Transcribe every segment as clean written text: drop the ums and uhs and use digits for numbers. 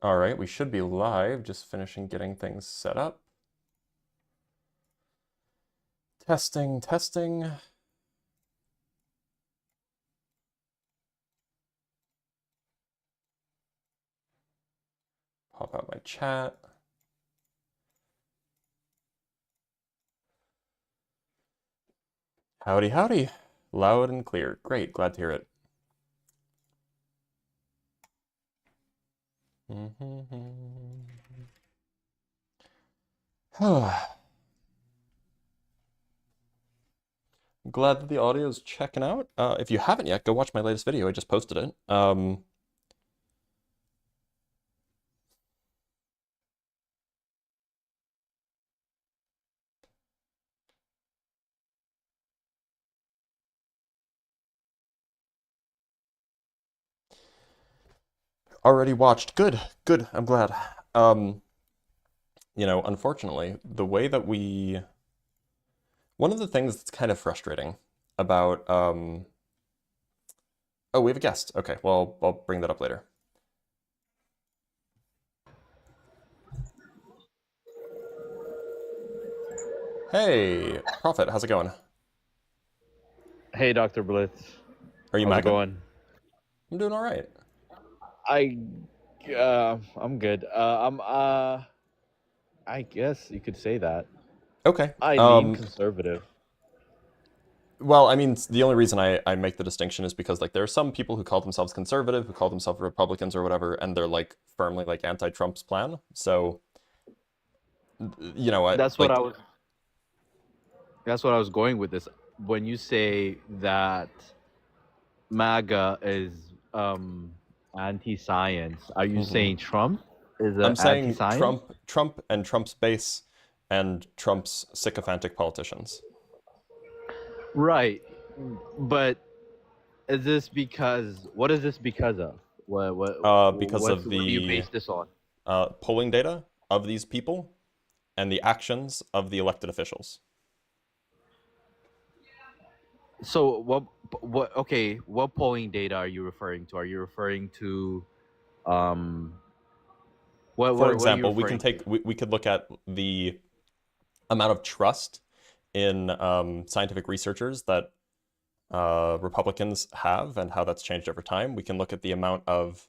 All right, we should be live, just finishing getting things set up. Testing, testing. Pop out my chat. Howdy, howdy. Loud and clear. Great, glad to hear it. Glad that the audio is checking out. If you haven't yet, go watch my latest video. I just posted it. Already watched. Good, good. I'm glad. Unfortunately, the way that one of the things that's kind of frustrating about, oh, we have a guest. Okay, well, I'll bring that up later. Hey, Prophet, how's it going? Hey, Dr. Blitz. Are you How's it MAGA? going? I'm doing all right. I'm good. I guess you could say that. Okay. I lean conservative. Well, I mean, the only reason I make the distinction is because like there are some people who call themselves conservative, who call themselves Republicans or whatever, and they're like firmly like anti-Trump's plan. So, I That's what I like was. That's what I was going with this. When you say that MAGA is anti-science, are you mhm. saying Trump is I'm saying anti-science? Trump and Trump's base and Trump's sycophantic politicians. Right, but is this because? What is this because of? Because of What do you the base this on? polling data of these people and the actions of the elected officials. So what okay, what polling data are you referring to? Are you referring to um what are you For example, referring to? we could look at the amount of trust in scientific researchers that Republicans have and how that's changed over time. We can look at the amount that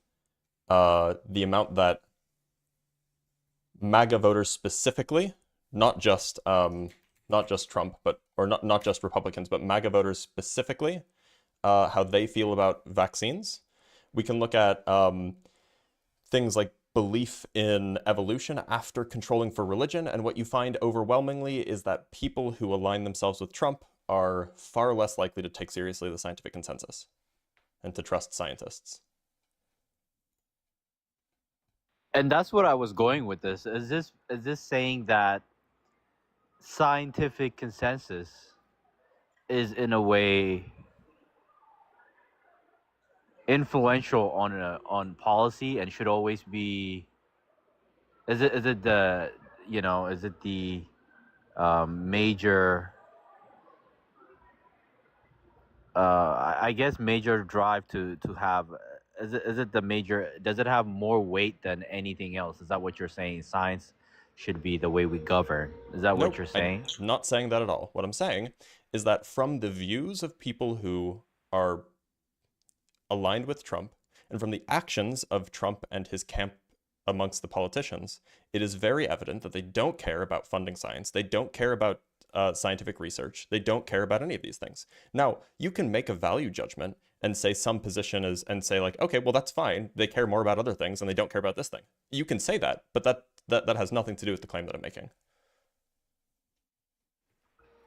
MAGA voters specifically, not just Trump, but or not just Republicans, but MAGA voters specifically, how they feel about vaccines. We can look at things like belief in evolution after controlling for religion, and what you find overwhelmingly is that people who align themselves with Trump are far less likely to take seriously the scientific consensus and to trust scientists. And that's what I was going with this. Is this saying that scientific consensus is in a way influential on policy and should always be is it the is it the major I guess major drive to have is it the major does it have more weight than anything else? Is that what you're saying? Science should be the way we govern. Is that what Nope, you're I'm saying? not saying that at all. What I'm saying is that from the views of people who are aligned with Trump and from the actions of Trump and his camp amongst the politicians, it is very evident that they don't care about funding science. They don't care about scientific research. They don't care about any of these things. Now, you can make a value judgment and say some position is, and say like, okay, well, that's fine. They care more about other things and they don't care about this thing. You can say that, but that has nothing to do with the claim that I'm making.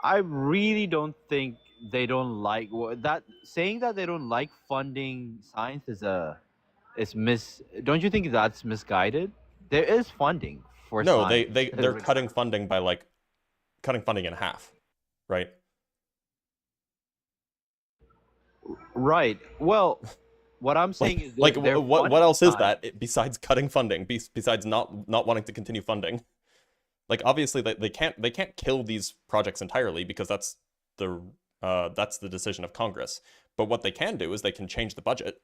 I really don't think they don't like that saying that they don't like funding science is mis don't you think that's misguided? There is funding for No, science. they're cutting funding by like cutting funding in half, right? Right. Well, what I'm saying is they're what funding else is science. that besides cutting funding? Besides not wanting to continue funding? Like obviously they can't kill these projects entirely because that's the decision of Congress. But what they can do is they can change the budget.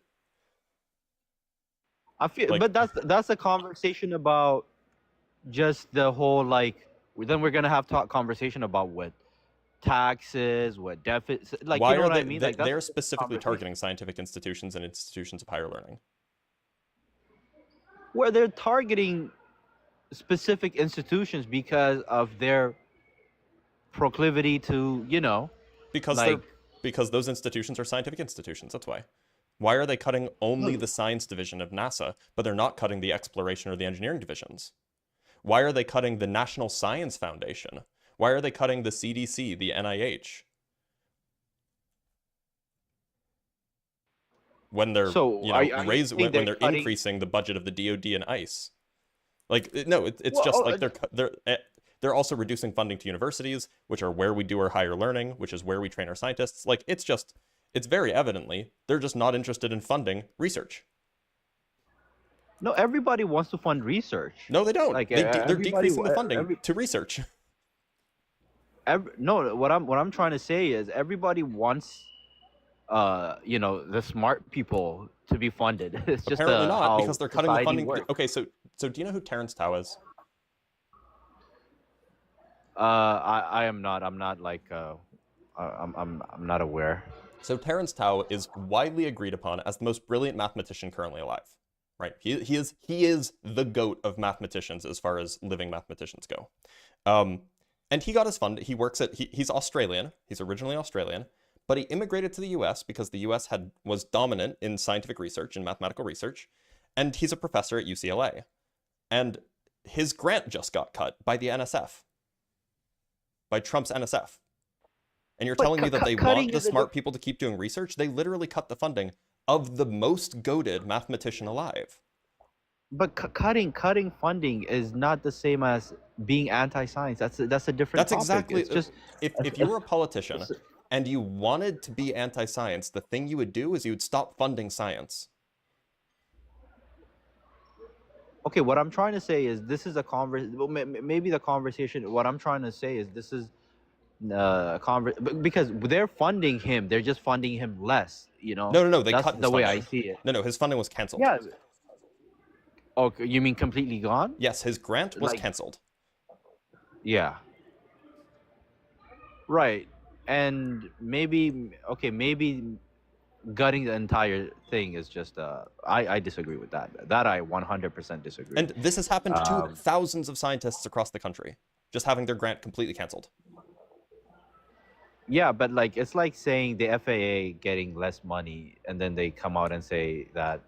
I feel, Like, but that's a conversation about just the whole like. Then we're gonna have talk conversation about what taxes, what deficit, like you why know are what I mean? Like that's they're a different specifically conversation. targeting scientific institutions and institutions of higher learning? Where they're targeting specific institutions because of their proclivity to, Because like, those institutions are scientific institutions. That's why. Why are they cutting only no, the science division of NASA, but they're not cutting the exploration or the engineering divisions? Why are they cutting the National Science Foundation? Why are they cutting the CDC, the NIH? When they're, so are you saying when they're they're cutting? increasing the budget of the DoD and ICE. Like, no, it's Well, just like they're also reducing funding to universities, which are where we do our higher learning, which is where we train our scientists. Like, it's very evidently they're just not interested in funding research. no, everybody wants to fund research. No, they don't. Like They're everybody, decreasing the funding every, to research. no. What I'm trying to say is everybody wants, the smart people to be funded. It's just Apparently not, how because they're cutting the society funding. works. Okay, so do you know who Terrence Tao is? I am not. I'm not like. I'm not aware. So Terrence Tao is widely agreed upon as the most brilliant mathematician currently alive. Right? He is the goat of mathematicians as far as living mathematicians go. And he got his fund. He's Australian. He's originally Australian, but he immigrated to the US because the US was dominant in scientific research and mathematical research, and he's a professor at UCLA. And his grant just got cut by the NSF, by Trump's NSF. And you're telling me that they want the smart people to keep doing research? They literally cut the funding of the most goated mathematician alive. But cutting funding is not the same as being anti-science. That's a different That's topic. exactly. It's just If you were a politician and you wanted to be anti-science, the thing you would do is you would stop funding science. okay. What I'm trying to say is this is a maybe the conversation. What I'm trying to say is this is because they're funding him. They're just funding him less. No. They That's cut his the way I funding. see it. No, his funding was canceled. Yeah. Okay, you mean completely gone? Yes, his grant was Like- canceled. Yeah. Right. And maybe gutting the entire thing is just I disagree with that. That I 100% disagree. And this has happened to thousands of scientists across the country, just having their grant completely canceled. Yeah, but like it's like saying the FAA getting less money, and then they come out and say that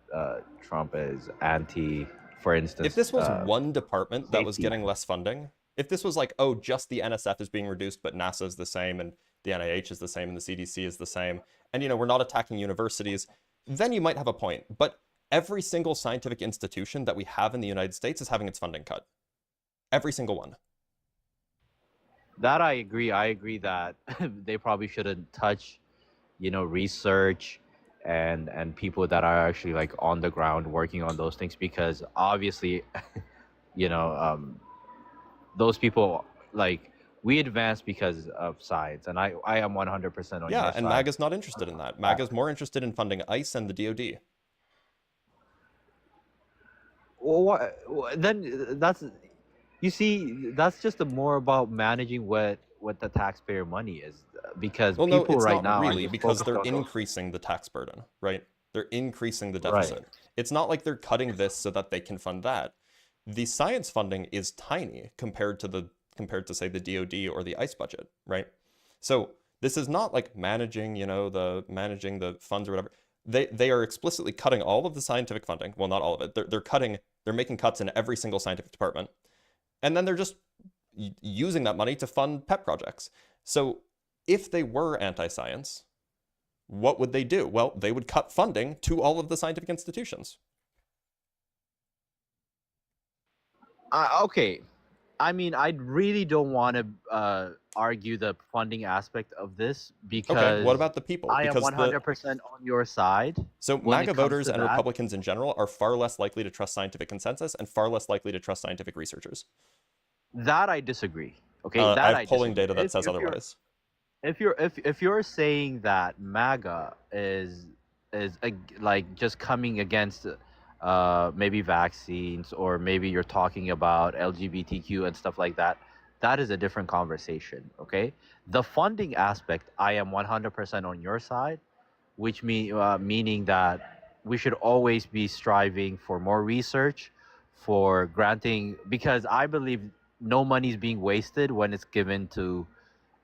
Trump is anti, for instance. If this was one department that was safety. getting less funding, if this was like, oh, just the NSF is being reduced, but NASA is the same, and the NIH is the same, and the CDC is the same, and we're not attacking universities, then you might have a point. But every single scientific institution that we have in the United States is having its funding cut. Every single one. That I agree. I agree that they probably shouldn't touch, research and people that are actually like on the ground working on those things, because obviously, those people, like, we advance because of science, and I am 100% on your Yeah, side. and MAGA's not interested in that. MAGA's more interested in funding ICE and the DoD. Well, then you see, that's just more about managing what the taxpayer money is, because Well, no, people it's right not now are really, just because focused they're on those. increasing the tax burden, right? They're increasing the deficit. It's not like they're cutting this so that they can fund that. The science funding is tiny compared to say the DoD or the ICE budget, right? So this is not like managing the funds or whatever. They are explicitly cutting all of the scientific funding. Well, not all of it. They're making cuts in every single scientific department. And then they're just using that money to fund pet projects. So if they were anti-science, what would they do? Well, they would cut funding to all of the scientific institutions. Okay. I mean, I really don't want to argue the funding aspect of this, because Okay, what about the people? I am Because 100% on your side. So when it MAGA comes voters to and that. Republicans in general are far less likely to trust scientific consensus and far less likely to trust scientific researchers. That I disagree. Okay, I that have polling disagree. data that says otherwise. If you're saying that MAGA is like just coming against maybe vaccines, or maybe you're talking about LGBTQ and stuff like that, that is a different conversation. Okay, the funding aspect, I am 100% on your side, which meaning that we should always be striving for more research, for granting, because I believe no money is being wasted when it's given to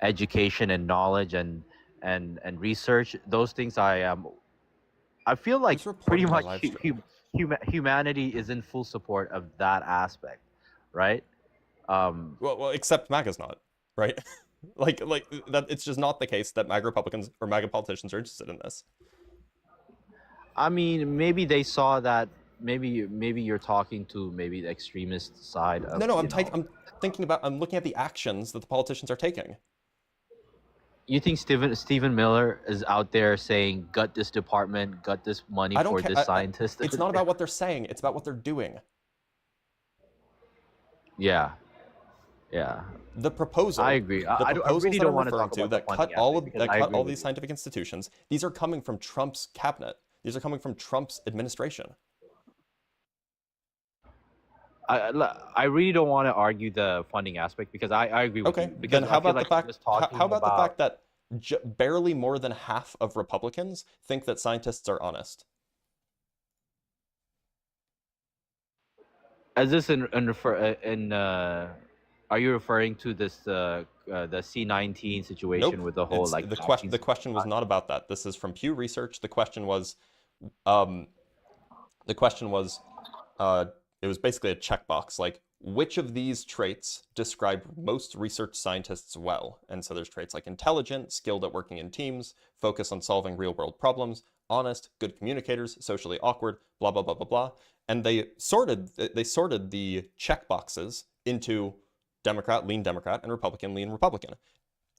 education and knowledge and research. Those things I feel like Who's pretty reporting my much live stream? humanity is in full support of that aspect, right? Um, Well, except MAGA's not, right? like that. It's just not the case that MAGA Republicans or MAGA politicians are interested in this. I mean, maybe they saw that. Maybe you're talking to maybe the extremist side of No, I'm thinking about. I'm looking at the actions that the politicians are taking. You think Stephen Miller is out there saying, "Gut this department, gut this money I don't for care. this scientist"? It's not about what they're saying. It's about what they're doing. Yeah, yeah, The proposal, I agree. the I proposals really that don't I'm want to referring talk to about the that funding aspect because I cut agree all with these you. scientific institutions, these are coming from Trump's cabinet. These are coming from Trump's administration. I really don't want to argue the funding aspect because I agree with Okay, you, because then how I feel about the like you're fact just how talking about the about. fact that barely more than half of Republicans think that scientists are honest? Is this are you referring to this the C-19 situation Nope. with the whole It's like the question. vaccine The question was supply? not about that. This is from Pew Research. Um, the question was, uh, it was basically a checkbox, like which of these traits describe most research scientists well? And so there's traits like intelligent, skilled at working in teams, focus on solving real-world problems, honest, good communicators, socially awkward, blah blah blah blah blah. And they sorted the checkboxes into Democrat, lean Democrat, and Republican, lean Republican.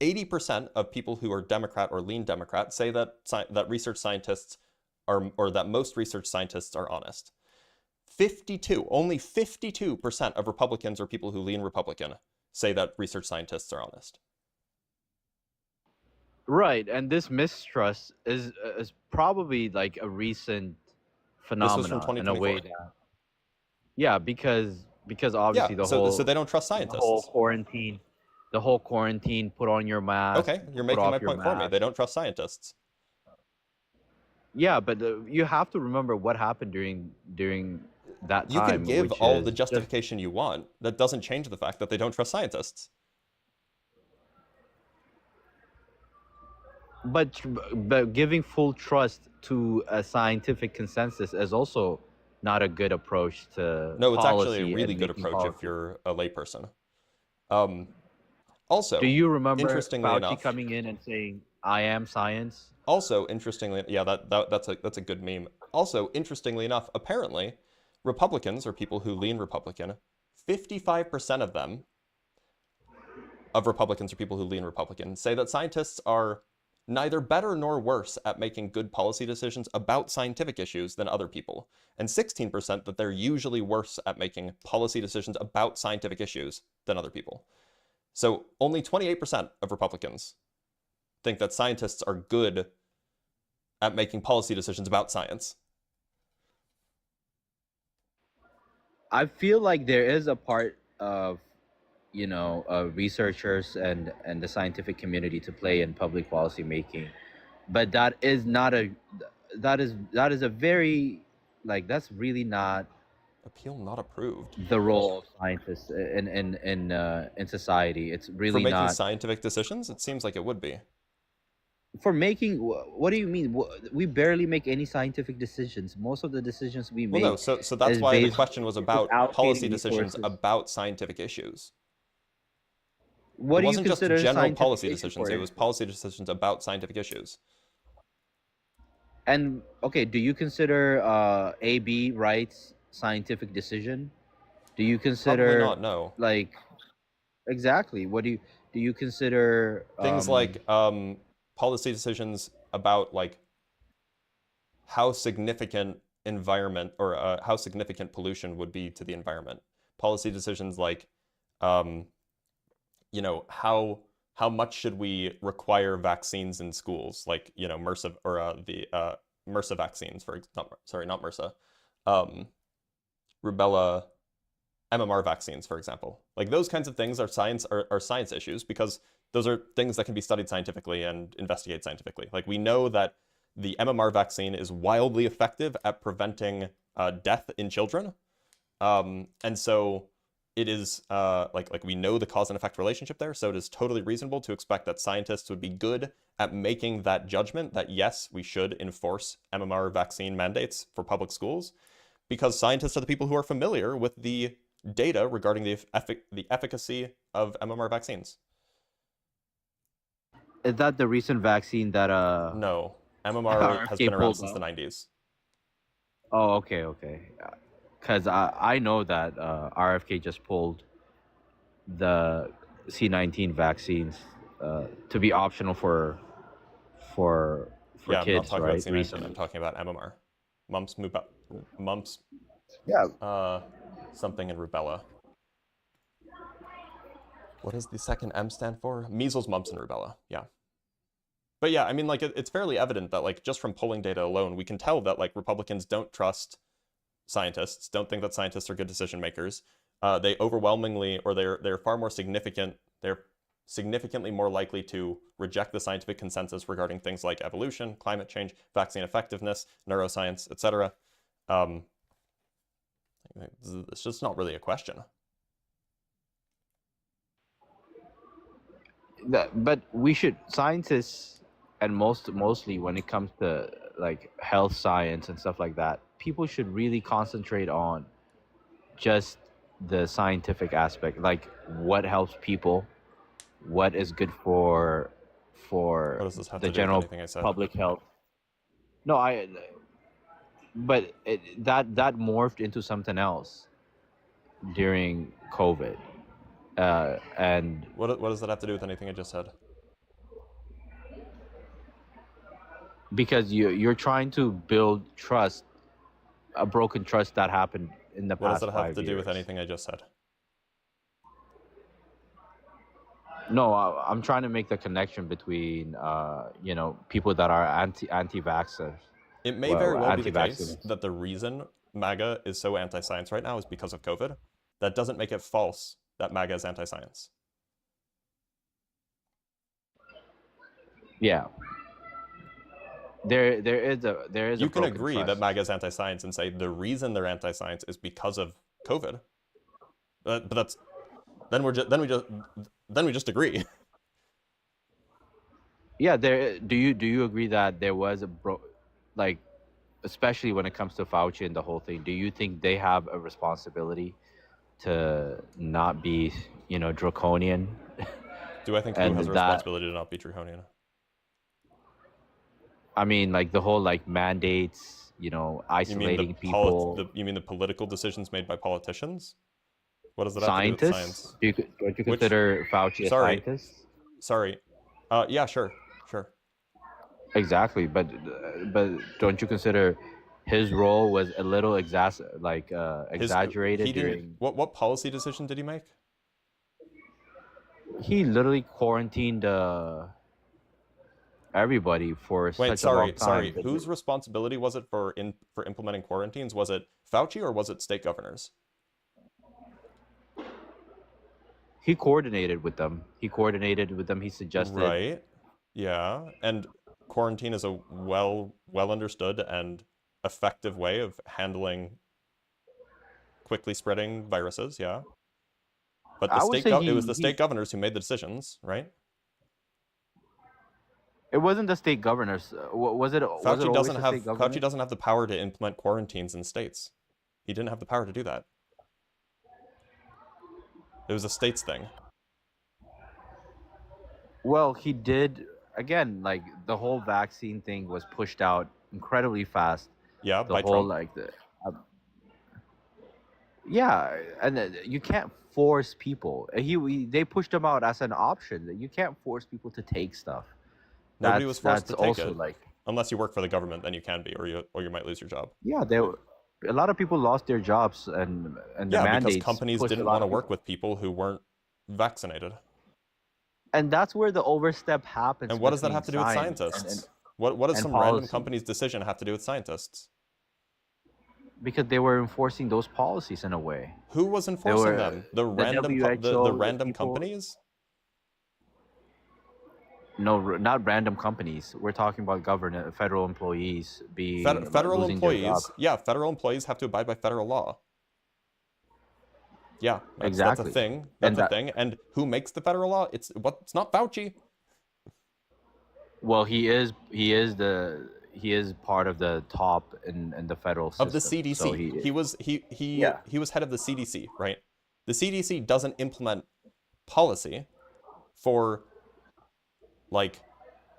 80% of people who are Democrat or lean Democrat say that research scientists are, or that most research scientists are honest. Only 52% of Republicans or people who lean Republican say that research scientists are honest. Right, and this mistrust is probably like a recent This was from phenomena in a way 2024. that, yeah, because Yeah, obviously so they don't trust scientists. the whole quarantine, put on your mask, Okay, you're put making my off your point for me. mask. They don't trust scientists. Yeah, but you have to remember what happened during that You can time, give which all the is just. justification you want. That doesn't change the fact that they don't trust scientists. But giving full trust to a scientific consensus is also not a good approach to No, it's actually a policy really and good making approach if policy. you're a layperson. Do Also, you remember interestingly Fauci enough, coming in and saying, "I am science"? yeah, that's a good meme. Also, interestingly enough, apparently, Republicans or people who lean Republican, 55% of them, of Republicans or people who lean Republican, say that scientists are neither better nor worse at making good policy decisions about scientific issues than other people, and 16% that they're usually worse at making policy decisions about scientific issues than other people. So only 28% of Republicans think that scientists are good at making policy decisions about science. I feel like there is a part of researchers and the scientific community to play in public policy making, but that is a very, like, that's really not Appeal not approved. the role of scientists in society. It's For really making not scientific decisions, it seems like it would be. for making. What do you mean? We barely make any scientific decisions. Most of the decisions we Well, make no, so that's is why the based question was is about policy allocating decisions resources. about scientific issues. What It do you wasn't just consider a general scientific policy issue, decisions, for it was instance? policy decisions about scientific issues. And okay, do you consider AB rights scientific decision? Do you Probably consider, not, no. like, exactly? What do you consider? Things like policy decisions about like how significant environment or how significant pollution would be to the environment. Policy decisions like, um, how much should we require vaccines in schools, like MRSA or the MRSA vaccines, not MRSA, rubella, MMR vaccines, for example. Like those kinds of things are science issues because those are things that can be studied scientifically and investigated scientifically. Like we know that the MMR vaccine is wildly effective at preventing death in children. And so it is like we know the cause and effect relationship there. So it is totally reasonable to expect that scientists would be good at making that judgment that yes, we should enforce MMR vaccine mandates for public schools because scientists are the people who are familiar with the data regarding the efficacy of MMR vaccines. Is that the recent vaccine that No, MMR has been around since the 90s. Oh, okay. Because I know that RFK just pulled the C-19 vaccines to be optional for Yeah, I'm not kids, talking right? about C-19. Recently. I'm talking about MMR, mumps, Yeah. something and rubella. What does the second M stand for? Measles, mumps, and rubella. Yeah. But yeah, I mean, like, it's fairly evident that, like, just from polling data alone, we can tell that, like, Republicans don't trust scientists, don't think that scientists are good decision makers. They overwhelmingly, or they're far more significant, they're significantly more likely to reject the scientific consensus regarding things like evolution, climate change, vaccine effectiveness, neuroscience, etc. It's just not really a question. But we should scientists, and mostly when it comes to like health science and stuff like that, people should really concentrate on just the scientific aspect, like what helps people, what is good for What does this have the to do with general anything I said? public health. No, but that morphed into something else during COVID, and What does that have to do with anything I just said? because you're trying to build trust, a broken trust that happened in the What does past that have 5 to do with years. anything I just said? No, I'm trying to make the connection between people that are anti-vaxxers. It may very well be the case Anti-vaccinists. that the reason MAGA is so anti-science right now is because of COVID. That doesn't make it false that MAGA is anti-science. Yeah. There is You a can broken agree trust. that MAGA is anti-science and say the reason they're anti-science is because of COVID. But that's then we just agree. Yeah, do you agree that there was like, especially when it comes to Fauci and the whole thing, do you think they have a responsibility to not be, draconian? Do I think who has a responsibility to not be draconian? I mean, like the whole like mandates, isolating people. You mean the political decisions made by politicians? What does that have to do with Scientists? science? Don't you consider Fauci a scientist? Sorry. Yeah, sure. Exactly, but don't you consider his role was a little exaggerated during? What policy decision did he make? He literally quarantined everybody for such a long time. Sorry. Whose responsibility was it for implementing quarantines? Was it Fauci or was it state governors? He coordinated with them. He suggested. Right. Yeah, and quarantine is a well understood and effective way of handling quickly spreading viruses. Yeah. But it was the state governors who made the decisions, right? It wasn't the state governors. Was it? Fauci doesn't have the power to implement quarantines in states. He didn't have the power to do that. It was a states thing. Well, he did. Again, like the whole vaccine thing was pushed out incredibly fast. Yeah, the by whole Trump. Yeah, and you can't force people. They pushed him out as an option. You can't force people to take stuff. Nobody was forced to take also it. Like, unless you work for the government, then you can be, or you might lose your job. Yeah, a lot of people lost their jobs, and the mandates because companies didn't want to work with people who weren't vaccinated. And that's where the overstep happens. And what does that have to do with scientists? What does some random company's decision have to do with scientists? Because they were enforcing those policies in a way. Who was They enforcing were them? The the random the WHO random people. companies? No, not random companies. We're talking about government, federal employees being Federal losing their job. employees, yeah, federal employees have to abide by federal law. Yeah, that's a Exactly. thing. And That's a that, thing. And who makes the federal law? It's not Fauci. well, he is part of the top in the federal system. Of the CDC. So he was head of the CDC, right? The CDC doesn't implement policy for like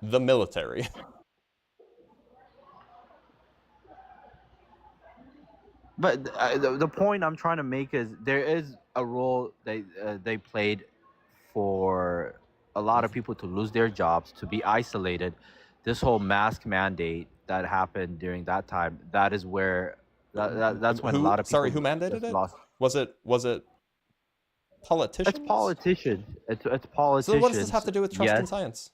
the military. But the point I'm trying to make is there is a role they played for a lot of people to lose their jobs, to be isolated. This whole mask mandate that happened during that time, that is where that's when a lot of people Who mandated it? lost. Was it politicians? It's politicians. It's politicians. So what does this have to do with trust in Yes. science?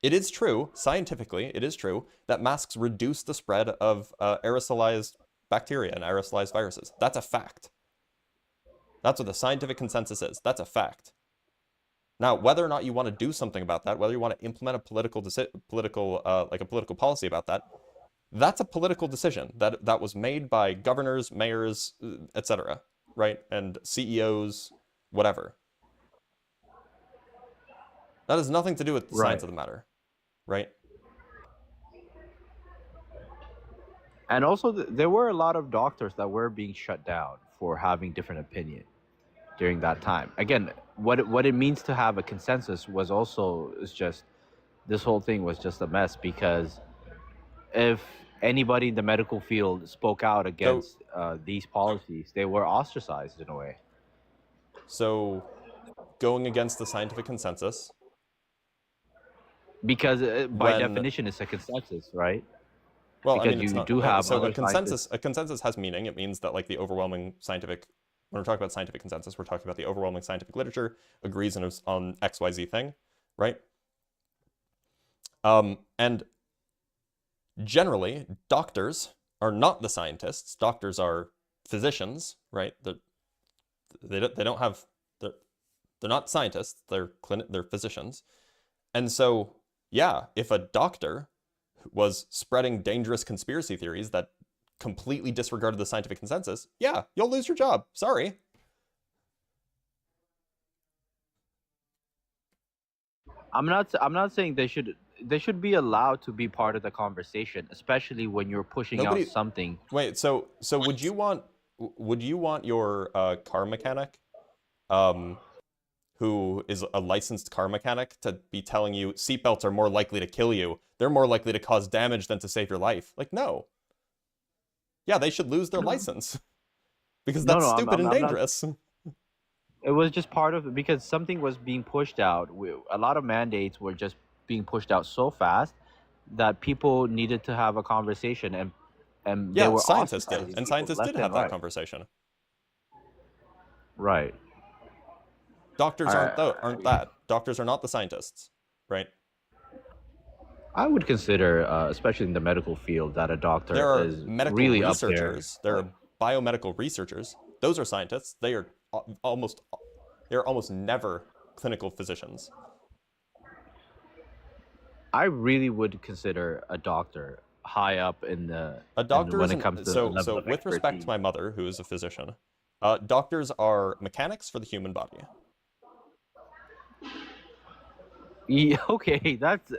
It is true, scientifically, it is true that masks reduce the spread of aerosolized bacteria and aerosolized viruses. That's a fact. That's what the scientific consensus is. That's a fact. Now, whether or not you want to do something about that, whether you want to implement a political policy about that, that's a political decision that was made by governors, mayors, etc., right? And CEOs, whatever. That has nothing to do with the science of the matter, right? And also, there were a lot of doctors that were being shut down for having different opinion during that time. Again, what it means to have a consensus was also just this whole thing was just a mess, because if anybody in the medical field spoke out against these policies, they were ostracized in a way. So, going against the scientific consensus, because by definition, it's a consensus, right? Well, because I mean, you do have so a consensus has meaning. It means that like the overwhelming scientific, when we're talking about scientific consensus, we're talking about the overwhelming scientific literature agrees on XYZ thing, right? And generally, doctors are not the scientists. Doctors are physicians, right? They're not scientists. They're physicians, and so yeah, if a doctor was spreading dangerous conspiracy theories that completely disregarded the scientific consensus, yeah, you'll lose your job. Sorry. I'm not saying they should be allowed to be part of the conversation, especially when you're pushing out something. Wait, so would you want your car mechanic, who is a licensed car mechanic, to be telling you seatbelts are more likely to kill you? They're more likely to cause damage than to save your life. Like, no. Yeah, they should lose their license. Because that's stupid and dangerous. It was just part of it, because something was being pushed out. A lot of mandates were just being pushed out so fast that people needed to have a conversation, and yeah, scientists did. And scientists did have that conversation. Right. Doctors aren't that. Doctors are not the scientists, right? I would consider, especially in the medical field, that a doctor is really researchers. up there. There are biomedical researchers. Those are scientists. They are almost never clinical physicians. I really would consider a doctor high up in the when it comes to so with respect to my mother, who is a physician, doctors are mechanics for the human body. Yeah, okay, that's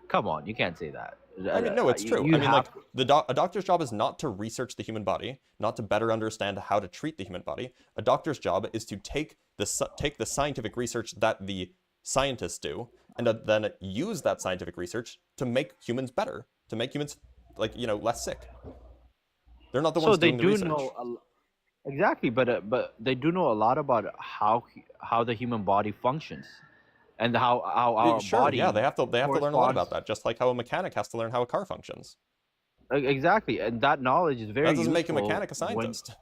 come on, you can't say that. I mean, no, it's true. I mean, like a doctor's job is not to research the human body, not to better understand how to treat the human body. A doctor's job is to take the scientific research that the scientists do, and then use that scientific research to make humans better, to make humans less sick. They're not the ones doing the research. Exactly, but they do know a lot about how the human body functions. And how our body. Yeah, they have to learn a lot about that, just like how a mechanic has to learn how a car functions. Exactly, and that knowledge is very. That doesn't make a mechanic a scientist.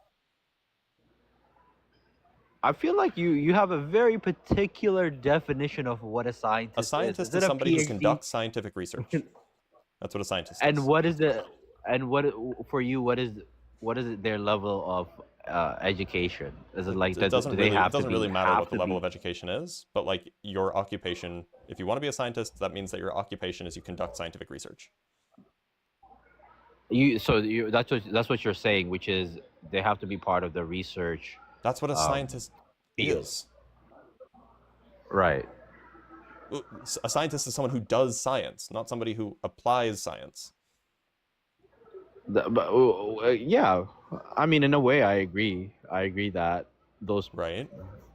I feel like you have a very particular definition of what a scientist is. A scientist is somebody who conducts scientific research. That's what a scientist is. And what is the? And what for you? What is what is it, their level of education? Is it like It do they it have to doesn't be really matter what have the to level be of education is, but like your occupation, if you want to be a scientist, that means that your occupation is you conduct scientific research. that's what you're saying, which is they have to be part of the research That's what a um, scientist field, is. right? A scientist is someone who does science, not somebody who applies science. Yeah, I mean, in a way, I agree. I agree that those Right?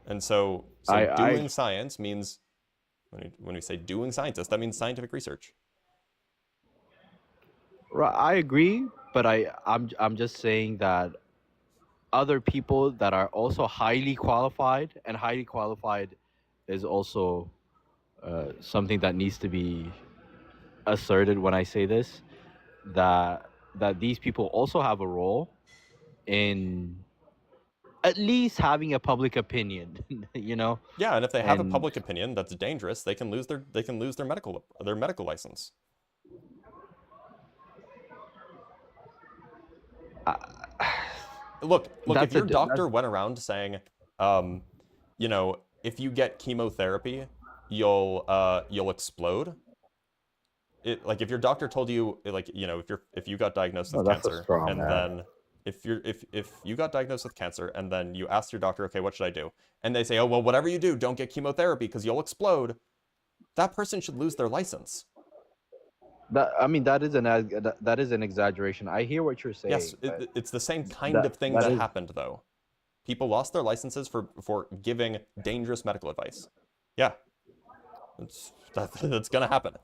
And so I doing science means when we say doing scientist, that means scientific research. I agree, but I'm just saying that other people that are also highly qualified, and highly qualified is also something that needs to be asserted when I say this, that these people also have a role in at least having a public opinion, you know. Yeah, and if they have a And public opinion that's dangerous, they can lose their medical license. Look, if that's a your that's doctor went around saying, if you get chemotherapy, you'll explode. Like if your doctor told you, like, if you got diagnosed with oh, that's a cancer, straw and man. then if you got diagnosed with cancer and then you asked your doctor, okay, what should I do? And they say, oh, well, whatever you do, don't get chemotherapy because you'll explode. That person should lose their license. That, I mean, that is an exaggeration. I hear what you're Yes, saying, but it's the same kind that of thing that that is happened though. People lost their licenses for giving dangerous medical advice. Yeah, that's gonna happen.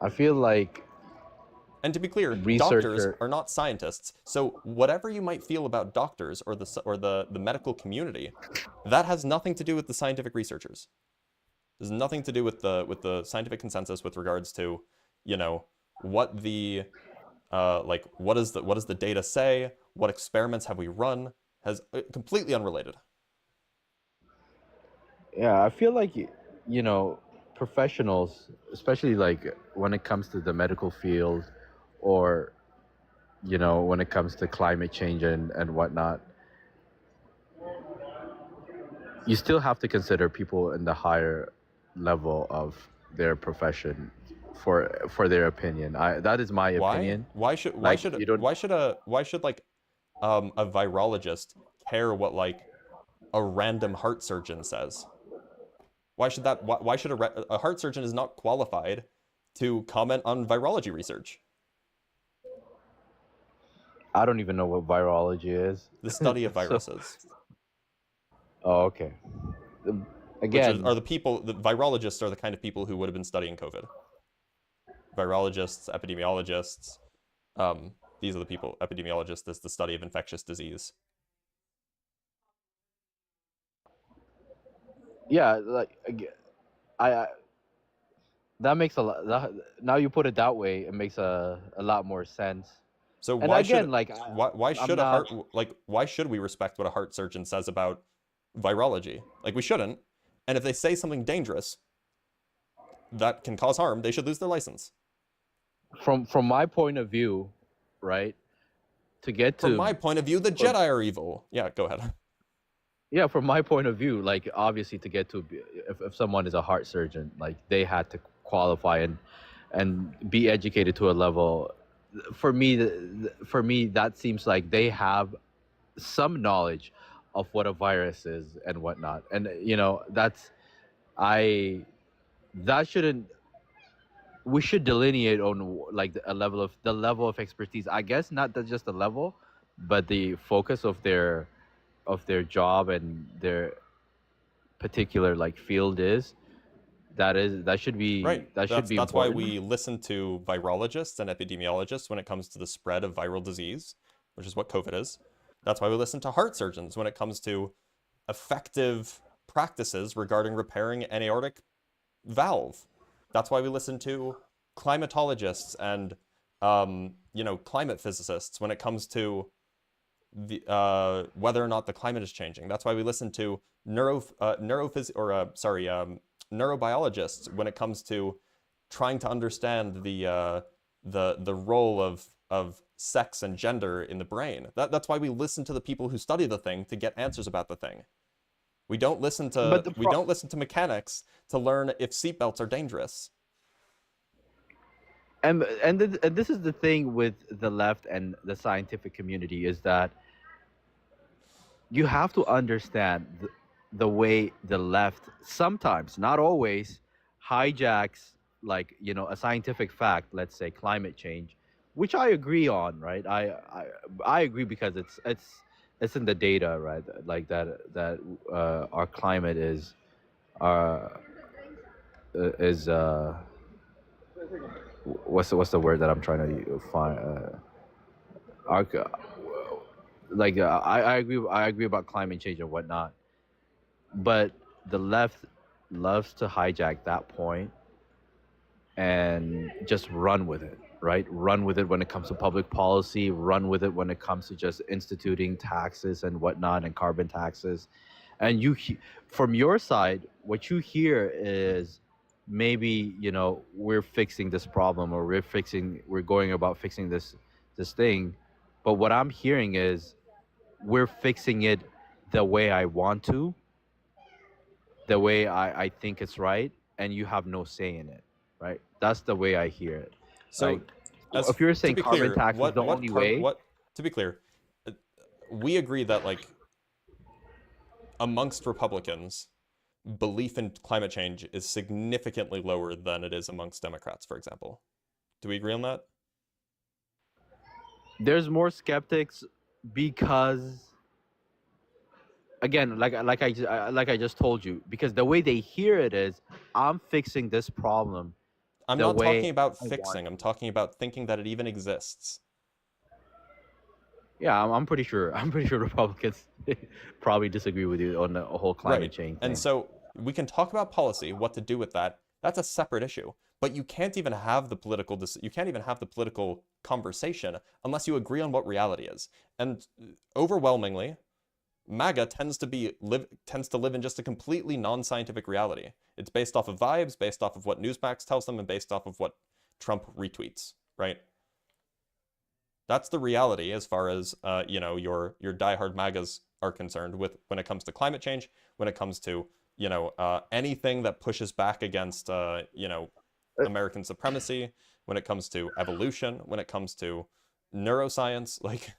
I feel like And to be clear, doctors researcher. are not scientists. So whatever you might feel about doctors or the medical community, that has nothing to do with the scientific researchers. There's nothing to do with the scientific consensus with regards to, what the what does the data say? What experiments have we run? Has completely unrelated. Yeah, I feel like you know, professionals, especially like when it comes to the medical field, or when it comes to climate change and whatnot, you still have to consider people in the higher level of their profession for their opinion. That is my Why? opinion. Why should why Like, should you don't. why should a why should like a virologist care what like a random heart surgeon says? Why should a heart surgeon is not qualified to comment on virology research? I don't even know what virology is. The study of So, viruses, oh, okay. which Again, are the virologists are the kind of people who would have been studying COVID. Virologists, epidemiologists, these are the people. Epidemiologist is the study of infectious disease. yeah, like I that makes a lot. Now you put it that way, it makes a lot more sense. So And again, like why I'm should a not. heart why should we respect what a heart surgeon says about virology? Like we shouldn't. And if they say something dangerous that can cause harm, they should lose their license. From my point of view, right? To get From to my point of view, the from, Jedi are evil. Yeah, go ahead. yeah, from my point of view, like obviously to get to if someone is a heart surgeon, like they had to qualify and be educated to a level. For me, for me, that seems like they have some knowledge of what a virus is and whatnot. And that's I that shouldn't we should delineate on like a level of the level of expertise. I guess not that just the level, but the focus of their job and their particular like field is that should be Right. That's why important. we listen to virologists and epidemiologists when it comes to the spread of viral disease, which is what COVID is. That's why we listen to heart surgeons when it comes to effective practices regarding repairing an aortic valve. That's why we listen to climatologists and climate physicists when it comes to the whether or not the climate is changing. That's why we listen to neurobiologists when it comes to trying to understand the role of sex and gender in the brain. That's why we listen to the people who study the thing to get answers about the thing. We don't listen But to mechanics to learn if seatbelts are dangerous. and this is the thing with the left and the scientific community, is that you have to understand the way the left sometimes, not always, hijacks, like, a scientific fact, let's say climate change, which I agree on, right? I agree, because it's in the data, right? Like that our climate uh is what's the word that I'm trying to find? Our, like I agree about climate change and whatnot, but the left loves to hijack that point and just run with it, right? Run with it when it comes to public policy, run with it when it comes to just instituting taxes and whatnot, and carbon taxes. And from your side, what you hear is, maybe, we're fixing this problem, or we're going about fixing this thing. But what I'm hearing is, we're fixing it the way I want to, the way I think it's right, and you have no say in it, right? That's the way I hear it. So, Like, if you're saying carbon tax is the only way, to be clear, we agree that, like, amongst Republicans, belief in climate change is significantly lower than it is amongst Democrats, for example. Do we agree on that? there's more skeptics, because, again, like I just told you, because the way they hear it is, I'm fixing this problem. I'm not talking about fixing. I'm talking about thinking that it even exists. Yeah, I'm pretty sure. I'm pretty sure Republicans probably disagree with you on the whole climate change thing. And so we can talk about policy, what to do with that. That's a separate issue. But you can't even have the political conversation unless you agree on what reality is. And overwhelmingly, MAGA tends to live in just a completely non-scientific reality. It's based off of vibes, based off of what Newsmax tells them, and based off of what Trump retweets, right? That's the reality as far as your diehard MAGAs are concerned with when it comes to climate change, when it comes to anything that pushes back against American supremacy, when it comes to evolution, when it comes to neuroscience. Like,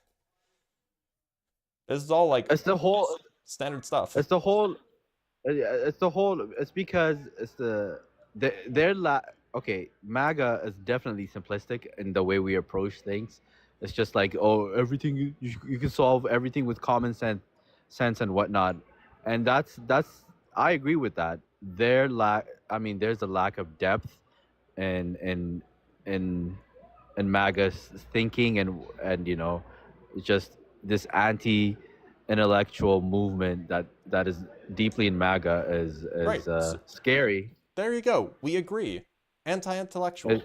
this is all, like, it's the whole standard stuff. It's because okay, MAGA is definitely simplistic in the way we approach things. It's just like, oh, everything you can solve everything with common sense and whatnot, and that's I agree with that. There's a lack of depth in MAGA's thinking, and just this anti-intellectual movement that is deeply in MAGA is Right. scary. There you go. We agree. Anti-intellectual.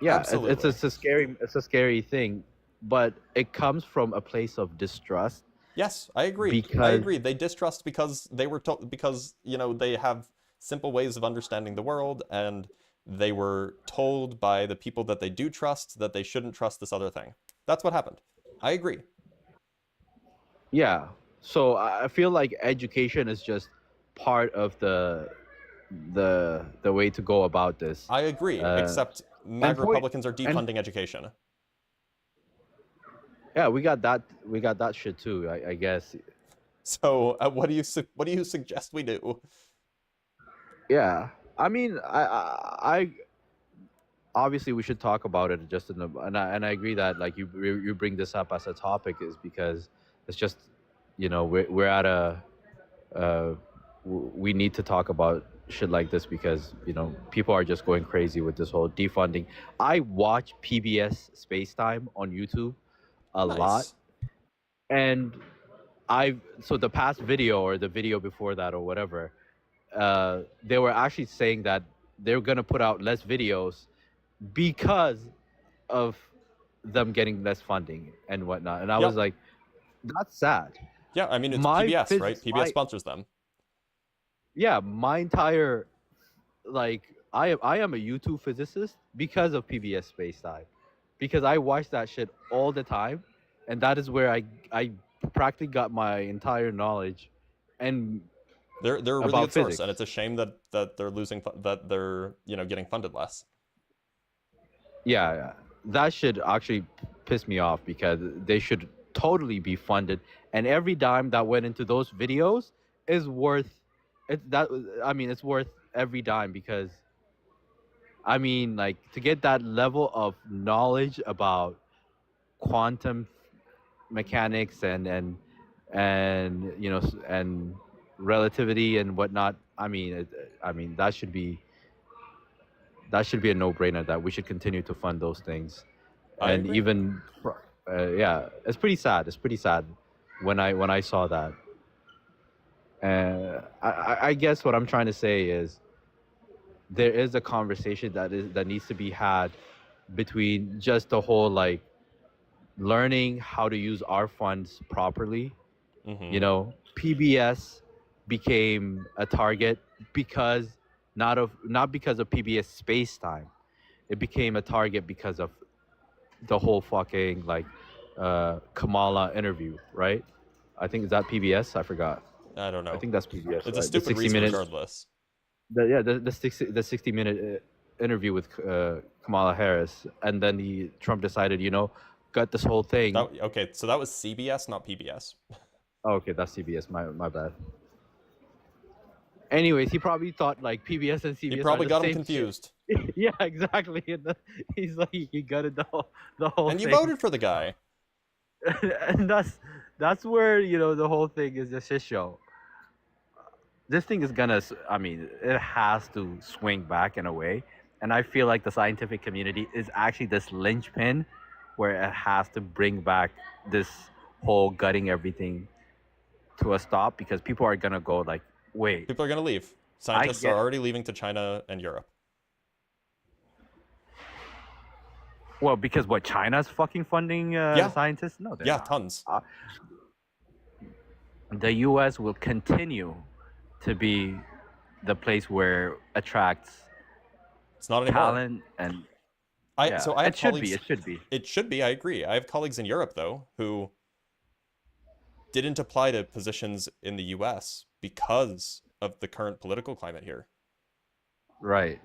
Yeah, Absolutely. it's a scary thing, but it comes from a place of distrust. Yes, I agree. I agree. They distrust because they were told, because they have simple ways of understanding the world, and they were told by the people that they do trust that they shouldn't trust this other thing. That's what happened. I agree. Yeah. So I feel like education is just part of the way to go about this. I agree, except MAGA Republicans are defunding education. Yeah, we got that shit too, I guess. So what do you suggest we do? Yeah, I mean, I obviously we should talk about it just and I agree that, like, you bring this up as a topic is because it's just we're at we need to talk about shit like this because people are just going crazy with this whole defunding. I watch PBS Spacetime on YouTube a lot, and so the past video or the video before that or whatever, they were actually saying that they're gonna put out less videos because of them getting less funding and whatnot, and I was like, that's sad. Yeah, I mean, it's PBS, right? PBS sponsors them. Yeah, my entire I am a YouTube physicist because of PBS space time, because I watch that shit all the time, and that is where I practically got my entire knowledge, and They're a really about good source, and physics. it's a shame that they're that they're getting funded less. Yeah, that should actually piss me off because they should totally be funded, and every dime that went into those videos is worth it. That I mean, it's worth every dime because I mean, like to get that level of knowledge about quantum mechanics and and relativity and whatnot. I mean that should be a no-brainer that we should continue to fund those things. I And agree. even yeah, it's pretty sad. It's pretty sad when I saw that. I guess what I'm trying to say is there is a conversation that needs to be had between just the whole like learning how to use our funds properly. You Mm-hmm. know, PBS became a target because not because of PBS space time. It became a target because of the whole fucking like Kamala interview, right? I think is that PBS. I forgot. I don't I know. think that's PBS, It's a right? The stupid 60 reason, minute, regardless. the 60-minute interview with Kamala Harris, and then Trump decided, got this whole thing. Okay, so that was CBS, not PBS. Oh, okay, that's CBS. My bad. Anyways, he probably thought like PBS and He CBS are probably the got him same shit. confused. Yeah, exactly. He's like he gutted the whole And you thing. voted for the guy. And that's where the whole thing is a shit show. This thing is gonna I mean it has to swing back in a way, and I feel like the scientific community is actually this linchpin where it has to bring back this whole gutting everything to a stop, because people are gonna go like, wait, People are going to leave. I Scientists are get. already leaving to China and Europe. Well, because what, China's fucking funding Yeah, scientists? No, they're yeah, not. tons. The U.S. will continue to be the place where attracts It's not anymore. talent, and yeah, So I have it should be. colleagues. It should be. It should be. I agree. I have colleagues in Europe though who didn't apply to positions in the U.S. because of the current political climate here. Right.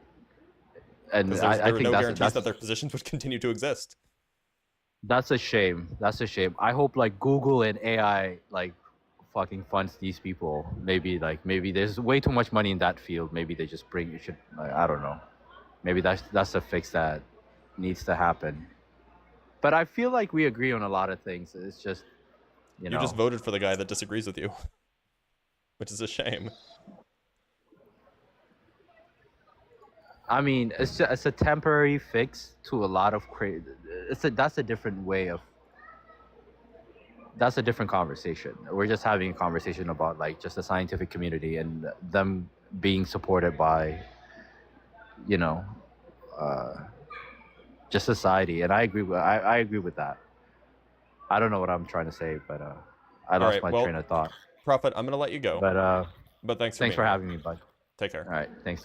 And Because I there were think no that's guarantees that their positions would continue to exist. that's a shame. That's a shame. I hope like Google and AI like fucking funds these people. Maybe there's way too much money in that field. Maybe they just bring you should like, I don't know. Maybe that's a fix that needs to happen. But I feel like we agree on a lot of things. It's just you You just know voted for the guy that disagrees with you, which is a shame. I mean, it's a temporary fix to a lot of that's a different way of. That's a different conversation. We're just having a conversation about like just the scientific community and them being supported by, you know, uh, just society. And I agree with I agree with that. I don't know what I'm trying to say, but I All lost right, my train well, of thought. Prophet, I'm going to let you go, But but thanks for thanks being for here. having me, bud. Take care. All right, thanks.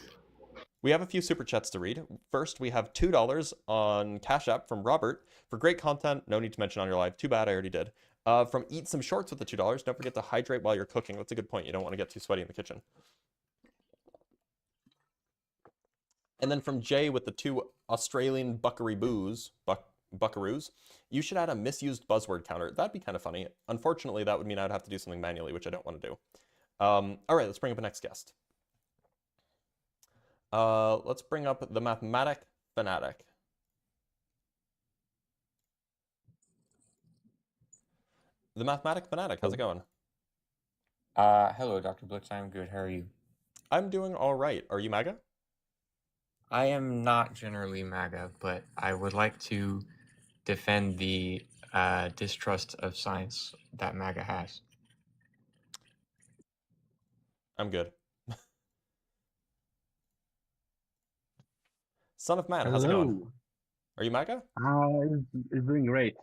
We have a few super chats to read. First, we have $2 on Cash App from Robert for great content. No need to mention on your live. Too bad, I already did. From Eat Some Shorts with the $2. Don't forget to hydrate while you're cooking. That's a good point. You don't want to get too sweaty in the kitchen. And then from Jay with the 2 Australian buckaroos. You should add a misused buzzword counter. That'd be kind of funny. Unfortunately, that would mean I'd have to do something manually, which I don't want to do. All right, let's bring up a next guest. Let's bring up the mathematic fanatic. The mathematic fanatic, how's it going? Hello, Dr. Blitz. I'm good. How are you? I'm doing all right. Are you MAGA? I am not generally MAGA, but I would like to defend the distrust of science that MAGA has. I'm good. Son of Man, how's it going? Hello. Are you MAGA? It's doing great.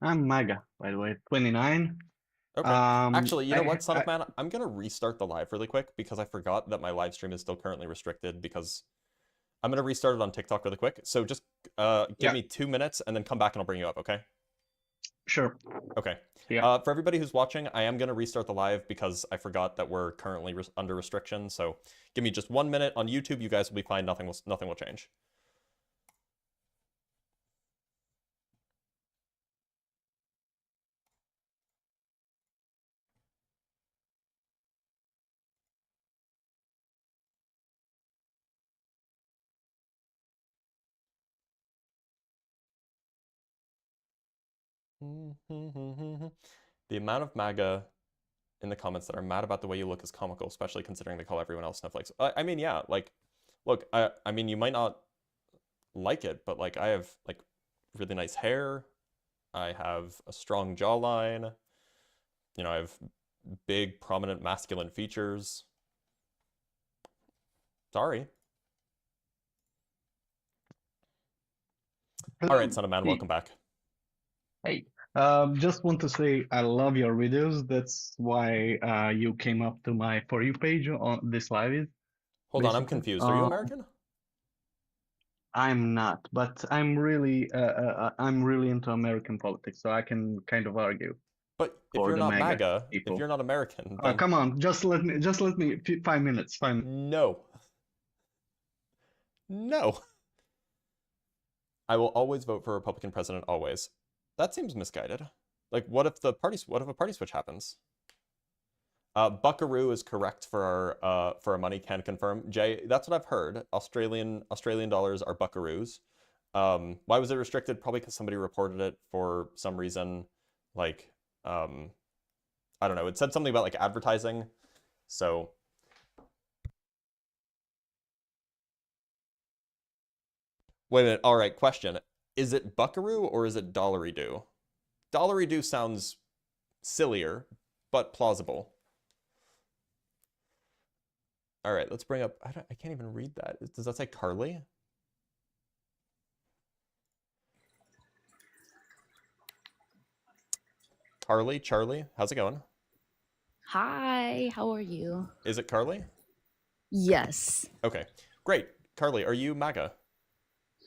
I'm MAGA, by the way, 29. Okay. Actually, you know I, what, Son I, of Man? I'm going to restart the live really quick because I forgot that my live stream is still currently restricted because I'm gonna restart it on TikTok really quick. So just give Yeah. me 2 minutes and then come back and I'll bring you up, okay? Sure. Okay. Yeah. For everybody who's watching, I am gonna restart the live because I forgot that we're currently under restriction. So give me just 1 minute on YouTube. You guys will be fine. Nothing will change. The amount of MAGA in the comments that are mad about the way you look is comical, especially considering they call everyone else snowflakes. I mean, yeah, like, look, I mean, you might not like it, but like, I have like really nice hair. I have a strong jawline. You know, I have big, prominent masculine features. Sorry. All right, son of man, Hey. welcome back. Hey. Just want to say I love your videos. That's why you came up to my For You page on this live. Hold on, I'm Basically. confused. Are you American? I'm not, but I'm really into American politics, so I can kind of argue But if for you're the not MAGA MAGA, if people. you're not American, then Come on, just let me 5 minutes. 5 minutes. no. No. I will always vote for a Republican president, always. That seems misguided. Like, what if a party switch happens? Buckaroo is correct for our money. Can confirm. Jay, that's what I've heard. Australian dollars are buckaroos. Why was it restricted? Probably because somebody reported it for some reason. Like, I don't know. It said something about like advertising. So wait a minute. All right, question. Is it buckaroo or is it dollary-do? Dollary-do sounds sillier, but plausible. All right, let's bring up, I can't even read that. Does that say Carly? Carly, Charlie, how's it going? Hi, how are you? Is it Carly? Yes. Okay, great. Carly, are you MAGA?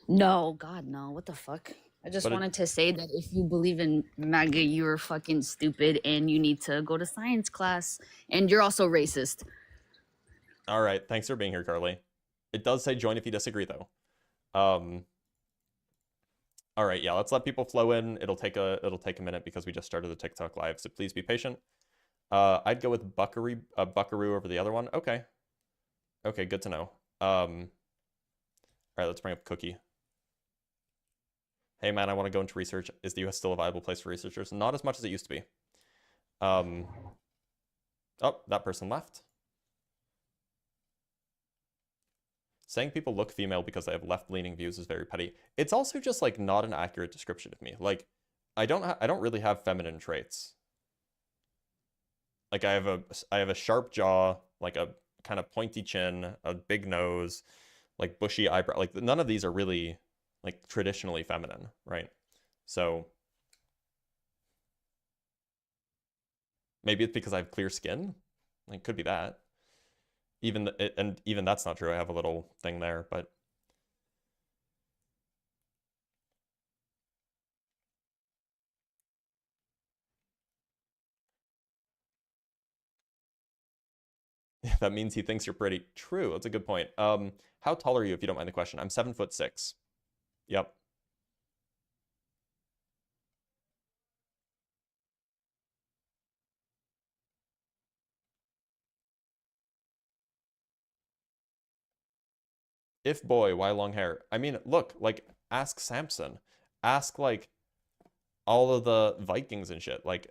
No, God, no. What the fuck? I just But it- wanted to say that if you believe in MAGA, you're fucking stupid and you need to go to science class. And you're also racist. All right, thanks for being here, Carly. It does say join if you disagree, though. All right, yeah, let's let people flow in. It'll take a minute because we just started the TikTok live, so please be patient. I'd go with Buckaroo over the other one. Okay. Okay, good to know. All right, let's bring up Cookie. Hey man, I want to go into research. Is the US still a viable place for researchers? Not as much as it used to be. Oh, that person left. Saying people look female because they have left-leaning views is very petty. It's also just like not an accurate description of me. Like, I don't really have feminine traits. Like I have a sharp jaw, like a kind of pointy chin, a big nose, like bushy eyebrow. Like none of these are really like traditionally feminine, right? So maybe it's because I have clear skin. Like could be that. And even that's not true. I have a little thing there, but that means he thinks you're pretty. True. That's a good point. How tall are you, if you don't mind the question? I'm 7'6". Yep. If boy, why long hair? I mean, look, like ask Samson. Ask like all of the Vikings and shit. Like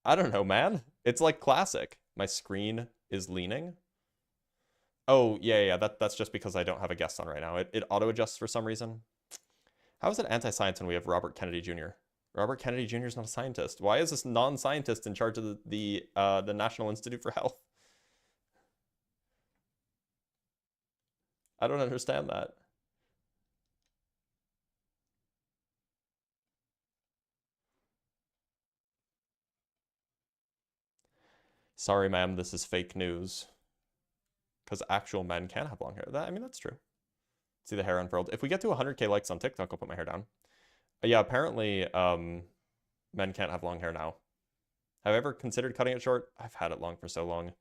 I don't know, man. It's like classic. My screen is leaning. Oh, yeah. That's just because I don't have a guest on right now. It auto adjusts for some reason. How is it anti-science when we have Robert Kennedy Jr.? Robert Kennedy Jr. is not a scientist. Why is this non-scientist in charge of the National Institute for Health? I don't understand that. Sorry, ma'am, this is fake news. Because actual men can have long hair. I mean, that's true. See the hair unfurled. If we get to 100K likes on TikTok, I'll put my hair down. Yeah, apparently men can't have long hair now. Have I ever considered cutting it short? I've had it long for so long.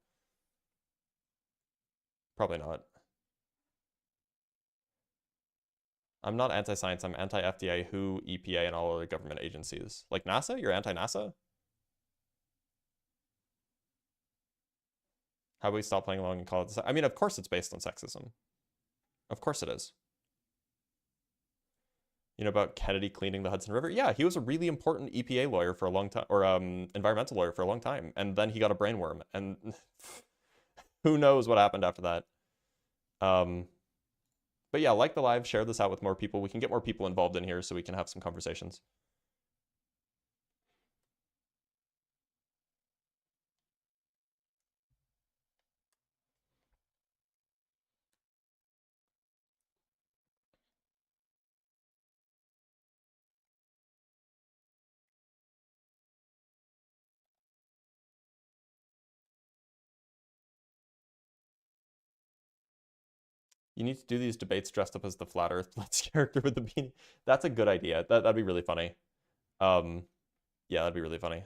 Probably not. I'm not anti-science. I'm anti-FDA, WHO, EPA, and all other government agencies. Like NASA? You're anti-NASA? How about we stop playing along and call it... I mean, of course it's based on sexism. Of course it is. You know about Kennedy cleaning the Hudson River? Yeah, he was a really important EPA lawyer for a long time, or environmental lawyer for a long time. And then he got a brainworm. And who knows what happened after that. But yeah, like the live, share this out with more people. We can get more people involved in here so we can have some conversations. You need to do these debates dressed up as the Flat Earth Blitz character with the beanie. That's a good idea. That'd be really funny. Yeah, that'd be really funny.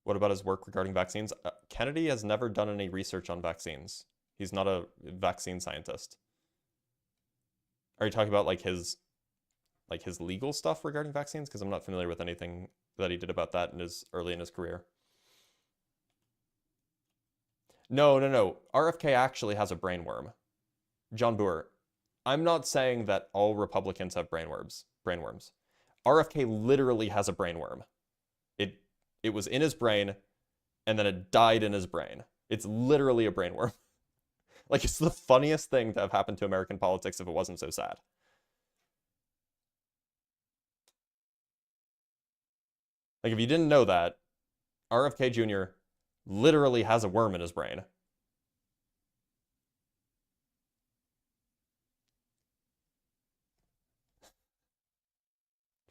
What about his work regarding vaccines? Kennedy has never done any research on vaccines. He's not a vaccine scientist. Are you talking about like his legal stuff regarding vaccines? Because I'm not familiar with anything that he did about that in early in his career. No. RFK actually has a brainworm. John Boer, I'm not saying that all Republicans have brainworms. RFK literally has a brainworm. It was in his brain, and then it died in his brain. It's literally a brainworm. Like, it's the funniest thing to have happened to American politics if it wasn't so sad. Like, if you didn't know that, RFK Jr. literally has a worm in his brain.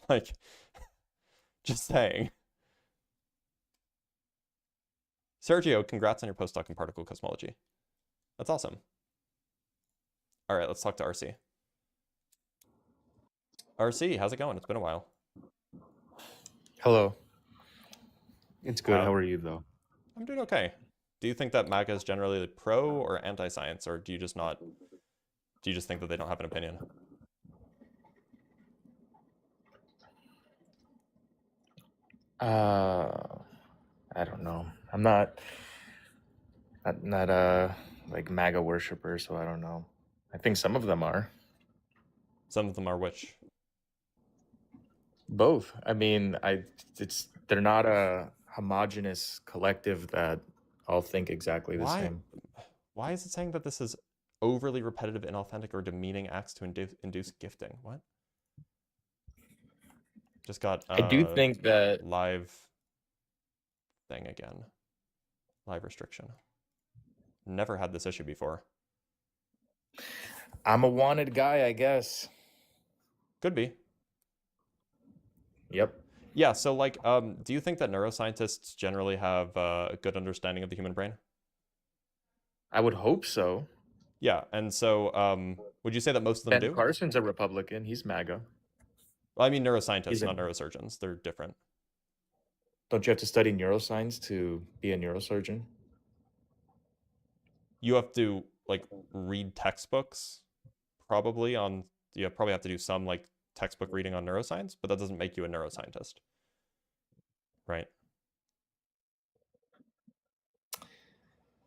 Like, just saying. Sergio, congrats on your postdoc in particle cosmology. That's awesome. All right, let's talk to RC. RC, how's it going? It's been a while. Hello. It's good. How are you, though? I'm doing okay. Do you think that MAGA is generally pro or anti-science, or do you just think that they don't have an opinion? I don't know. I'm not like MAGA worshiper, so I don't know. I think some of them are. Some of them are which? Both. I mean, they're not a homogenous collective that all think exactly the same. Why is it saying that this is overly repetitive, inauthentic, or demeaning acts to induce gifting? What? Just got I do think that live thing again. Live restriction. Never had this issue before. I'm a wanted guy, I guess. Could be. Yep. Yeah, so like, do you think that neuroscientists generally have a good understanding of the human brain? I would hope so. Yeah, and so would you say that most of them Ben do? Carson's a Republican. He's MAGA. Well, I mean neuroscientists, not neurosurgeons. They're different. Don't you have to study neuroscience to be a neurosurgeon? You have to like read textbooks, probably you probably have to do some like textbook reading on neuroscience, but that doesn't make you a neuroscientist, right?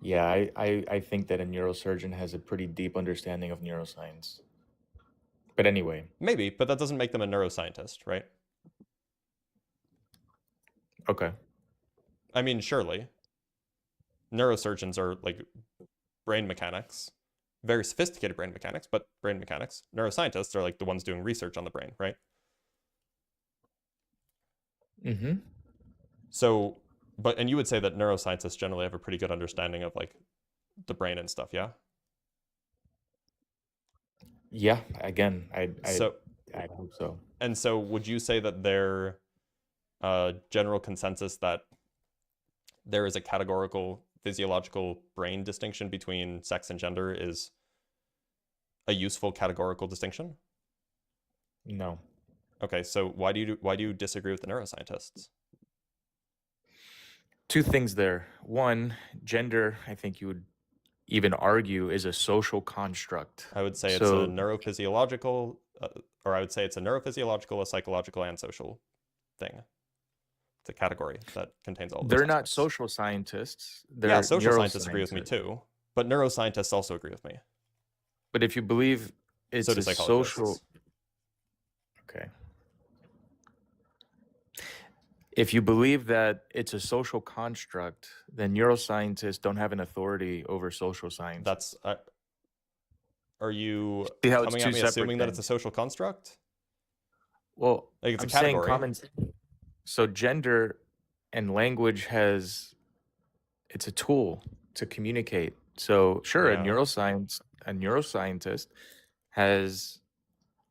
Yeah, I think that a neurosurgeon has a pretty deep understanding of neuroscience. But anyway. Maybe, but that doesn't make them a neuroscientist, right? Okay. I mean, surely. Neurosurgeons are like brain mechanics, very sophisticated brain mechanics, but brain mechanics. Neuroscientists are like the ones doing research on the brain, right? Mm-hmm. So, and you would say that neuroscientists generally have a pretty good understanding of like the brain and stuff, yeah? Yeah, again, I hope so. And so would you say that their general consensus that there is a categorical physiological brain distinction between sex and gender is a useful categorical distinction? No. Okay, so why do you disagree with the neuroscientists? Two things there. One, gender, I think you would even argue, is a social construct. I would say it's a neurophysiological, or I would say it's a neurophysiological, a psychological, and social thing. It's a category that contains all of those They're not aspects. social scientists. They're Yeah, social scientists agree with me neuroscientists. too, but neuroscientists also agree with me. But if you believe it's So do a psychologists. social... Okay. If you believe that it's a social construct, then neuroscientists don't have an authority over social science. That's are you See how it's coming two at me separate assuming that it's a things. social construct? Well, Like it's a I'm saying category. common. So gender and language it's a tool to communicate. So sure, Yeah. a neuroscientist has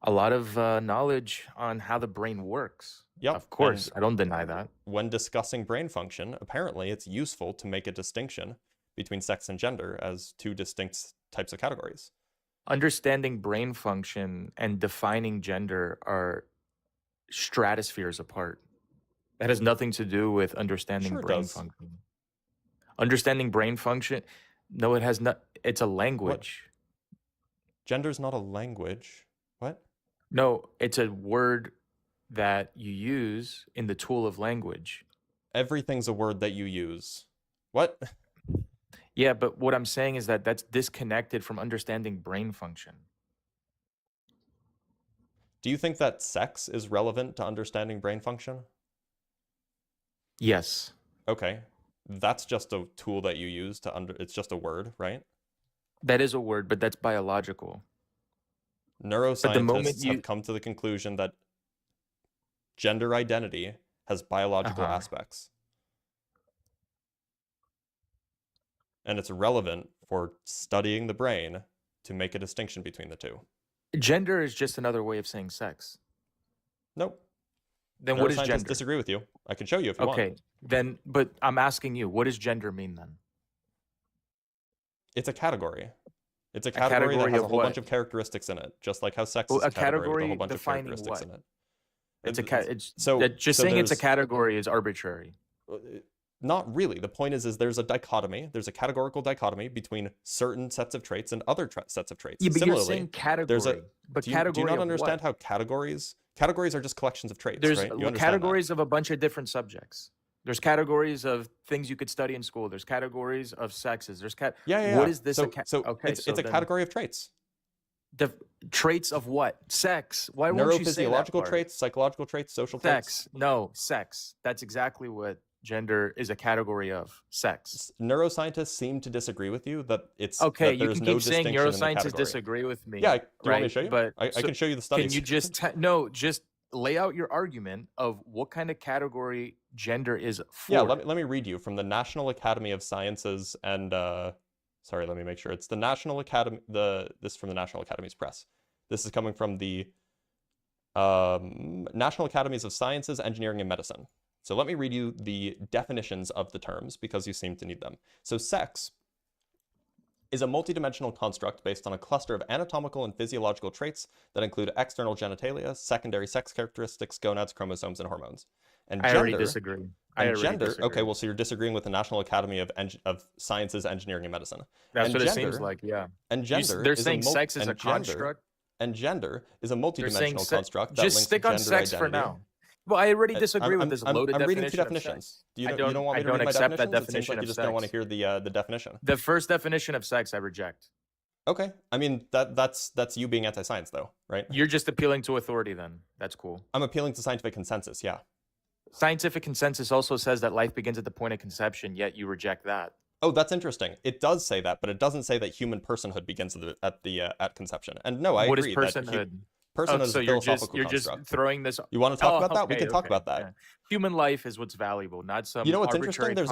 a lot of knowledge on how the brain works. Yep. Of course, and I don't deny that. when discussing brain function, apparently it's useful to make a distinction between sex and gender as two distinct types of categories. Understanding brain function and defining gender are stratospheres apart. That has nothing to do with understanding Sure it brain does. function. Understanding brain function, no, it has not. It's a language. Gender's not a language. What? No, it's a word that you use in the tool of language. Everything's a word that you use. What? Yeah, but what I'm saying is that that's disconnected from understanding brain function. Do you think that sex is relevant to understanding brain function? Yes. Okay. That's just a tool that you use it's just a word, right? That is a word, but that's biological. Neuroscientists have come to the conclusion that gender identity has biological aspects. And it's relevant for studying the brain to make a distinction between the two. Gender is just another way of saying sex. Nope. Then what is Neuroscientists gender? disagree with you. I can show you if you want. Okay, then, but I'm asking you, what does gender mean then? It's a category. It's a category that category has a of whole what? bunch of characteristics in it, just like how sex Well, is a a category with a category whole bunch of defining characteristics what? in it. Just saying it's a category is arbitrary. Not really. The point is there's a dichotomy. There's a categorical dichotomy between certain sets of traits and other sets of traits. Yeah, but Similarly, you're saying category. do you not understand how categories are just collections of traits, There's right? You understand categories of a bunch of different subjects. There's categories of things you could study in school. There's categories of sexes. There's Yeah. What is this? It's a category of traits. The traits of what? Sex. Why won't you say that Neurophysiological part? traits, psychological traits, social traits. Sex. No, sex. That's exactly what gender is a category of. Sex. Neuroscientists seem to disagree with you that it's Okay, that you there's can no keep saying distinction in the neuroscientists category. disagree with me. Yeah, do you want me to right? show you? But I can show you the studies. Can you just lay out your argument of what kind of category gender is for? Yeah, let me read you from the National Academy of Sciences and sorry, let me make sure it's the National Academy. This is from the National Academies Press. This is coming from the National Academies of Sciences, Engineering, and Medicine. So let me read you the definitions of the terms because you seem to need them. So sex is a multidimensional construct based on a cluster of anatomical and physiological traits that include external genitalia, secondary sex characteristics, gonads, chromosomes, and hormones. And I gender, already disagree. Okay, well, so you're disagreeing with the National Academy of Sciences, Engineering, and Medicine. That's and what gender, it seems like, yeah. And gender They're is saying a sex is a construct. And gender is a multidimensional construct that just links stick on gender sex identity. for now. Well, I already disagree with this loaded I'm reading definition. two definitions. Of sex. You don't want me to read my accept definitions? that It seems definition like you of just sex. don't want to hear the definition. The first definition of sex, I reject. Okay, I mean that's you being anti-science though, right? You're just appealing to authority then. That's cool. I'm appealing to scientific consensus, yeah. Scientific consensus also says that life begins at the point of conception, yet you reject that. Oh, that's interesting. It does say that, but it doesn't say that human personhood begins at conception. And no, I What agree is personhood? Personhood is so a you're philosophical just construct. throwing this. You want to talk about that? We okay, can talk okay, about that. yeah. Human life is what's valuable, not some You know what's arbitrary interesting? There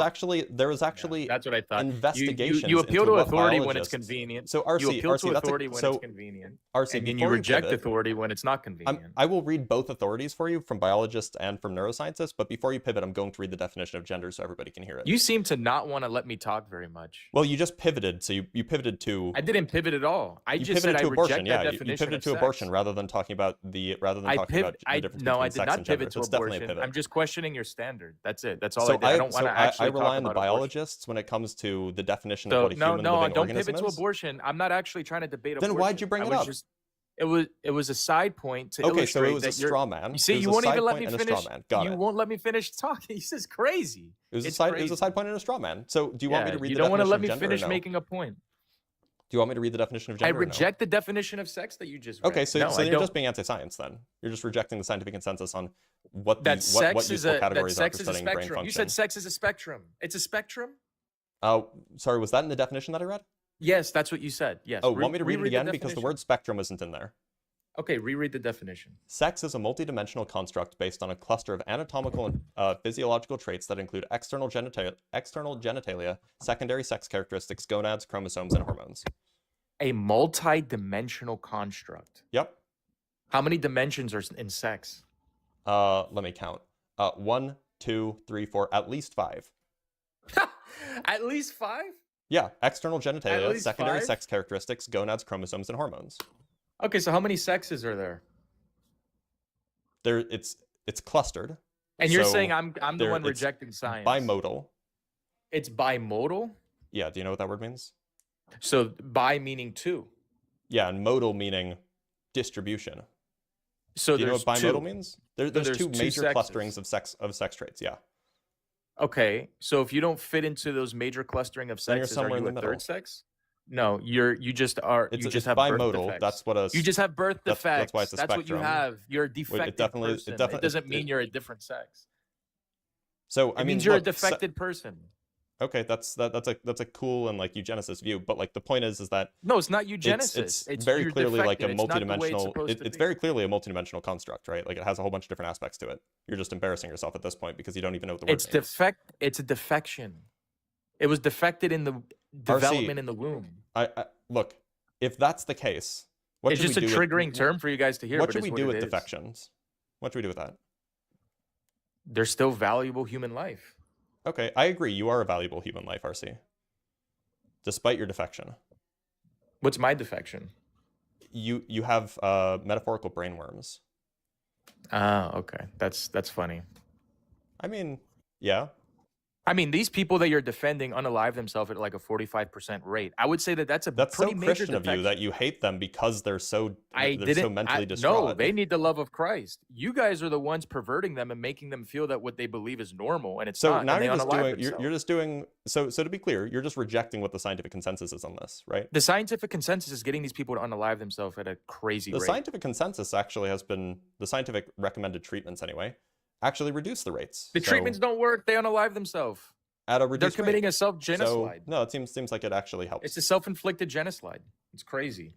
was actually that's what I thought. investigations You appeal into to what authority when it's biologists- convenient. So RC, you appeal RC, to that's authority when it's convenient. RC, and then you before reject pivot, authority when it's not convenient. I will read both authorities for you from biologists and from neuroscientists, but before you pivot, I'm going to read the definition of gender so everybody can hear it. You seem to not want to let me talk very much. Well, you just pivoted, so you pivoted to... I didn't pivot at all. I you just said pivoted I to abortion, reject yeah. that You definition pivoted of to sex. abortion rather than talking about the difference No, I between did sex not and gender. pivot So to it's definitely a abortion. pivot. I'm just questioning your standard. That's it. That's all So I did. I don't want to actually I rely on the talk about abortion. biologists when it comes to the definition So of what a human living don't organism pivot to is. abortion. I'm not actually trying to debate abortion. Then why'd you bring it up? It was a side point to Okay, so illustrate it was a that you're. straw man. You see, It was you a won't side even let point me and a finish. straw man. Got You it. won't let me finish talking. This is crazy. It was a It's side. It crazy. was a side point and a straw man. So do you want me to read you the don't want to definition let of me gender or finish no? making a point. Do you want me to read the definition of I gender? reject the definition of sex that you just read. Okay, so, no, so I you're don't. just being anti-science then. You're just rejecting the scientific consensus on what That these, what sex is useful a categories that are sex for is a studying brain spectrum. function. You said sex is a spectrum. It's a spectrum. Sorry, was that in the definition that I read? Yes, that's what you said. Yes. Oh, want me to read it reread the again because the definition. word spectrum isn't in there. Okay, reread the definition. Sex is a multidimensional construct based on a cluster of anatomical and physiological traits that include external genitalia, secondary sex characteristics, gonads, chromosomes, and hormones. A multi-dimensional construct. Yep. How many dimensions are in sex? Let me count. 1, 2, 3, 4, at least 5. At least 5? Yeah, external genitalia, least secondary 5? sex characteristics, gonads, chromosomes, and hormones. Okay, so how many sexes are there? It's clustered. And you're So saying I'm the there- one it's rejecting science. Bimodal. It's bimodal? Yeah, do you know what that word means? So bi meaning two. Yeah, and modal meaning distribution. So Do you know there's what bimodal two. means? There's there's two two major sexes. clusterings of sex traits. Yeah. Okay, so if you don't fit into those major clustering of Then you're sexes, are somewhere you in the a middle. third sex? No, you just are. It's You just it's have birth bimodal. defects. That's what a You just have birth defects. that's why it's a That's what you spectrum. have. You're a defective definitely- it person. It, definitely- doesn't mean you're a different sex. So It I mean, means you're look, a defected person. Okay, that's a cool and like eugenicist view, but like the point is that No, it's not eugenicist. it's very you're clearly like a defected. It's not the way it's multidimensional. supposed to It's be. very clearly a multidimensional construct, right? Like it has a whole bunch of different aspects to it. You're just embarrassing yourself at this point because you don't even know what the word It's means. It's a defection. It was defected in the development in the womb. I look, if that's the case, what It's should just a we do triggering with, term for you guys to hear. What but should we it's do what with it is. defections? What should we do with that? They're still valuable human life. Okay, I agree. You are a valuable human life, RC. Despite your defection, What's my defection? you have metaphorical brainworms. Ah, okay. That's funny. I mean, yeah. I mean, these people that you're defending unalive themselves at like a 45% rate. I would say that that's a That's pretty so major Christian of you defection. that you hate them because they're so mentally No, distraught. they need the love of Christ. You guys are the ones perverting them and making them feel that what they believe is normal, and it's So not. now and they you're just unalive doing themselves. you're just doing so to be clear, you're just rejecting what the scientific consensus is on this, right? The scientific consensus is getting these people to unalive themselves at a crazy The rate. scientific consensus actually has been the scientific recommended treatments anyway actually reduce the rates. The So treatments don't work. They unalive themselves. at a They're reduced committing rate. a self-genocide. So, no, it seems like it actually helps. It's a self-inflicted genocide. It's crazy.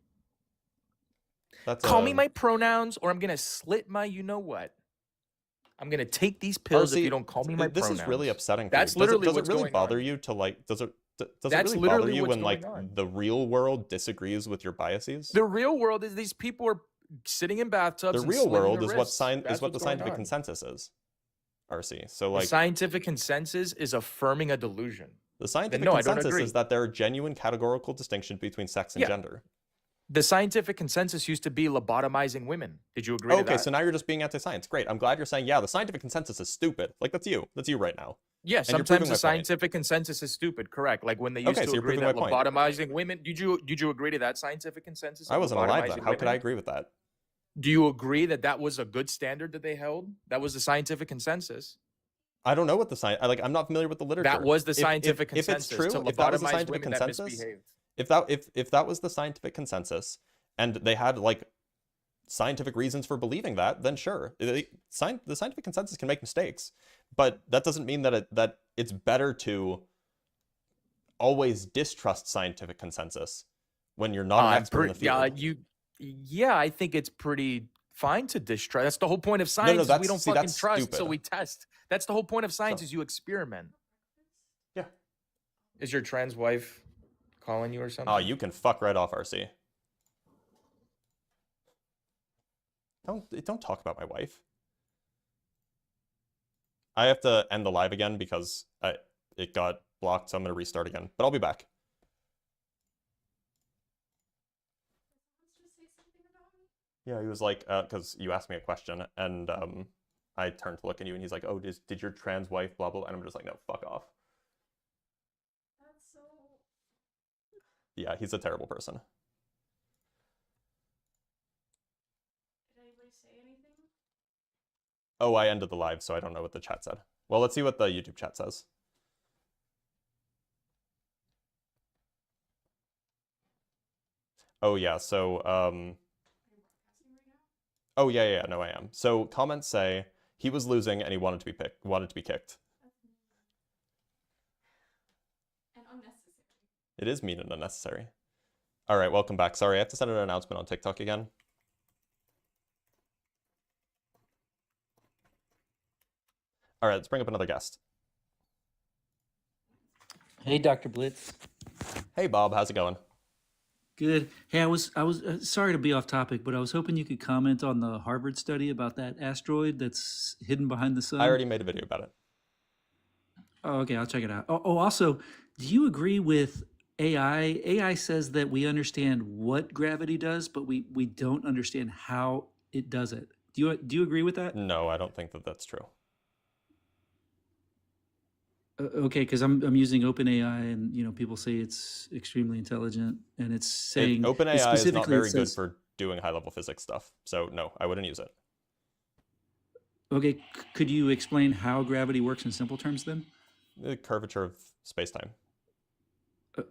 That's Call me my pronouns, or I'm gonna slit my you-know-what. I'm gonna take these pills if RC, you don't call me my this pronouns. is really upsetting. For That's you. literally does it what's really going bother on. you to like? Does it That's really bother literally you what's when like going on. the real world disagrees with your biases? The real world is these people are sitting in bathtubs. The and real slitting world their is wrists. That's what the what's going scientific on. consensus is. RC. So The like scientific consensus is affirming a delusion. the scientific no, I don't consensus agree. is that there are genuine categorical distinctions between sex and Yeah. gender. The scientific consensus used to be lobotomizing women. Did you agree to Okay, that? so now you're just being anti-science. Great. I'm glad you're saying, yeah, the scientific consensus is stupid. Like that's you. That's you right now. Yeah, and you're proving sometimes my the point. scientific consensus is stupid. Correct. Like when they used Okay, to so you're agree proving that my point. lobotomizing women. Did you agree to that scientific consensus? I of wasn't alive then. lobotomizing How could I women? agree with that? Do you agree that that was a good standard that they held? That was the scientific consensus. I don't know what the science. I'm not familiar with the literature. That was the If- scientific if it's consensus true, to if that was the lobotomize scientific women that consensus, misbehaved. if that was the scientific consensus, and they had like scientific reasons for believing that, then sure, the scientific consensus can make mistakes, but that doesn't mean that it's better to always distrust scientific consensus when you're not an expert in the field. Yeah, I think it's pretty fine to distrust. That's the whole point of no, science. Is we that's- don't see, fucking that's trust, so stupid. we test. That's the whole point of science. So- Is you experiment. Yeah. Is your trans wife calling you or something? Oh, you can fuck right off, RC. Don't talk about my wife. I have to end the live again because it got blocked, so I'm gonna restart again. But I'll be back. Yeah, he was like, because you asked me a question, and I turned to look at you, and he's like, "Oh, did your trans wife blah blah?" And I'm just like, "No, fuck off." That's so. Yeah, he's a terrible person. Did anybody say anything? Oh, I ended the live, so I don't know what the chat said. Well, let's see what the YouTube chat says. Oh yeah, so oh yeah, no, I am. So comments say he was losing and he wanted to be kicked. And unnecessary. It is mean and unnecessary. All right, welcome back. Sorry, I have to send an announcement on TikTok again. All right, let's bring up another guest. Hey, Dr. Blitz. Hey, Bob, how's it going? Good. Hey, I was sorry to be off topic, but I was hoping you could comment on the Harvard study about that asteroid that's hidden behind the sun. I already made a video about it. Oh, okay, I'll check it out. Oh, also, do you agree with AI? AI says that we understand what gravity does, but we don't understand how it does it. Do you agree with that? No, I don't think that that's true. Okay, because I'm using OpenAI, and people say it's extremely intelligent, and it's saying OpenAI is not specifically very it good says- for doing high-level physics stuff, so no, I wouldn't use it. Okay, could you explain how gravity works in simple terms then? The curvature of space-time.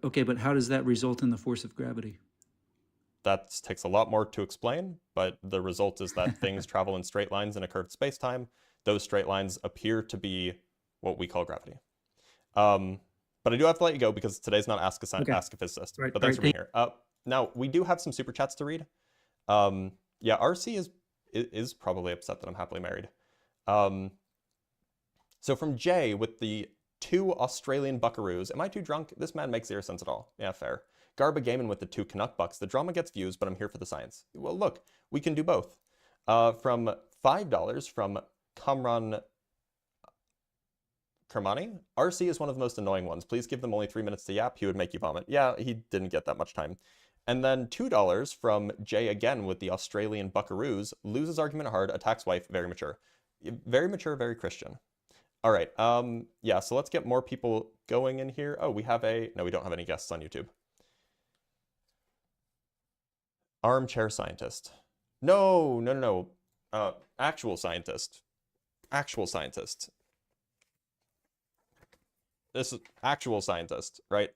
Okay, but how does that result in the force of gravity? That takes a lot more to explain, but the result is that things travel in straight lines in a curved space-time. Those straight lines appear to be what we call gravity. But I do have to let you go because today's not Ask a Physicist. Right, but thanks right, for being here. Now, we do have some super chats to read. Yeah, RC is probably upset that I'm happily married. So from Jay with the 2 Australian buckaroos. Am I too drunk? This man makes zero sense at all. Yeah, fair. Garba Gaiman with the 2 Canuck bucks. The drama gets views, but I'm here for the science. Well, look, we can do both. From $5 from Kamran Kermani. RC is one of the most annoying ones. Please give them only 3 minutes to yap. He would make you vomit. Yeah, he didn't get that much time. And then $2 from Jay again with the Australian buckaroos. Loses argument hard, attacks wife, very mature. Very mature, very Christian. All right, yeah, so let's get more people going in here. Oh, no, we don't have any guests on YouTube. Armchair scientist. No. Actual scientist. Actual scientist. This is actual scientist, right?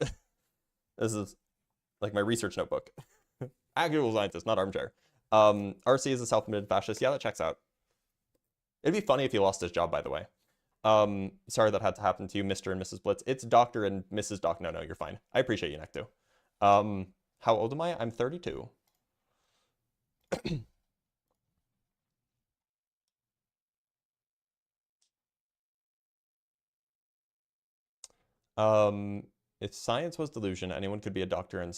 This is like my research notebook. Actual scientist, not armchair. RC is a self-admitted fascist. Yeah, that checks out. It'd be funny if he lost his job, by the way. Sorry that had to happen to you, Mr. and Mrs. Blitz. It's Dr. and Mrs. Doc. No, you're fine. I appreciate you, Necto. How old am I? I'm 32. If science was delusion, anyone could be a doctor and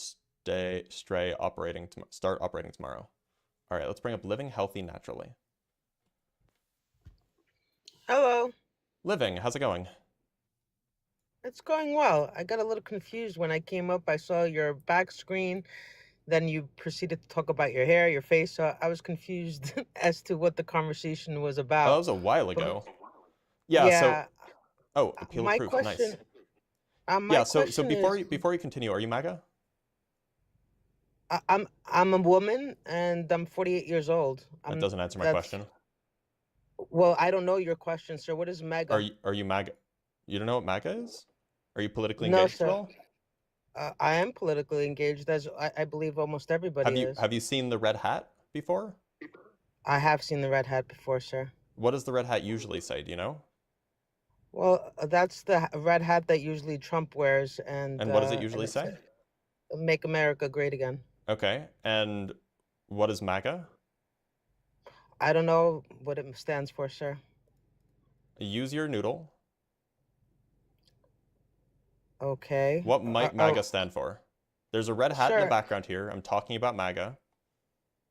start operating tomorrow. All right, let's bring up living healthy naturally. Hello. Living, how's it going? It's going well. I got a little confused when I came up. I saw your back screen. Then you proceeded to talk about your hair, your face. So I was confused as to what the conversation was about. Oh, that was a while ago. Yeah, so... Oh, appeal of proof, nice. My yeah, so question before you continue, are you MAGA? I'm a woman and I'm 48 years old. That doesn't answer my question. Well, I don't know your question, sir. What is MAGA? Are you MAGA? You don't know what MAGA is? Are you politically engaged at all? I am politically engaged, as I believe almost everybody is. Have you seen the red hat before? I have seen the red hat before, sir. What does the red hat usually say? Do you know? Well, that's the red hat that usually Trump wears, and what does it usually say? Make America Great Again. Okay, and what is MAGA? I don't know what it stands for, sir. Use your noodle. Okay. What might MAGA stand for? There's a red hat in the Sir, background here. I'm talking about MAGA.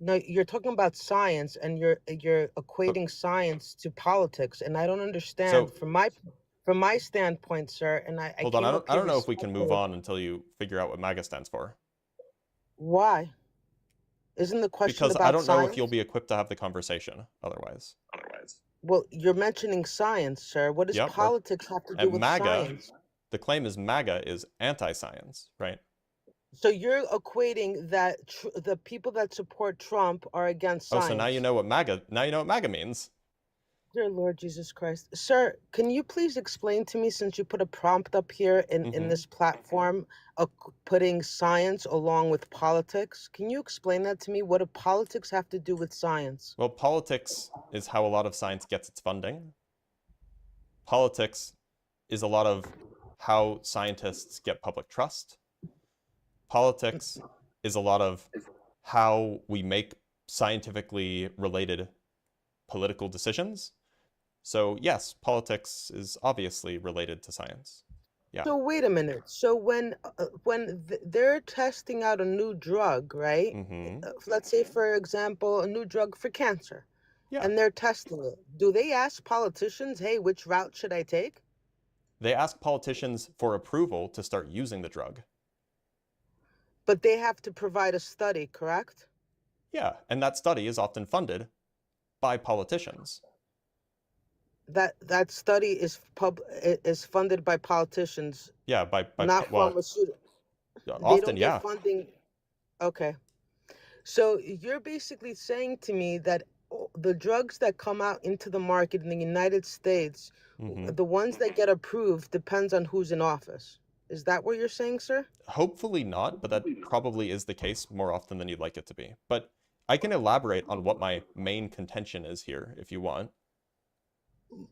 no, you're talking about science, and you're equating science to politics, and I don't understand So from my standpoint, sir. And I hold on, came I up here don't know if we can move respectfully. on until you figure out what MAGA stands for. Why? Isn't the question Because about I don't know if science? you'll be equipped to have the conversation otherwise. Well, you're mentioning science, sir. What does Yep, politics have to do and with MAGA, science? the claim is MAGA is anti-science, right? So you're equating that the people that support Trump are against Oh, science. so now you know what MAGA means. Dear Lord Jesus Christ. Sir, can you please explain to me, since you put a prompt up here in this platform, putting science along with politics? Can you explain that to me? What do politics have to do with science? Well, politics is how a lot of science gets its funding. Politics is a lot of how scientists get public trust. Politics is a lot of how we make scientifically related political decisions. So yes, politics is obviously related to science. Yeah. So wait a minute. So when they're testing out a new drug, right? Let's say, for example, a new drug for cancer, Yeah. and they're testing it. Do they ask politicians, "Hey, which route should I take?" They ask politicians for approval to start using the drug. But they have to provide a study, correct? Yeah, and that study is often funded by politicians. That study is funded by politicians. Yeah, by not well, pharmaceutical. They often, don't yeah. get funding. Okay. So you're basically saying to me that the drugs that come out into the market in the United States, the ones that get approved, depends on who's in office. Is that what you're saying, sir? Hopefully not, but that probably is the case more often than you'd like it to be. But I can elaborate on what my main contention is here if you want.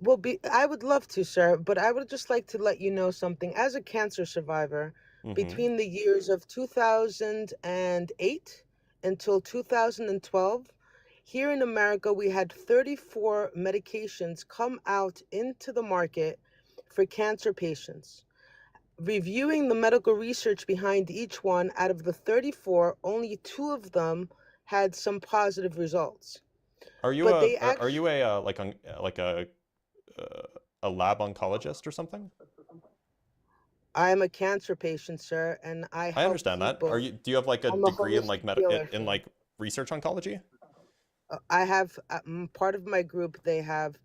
Well, I would love to, sir, but I would just like to let you know something. As a cancer survivor, between the years of 2008 until 2012, here in America, we had 34 medications come out into the market for cancer patients. Reviewing the medical research behind each one, out of the 34, only 2 of them had some positive results. Are you But a lab oncologist or something? I am a cancer patient, sir, and I help understand people. that. Do you have like a I'm degree in holistic like healer, in like research oncology? I have part of my group. I have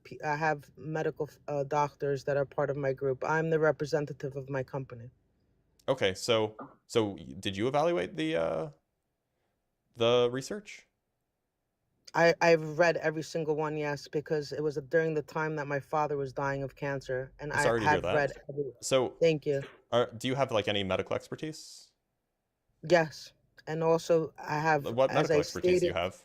medical doctors that are part of my group. I'm the representative of my company. Okay, so did you evaluate the research? I've read every single one, yes, because it was during the time that my father was dying of cancer, and Sorry to hear that. read. So thank you. Do you have like any medical expertise? Yes, and also I have. What medical expertise do you have?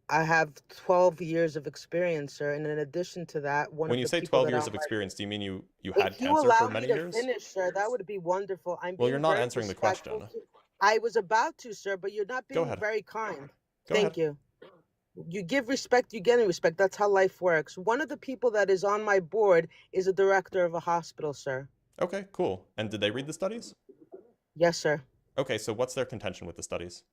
I have 12 years of experience, sir, and in addition to that, when you say 12 years of experience, do you mean you had cancer for many years? If you allow me to finish, sir, that would be wonderful. Well, you're not answering the question. I was about to, sir, but you're not being very kind. Thank you. You give respect, you get respect. That's how life works. One of the people that is on my board is a director of a hospital, sir. Okay, cool. And did they read the studies? Yes, sir. Okay, so what's their contention with the studies?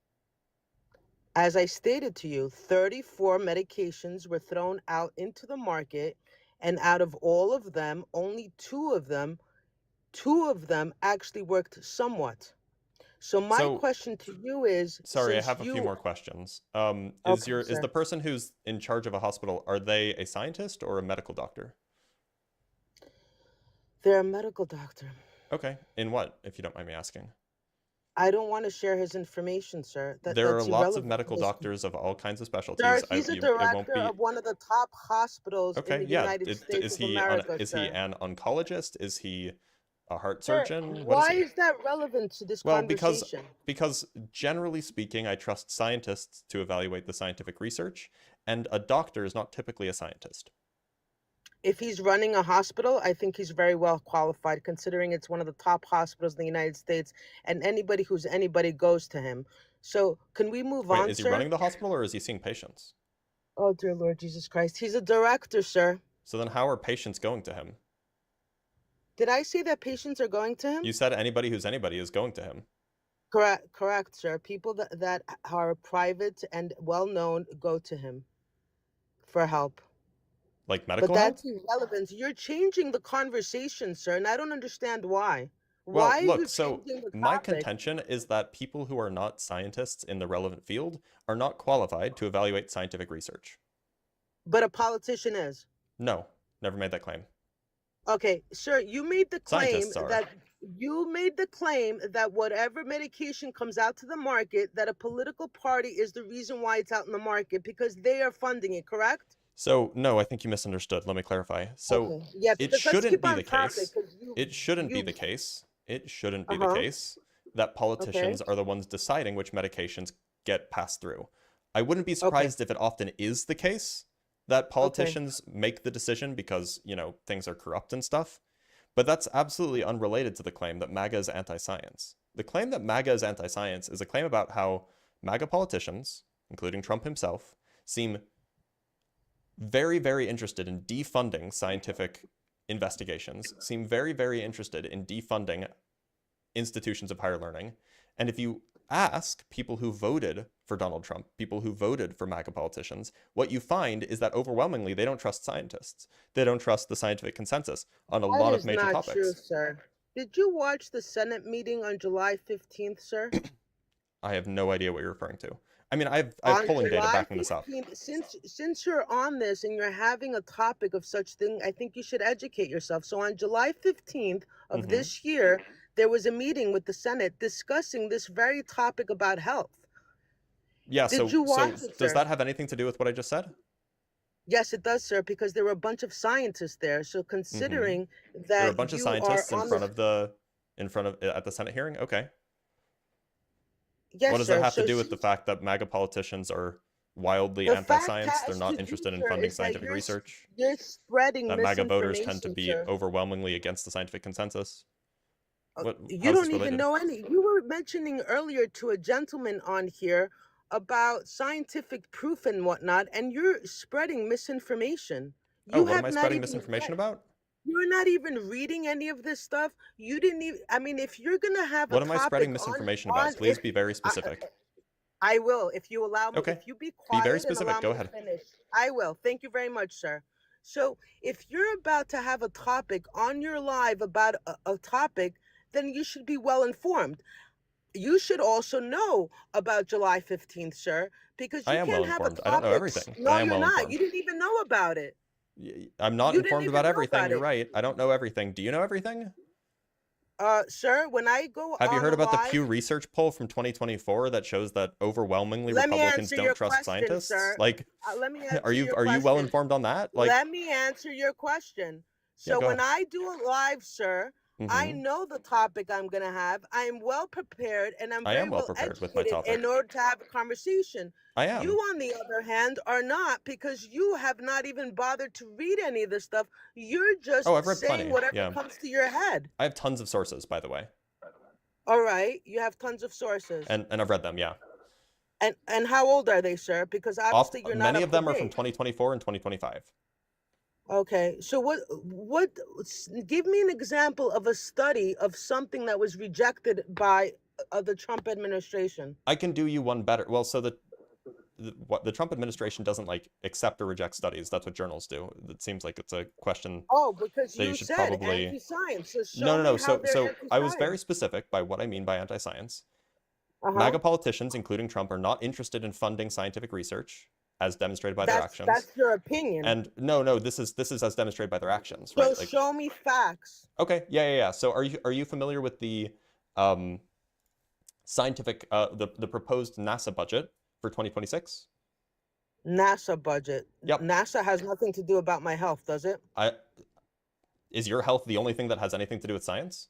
As I stated to you, 34 medications were thrown out into the market, and out of all of them, only 2 of them actually worked somewhat. So my question to you is, sorry, I have a few more questions. Is the person who's in charge of a hospital, are they a scientist or a medical doctor? They're a medical doctor. Okay, in what, if you don't mind me asking? I don't want to share his information, sir. There are lots of medical doctors of all kinds of specialties. Sir, he's a director of one of the top hospitals in the United States of America. Is he an oncologist? Is he a heart surgeon? Why is that relevant to this conversation? Because generally speaking, I trust scientists to evaluate the scientific research, and a doctor is not typically a scientist. if he's running a hospital, I think he's very well qualified, considering it's one of the top hospitals in the United States, and anybody who's anybody goes to him. So can we move Wait, on, is he sir? running the hospital or is he seeing patients? Oh, dear Lord Jesus Christ. He's a director, sir. So then how are patients going to him? Did I say that patients are going to him? You said anybody who's anybody is going to him. Correct, sir. People that are private and well-known go to him for help. Like But medical help? that's irrelevant. You're changing the conversation, sir, and I don't understand why. Well, Why are look, you so changing the my topic? contention is that people who are not scientists in the relevant field are not qualified to evaluate scientific research. But a politician is. No, never made that claim. Okay, sir, you made the claim Scientists are. that whatever medication comes out to the market, that a political party is the reason why it's out in the market because they are funding it, correct? So, no, I think you misunderstood. Let me clarify. So, Okay. Yes, it because let's shouldn't keep be on the topic, case. 'cause you It shouldn't be you the case. It shouldn't be the Uh-huh. case that politicians are the ones deciding which medications get passed through. I wouldn't be surprised if it often is the case that politicians make the decision because, you know, things are corrupt and stuff. But that's absolutely unrelated to the claim that MAGA is anti-science. The claim that MAGA is anti-science is a claim about how MAGA politicians, including Trump himself, seem very, very interested in defunding scientific investigations, seem very, very interested in defunding institutions of higher learning. And if you ask people who voted for Donald Trump, people who voted for MAGA politicians, what you find is that overwhelmingly they don't trust scientists. They don't trust the scientific consensus on a lot of major That is not topics. true, sir. Did you watch the Senate meeting on July 15th, sir? I have no idea what you're referring to. I mean, I've On polling data July backing this up. 15th, since you're on this and you're having a topic of such thing, I think you should educate yourself. So on July 15th of this year, there was a meeting with the Senate discussing this very topic about health. Yeah, Did you watch so it, does sir? that have anything to do with what I just said? Yes, it does, sir, because there were a bunch of scientists there. So considering There are a that bunch of you scientists are in on front this, of the at the Senate hearing. Okay. yes, What does sir. that have to So do with the fact that MAGA politicians are wildly the fact anti-science? They're has not to do, interested in sir, funding is that scientific research. you're spreading That MAGA voters tend to misinformation, be sir. overwhelmingly against the scientific consensus. What? You How's don't this even related? know any. You were mentioning earlier to a gentleman on here about scientific proof and whatnot, and you're spreading misinformation. Oh, You what am have I not spreading even misinformation read. about? You're not even reading any of this stuff. You didn't even. I mean, if you're gonna have a What am I spreading topic misinformation on about? Please if be very specific. I will, if you allow me, Okay. if you be Be very quiet and specific. allow Go me to ahead. finish. I will. Thank you very much, sir. So if you're about to have a topic on your live about a topic, then you should be well informed. You should also know about July 15th, sir, because I you am can't well have a informed. I don't know topic. everything, but No, I am you're well not. informed. You didn't even know about it. I'm not You didn't informed even about know everything. about You're it. right. I don't know everything. Do you know everything? Sir, when I go Have you on heard a about the live, Pew Research poll from 2024 that shows that overwhelmingly let me Republicans answer don't your trust question, scientists? sir. Like, Let me answer are you your well question. informed on that? Like, Let me answer your question. yeah, So go when ahead. I do a live, sir, I hmm know the topic I'm going to have. I am well prepared and I'm I very am well well prepared with my educated in topic. order to have a conversation. I You, am. on the other hand, are not, because you have not even bothered to read any of this stuff. You're just Oh, I've read saying plenty. whatever Yeah. comes to your head. I have tons of sources, by the way, All right. You have tons of sources. and I've read them. Yeah. And how old are they, sir? Because obviously you're not Many up of them to are from date. 2024 and 2025. Okay, so give me an example of a study of something that was rejected by the Trump administration. I can do you one better. Well, so the Trump administration doesn't like accept or reject studies. That's what journals do. It seems like it's a question Oh, because that you you should said probably. anti-science. So show No. me how So they're I was very anti-science. specific by what I mean by anti-science. Uh-huh. MAGA politicians, including Trump, are not interested in funding scientific research, as demonstrated by their actions. That's your opinion. And no, this is as demonstrated by their actions, So right? Like, show me facts. okay, yeah. So are you familiar with the scientific the proposed NASA budget for 2026? NASA budget. Yep. NASA has nothing to do about my health, does it? Is your health the only thing that has anything to do with science?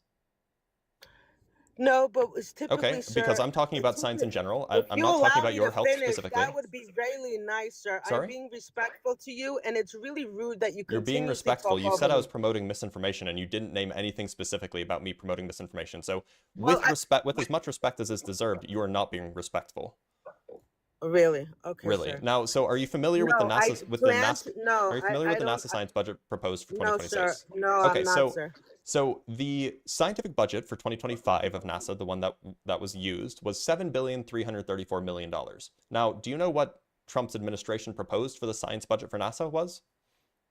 No, but it's typically, Okay, because sir. I'm talking about science in general. If I'm you not talking allow about me your to health finish, specifically. that would be really nice, sir. I'm Sorry? being respectful to you, and it's really rude that you You're being continuously respectful. talk You over said I was me. promoting misinformation, and you didn't name anything specifically about me promoting misinformation. So, Well, with respect, with as much respect as is deserved, you are not being respectful. really? Okay, Really. sir. Now, so are you familiar with the No, I NASA plan to. No, Are you familiar with I the don't. NASA science budget proposed for No, sir. 2026? No, Okay, I'm not, sir. so the scientific budget for 2025 of NASA, the one that was used, was $7,334,000,000. Now, do you know what Trump's administration proposed for the science budget for NASA was?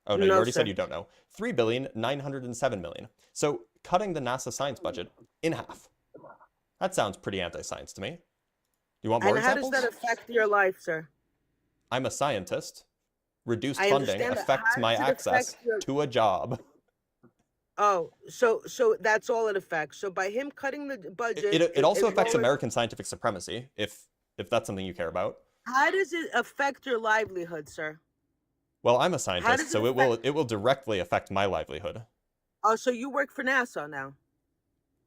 Oh no, you No, already said sir. you don't know. $3,907,000,000. So cutting the NASA science budget in half. That sounds pretty anti-science to me. You want more And how does examples? that affect your life, sir? I'm a scientist. Reduced I funding understand that. affects How my does it access affect your? to a job. Oh, so that's all it affects. So by him cutting the budget, It also it affects lowers. American scientific supremacy, if that's something you care about. How does it affect your livelihood, sir? Well, I'm a How scientist, does it so affect? it will directly affect my livelihood. Oh, so you work for NASA now?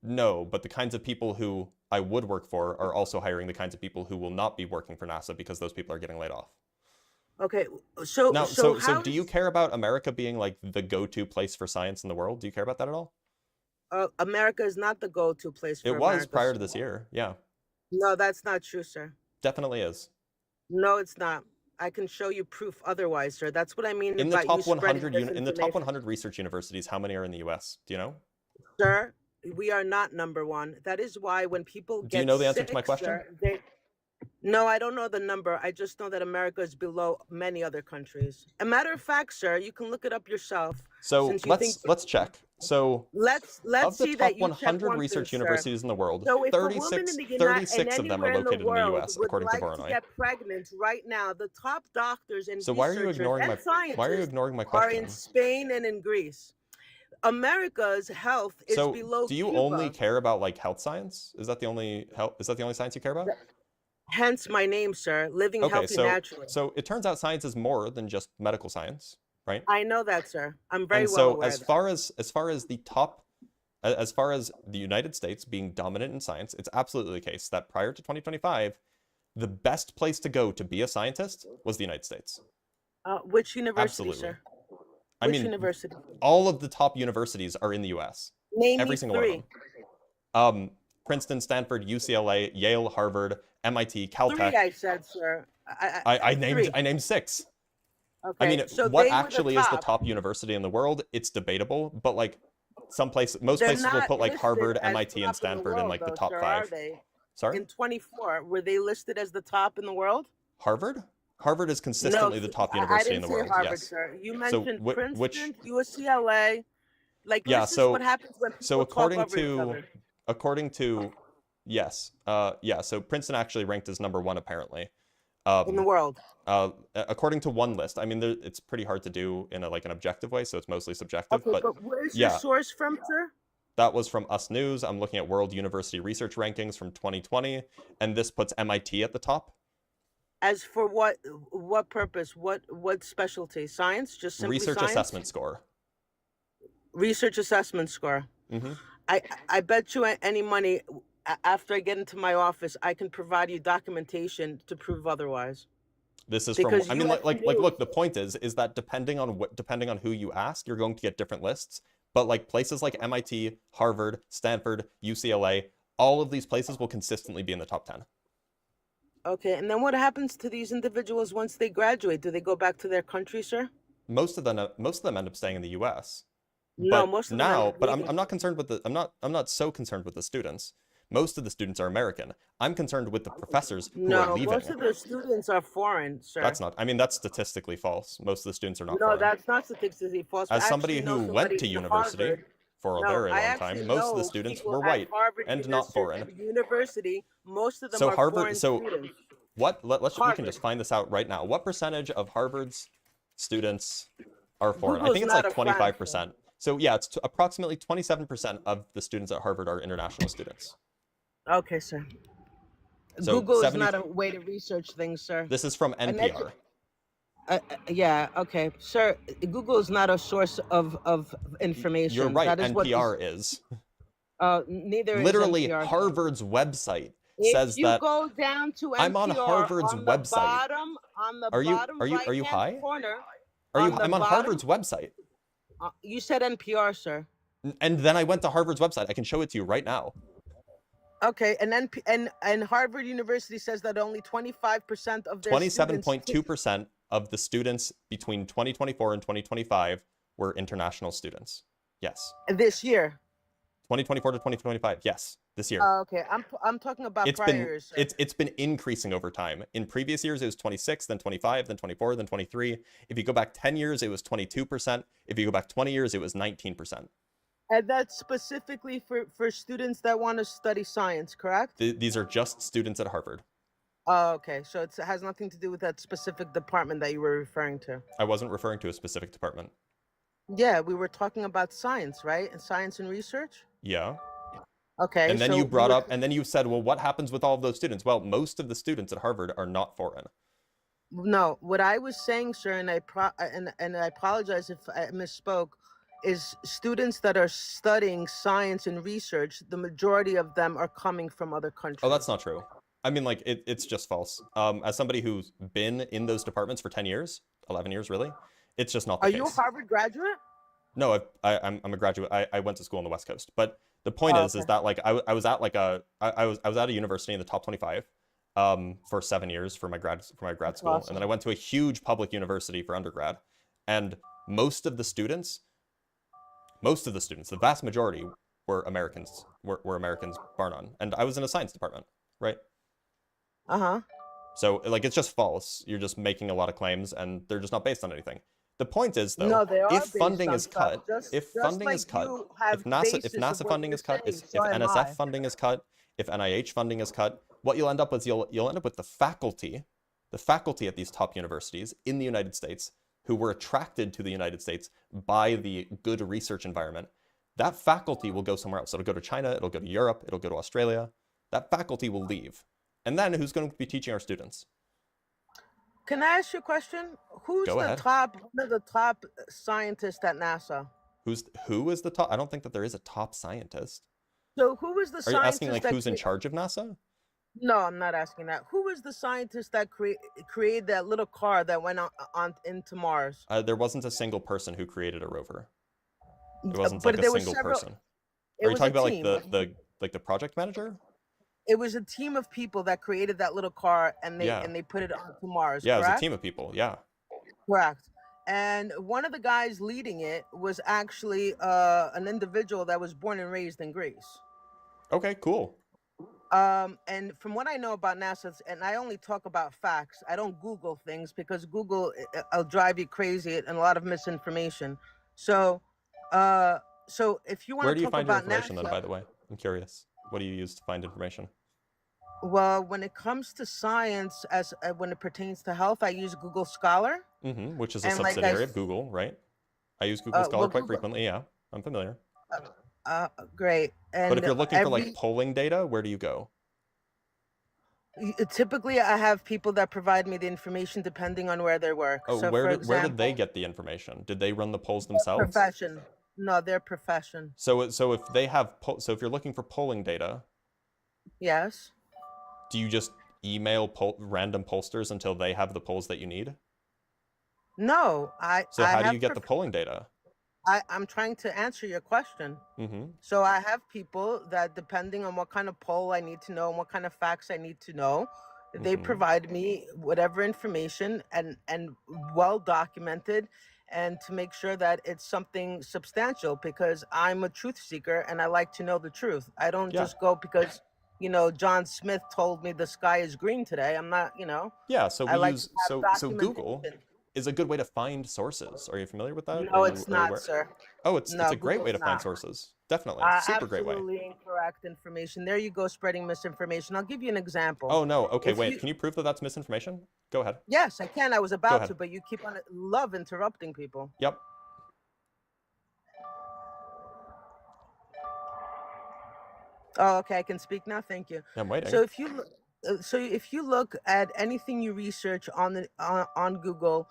No, but the kinds of people who I would work for are also hiring the kinds of people who will not be working for NASA because those people are getting laid off. Okay, so Now, so so how do you is care about America being like the go-to place for science in the world? Do you care about that at all? America is not the go-to place It for was America, prior sir. to this year. Yeah, No, that's not true, sir. definitely is. No, it's not. I can show you proof otherwise, sir. That's what I mean In the about you top spreading 100 in the top misinformation. 100 research universities, how many are in the US? Do you know? Sir, we are not number one. That is why when people Do you get know the answer to my sick, question? sir, they. No, I don't know the number. I just know that America is below many other countries. A matter of fact, sir, you can look it up yourself. So Since you think let's check. So let's of the see top that you check 100 one thing, research sir. universities in the world, So if a woman in 36 the United 36 and of them are anywhere in the located in the world US, would according to like to Voronoi. get pregnant right now, the top doctors and So why are you researchers ignoring and my why are you scientists ignoring my are in question? Spain and in Greece. America's health is So below do you only Cuba. care about like health science? Is that the only science you care about? Hence my name, sir. Living Okay, healthy naturally. so it turns out science is more than just medical science, right? I know that, sir. I'm very And well so aware as of that. far as the top as far as the United States being dominant in science, it's absolutely the case that prior to 2025, the best place to go to be a scientist was the United States. Which university, Absolutely. sir? I Which mean, university? all of the top universities are in the US. Name Every me single one of three. them. Princeton, Stanford, UCLA, Yale, Harvard, MIT, Three, Caltech. I said, sir. Three. I named 6. Okay. I mean, so what they were actually the is the top. top university in the world? It's debatable, but like most They're places will not put like listed Harvard, as MIT, and top in the Stanford in world, like the though, top sir, are 5. they? Sorry? In 24, were they listed as the top in the world? Harvard? Harvard is No, consistently the top university in didn't the say world. Harvard, Yes. sir. You So mentioned which Princeton, UCLA. Like, yeah, this is what happens when so people talk over each other. according to yes. Yeah, so Princeton actually ranked as number 1 apparently. In the world. According to one list. I mean, it's pretty hard to do in an objective way, so it's mostly subjective. Okay, But but where's yeah, your source from, sir? that was from Us News. I'm looking at World University Research Rankings from 2020, and this puts MIT at the top. As for what purpose? What specialty? Science? Just simply Research science? assessment score. Research assessment score. hmm I bet you any money after I get into my office, I can provide you documentation to prove otherwise. This is Because from. I mean, US like, News. look. The point is that depending on who you ask, you're going to get different lists. But like places like MIT, Harvard, Stanford, UCLA, all of these places will consistently be in the top 10. Okay, and then what happens to these individuals once they graduate? Do they go back to their country, sir? Most of them end up staying in the U.S. No, But most of them now, are but leaving. I'm not concerned with I'm not so concerned with the students. Most of the students are American. I'm concerned with the professors who are No, leaving. most of the students are foreign, sir. That's not. I mean, that's statistically false. Most of the students are not No, foreign. that's not statistically false. As I somebody actually know who went somebody to in university Harvard. for a No, very I long actually time, most of the know students people were at white Harvard and not foreign. University. Most of them So are Harvard. foreign So students. what? We can Harvard. just find this out right now. What percentage of Harvard's students are foreign? I Google's think it's not like a friend, 25%. So yeah, it's approximately 27% of the students at Harvard are international students. Okay, sir. So Google 70 is not a way to research things, sir. This is from An NPR. Yeah, okay. Sir, Google is not a source of information. You're right. That is what NPR is. Neither Literally, is NPR. Harvard's website If says you that go down to I'm on NPR Harvard's on the website. Are you bottom are you right hand high? corner, I'm on bottom, Harvard's website. You said NPR, sir. And then I went to Harvard's website. I can show it to you right now. Okay, and Harvard University says that only 25% of their 27.2% of the students between 2024 and 2025 were international students. Yes. This year. 2024 to 2025. Yes, this year. Okay, I'm talking about prior years, sir. It's been increasing over time. In previous years, it was 26, then 25, then 24, then 23. If you go back 10 years, it was 22%. If you go back 20 years, it was 19%. And that's specifically for students that want to study science, correct? These are just students at Harvard. Oh, okay. So it has nothing to do with that specific department that you were referring to. I wasn't referring to a specific department. Yeah, we were talking about science, right? And science and research? Yeah. Okay. And then you brought up, and then you said, well, what happens with all of those students? Well, most of the students at Harvard are not foreign. No, what I was saying, sir, and I apologize if I misspoke, is students that are studying science and research, the majority of them are coming from other countries. Oh, that's not true. I mean, like, it's just false. As somebody who's been in those departments for 10 years, 11 years, really, it's just not the case. Are you a Harvard graduate? No, I'm a graduate. I went to school on the West Coast. But the point is that, like, I was at like I was at a university in the top 25 for 7 years for my grad school. Awesome. And then I went to a huge public university for undergrad. And most of the students, the vast majority were Americans, were Americans, bar none. And I was in a science department, right? Uh-huh. So, like, it's just false. You're just making a lot of claims, and they're just not based on anything. The point is, though, No, they are if based funding on is stuff. cut, Just- if just funding like is cut, you have if NASA basis of NASA what funding you're is cut, saying, if so am NSF I. funding is cut, if NIH funding is cut, what you'll end up with, you'll end up with the faculty at these top universities in the United States who were attracted to the United States by the good research environment. That faculty will go somewhere else. It'll go to China, it'll go to Europe, it'll go to Australia. That faculty will leave. And then who's going to be teaching our students? Can I ask you a question? Who's Go ahead. one of the top scientists at NASA? Who is the top? I don't think that there is a top scientist. So who was the Are scientist? you asking, like, that who's in charge of NASA? No, I'm not asking that. Who was the scientist that created that little car that went on into Mars? There wasn't a single person who created a rover. There wasn't But like a there were single several- person. It Are you was talking a about team. like the project manager? It was a team of people that created that little car, and they Yeah. put it onto Mars. Yeah, it was a correct? team of people. Yeah. Correct. And one of the guys leading it was actually an individual that was born and raised in Greece. Okay, cool. And from what I know about NASA, and I only talk about facts, I don't Google things because Google will drive you crazy and a lot of misinformation. So, so if you want Where to do you talk find your about information NASA, then, by the way? I'm curious. What do you use to find information? well, when it comes to science, as when it pertains to health, I use Google Scholar. Which is a And like I subsidiary of s- Google, right? I use Google well, Scholar quite Google- frequently. Yeah, I'm familiar. Great. And But if you're looking for like every- polling data, where do you go? typically, I have people that provide me the information depending on where they work. Oh, So, where for did they example, get the information? Did they run the polls themselves? profession? No, their profession. So if they have so if you're looking for polling data, Yes. do you just email random pollsters until they have the polls that you need? No, So I how do have you get the polling data? I'm trying to answer your question. Mm-hmm. So I have people that, depending on what kind of poll I need to know and what kind of facts I need to know, they Mhm. provide me whatever information and well documented, and to make sure that it's something substantial, because I'm a truth seeker and I like to know the truth. I don't Yeah. just go because John Smith told me the sky is green today. I'm not, Yeah, so I we like use to have so Google documentation. is a good way to find sources. Are you familiar with that? No, Are it's you not, aware? sir. Oh, it's No, a great way to Google's find not. sources. Definitely. Super great way. Absolutely incorrect information. There you go, spreading misinformation. I'll give you an example. Oh no. Okay, If wait. you- Can you prove that that's misinformation? Go ahead. Yes, I can. I was about ahead. to, but you keep on love interrupting people. Yep. Oh, okay. I can speak now. Thank you. I'm waiting. So if you look at anything you research on Google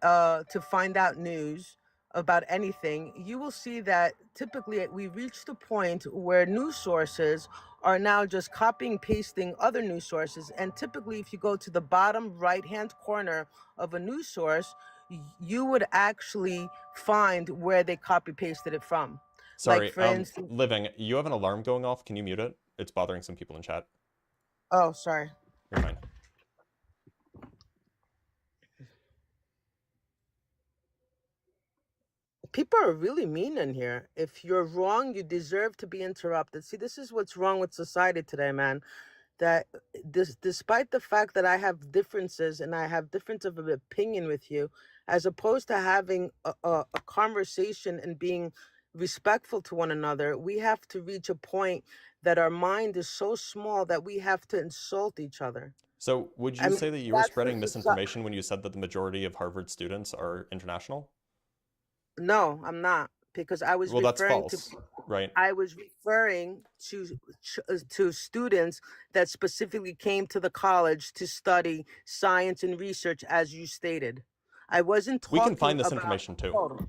to find out news, about anything, you will see that typically we reach the point where news sources are now just copying pasting other news sources. And typically, if you go to the bottom right hand corner of a news source, you would actually find where they copy pasted it from. Sorry, Like, for instance, Living, you have an alarm going off. Can you mute it? It's bothering some people in chat. oh, sorry. You're fine. People are really mean in here. If you're wrong, you deserve to be interrupted. See, this is what's wrong with society today, man. That despite the fact that I have differences and I have difference of opinion with you, as opposed to having a conversation and being respectful to one another, we have to reach a point that our mind is so small that we have to insult each other. So would you say that you were spreading misinformation when you said that the majority of Harvard students are international? No, I'm not, because I was Well, that's referring false, to right? I was referring to students that specifically came to the college to study science and research, as you stated. I wasn't talking We can find this about information too. Hold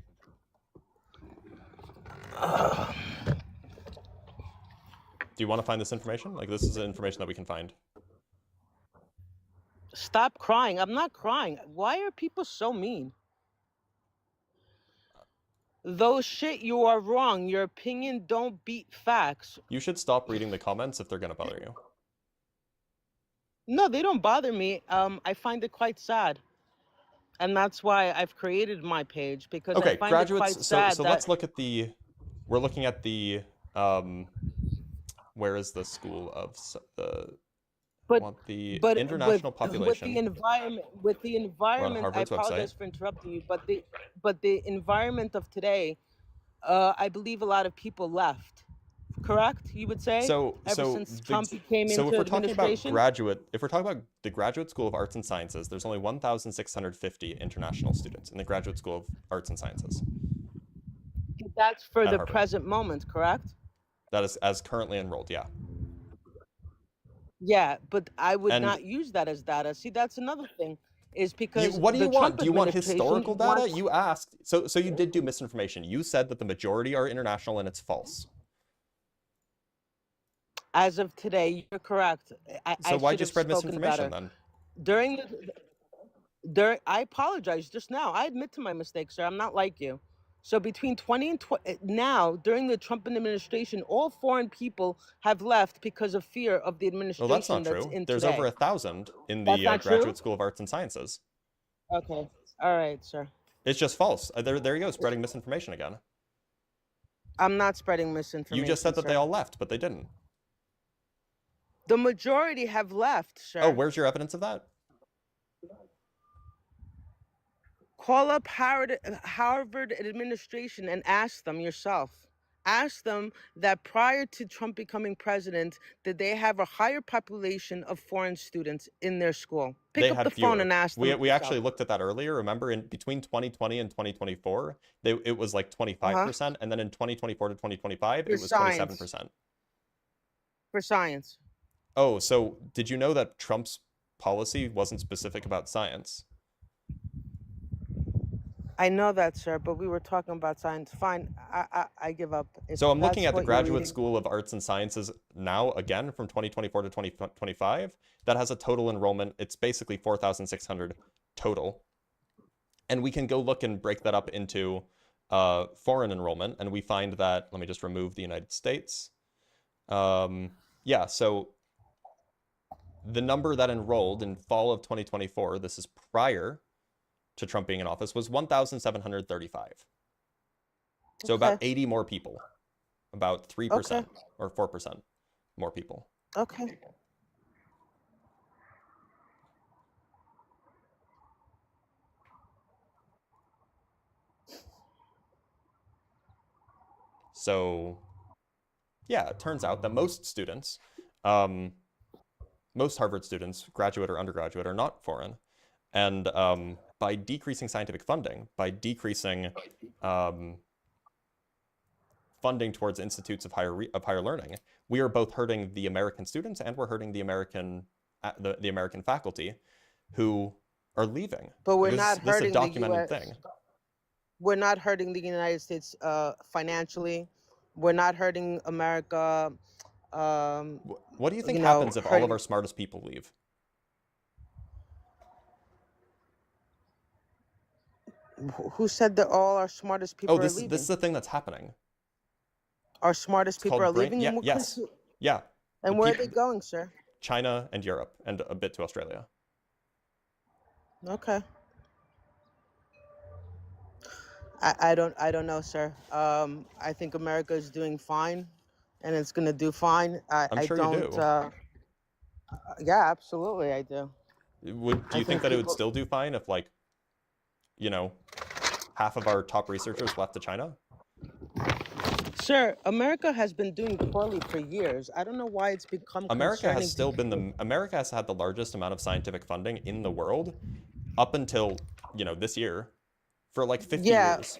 on. Do you want to find this information? Like, this is information that we can find. Stop crying. I'm not crying. Why are people so mean? Though shit, you are wrong. Your opinion don't beat facts. You should stop reading the comments if they're going to bother you. No, they don't bother me. I find it quite sad. And that's why I've created my page, because Okay, I find graduates, it quite sad so let's look at the, we're looking at the, where is the school of the, international population. With the environment, I Harvard's apologize website. for interrupting you, but the environment of today, I believe a lot of people left. Correct? You would say? Ever since Trump came into if we're talking about administration? if we're talking about the Graduate School of Arts and Sciences, there's only 1,650 international students in the Graduate School of Arts and Sciences. That's for at the Harvard. present moment, correct? That is as currently enrolled, yeah. Yeah, but I would not use that as data. See, that's another thing. Is because What do you want? Trump Do you want historical data? wants- You asked. So you did do misinformation. You said that the majority are international and it's false. As of today, you're correct. So why'd you should spread have spoken misinformation better. then? I apologize just now. I admit to my mistake, sir. I'm not like you. So between 20 and now, during the Trump administration, all foreign people have left because of fear of the Well, administration that's not true. There's today. over 1,000 in That's the not true? Graduate School of Arts and Sciences. Okay. All right, sir. It's just false. There you go, spreading misinformation again. I'm not spreading misinformation. You just said that sir. they all left, but they didn't. The majority have left, sir. Oh, where's your evidence of that? Call up Harvard administration and ask them yourself. Ask them that prior to Trump becoming president, did they have a higher population of foreign students in their school? Pick up the phone and ask them. We actually looked at that earlier. Remember, in between 2020 and 2024, it was like 25%, and then in 2024 to 2025, it was 27%. For science. Oh, so did you know that Trump's policy wasn't specific about science? I know that, sir, but we were talking about science. Fine, I give up. So I'm looking at the Graduate School of Arts and Sciences now, again, from 2024 to 2025. That has a total enrollment. It's basically 4,600 total. And we can go look and break that up into foreign enrollment. And we find that, let me just remove the United States. Yeah, so the number that enrolled in fall of 2024, this is prior to Trump being in office, was 1,735. So about 80 more people, about 3% or 4% more people. Okay. So yeah, it turns out that most students, most Harvard students, graduate or undergraduate, are not foreign. And by decreasing scientific funding, by decreasing funding towards institutes of higher learning, we are both hurting the American students and we're hurting the American faculty who are leaving. But we're not hurting this is a documented the US. thing. We're not hurting the United States financially. We're not hurting America. What do you think You know, happens if all of hurting. our smartest people leave? Who said that all our smartest Oh, people are this is leaving? the thing that's happening. Our smartest It's people are called brain. leaving, Yeah, and what yes, country? yeah. The And where are they going, sir? China and Europe, and a bit to Australia. Okay. I don't know, sir. I think America is doing fine, and it's gonna do fine. I'm I sure you don't. do. Yeah, absolutely, I do. Do I you think think that it would people. still do fine if, like, you know, half of our top researchers left to China? Sir, America has been doing poorly for years. I don't know why it's become America has concerning to still been people. America has had the largest amount of scientific funding in the world up until, this year, for like 50 Yeah, years.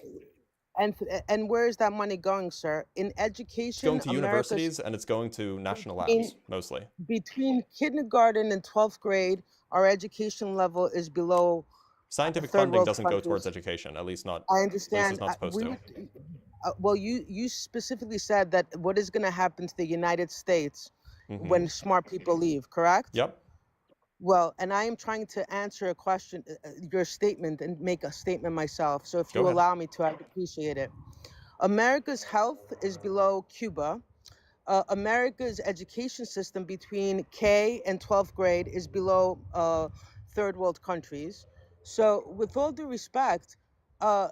and where is that money going, sir? In It's going education, to America's universities and it's going to national in labs, mostly. between kindergarten and 12th grade, our education level is below Scientific third funding world doesn't go towards countries. education, I it's understand. not supposed to. Well, you specifically said that what is going to happen to the United States Mm-hmm. when smart people leave, correct? Yep. Well, and I am trying to answer a question, your statement, and make a statement myself. So if Go you ahead. allow me to, I'd appreciate it. America's health is below Cuba. America's education system between K and 12th grade is below third world countries. So, with all due respect, uh,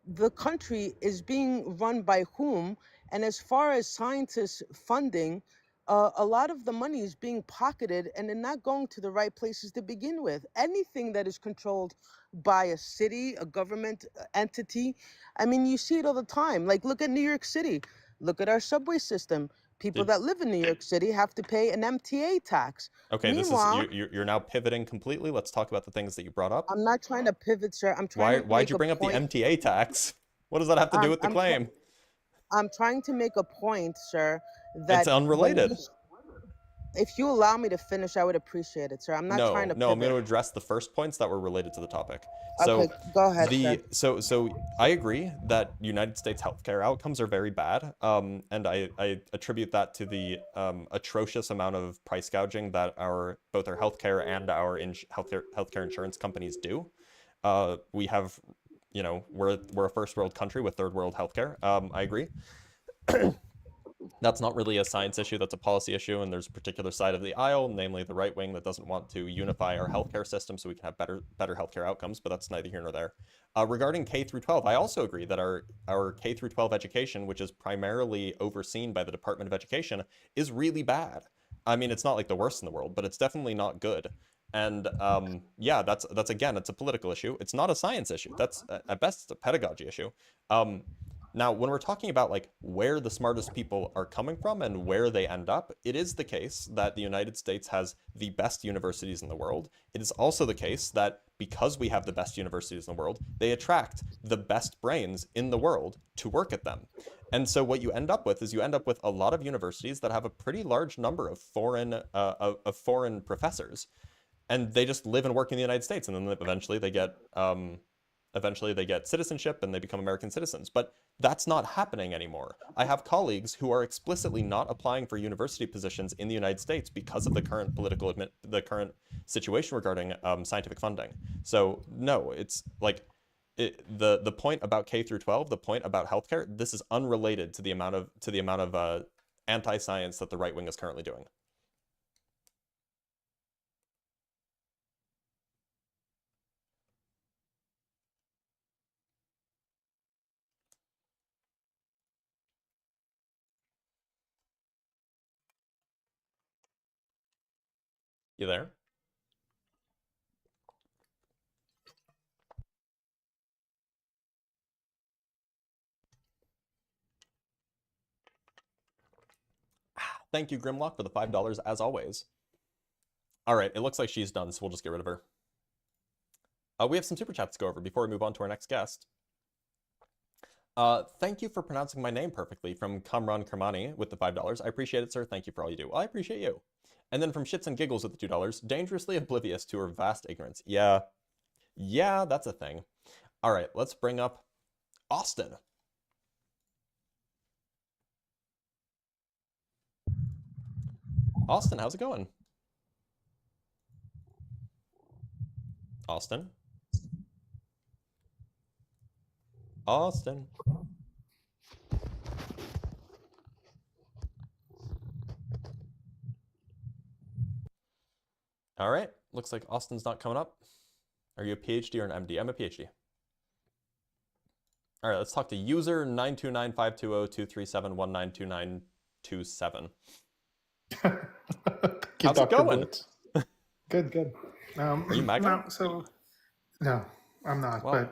the country is being run by whom? And as far as scientists funding, a lot of the money is being pocketed and they're not going to the right places to begin with. Anything that is controlled by a city, a government entity, I mean, you see it all the time. Like, look at New York City, look at our subway system. People Did that live in New York City have to pay an MTA tax. Okay, this is Meanwhile, you're now pivoting completely. Let's talk about the things that you brought up. I'm not trying to pivot, sir. I'm trying to Why'd make you a bring up the point. MTA tax? What does that have to do with the I'm claim? I'm trying to make a point, sir, It's that when unrelated. if you allow me to finish, I would appreciate it, sir. I'm not trying to No, I'm going to pivot. address the first points that were related to the topic. Okay, go ahead, sir. So I agree that United States healthcare outcomes are very bad, and I attribute that to the atrocious amount of price gouging that both our healthcare and our healthcare insurance companies do. We have, we're a first world country with third world healthcare. I agree. That's not really a science issue, that's a policy issue, and there's a particular side of the aisle, namely the right wing, that doesn't want to unify our healthcare system so we can have better healthcare outcomes, but that's neither here nor there. Regarding K through 12, I also agree that our K through 12 education, which is primarily overseen by the Department of Education, is really bad. I mean, it's not like the worst in the world, but it's definitely not good. And yeah, that's again, it's a political issue. It's not a science issue. That's at best it's a pedagogy issue. Now, when we're talking about like where the smartest people are coming from and where they end up, it is the case that the United States has the best universities in the world. It is also the case that because we have the best universities in the world, they attract the best brains in the world to work at them. And so what you end up with is a lot of universities that have a pretty large number of foreign professors, and they just live and work in the United States, and then eventually they get citizenship and they become American citizens. But that's not happening anymore. I have colleagues who are explicitly not applying for university positions in the United States because of the current current situation regarding scientific funding. So no, it's like the point about K through 12, the point about healthcare, this is unrelated to the amount of anti-science that the right wing is currently doing. You there? Thank you, Grimlock, for the $5 as always. All right, it looks like she's done, so we'll just get rid of her. We have some super chats to go over before we move on to our next guest. Thank you for pronouncing my name perfectly, from Kamran Kermani with the $5. I appreciate it, sir. Thank you for all you do. Well, I appreciate you. And then from Shits and Giggles with the $2, dangerously oblivious to her vast ignorance. Yeah, that's a thing. All right, let's bring up Austin. Austin, how's it going? Austin? Austin? All right, looks like Austin's not coming up. Are you a PhD or an MD? I'm a PhD. All right, let's talk to user 929-520-237-192927. How's it going? Good. Are you MAGA? No, I'm not. Well,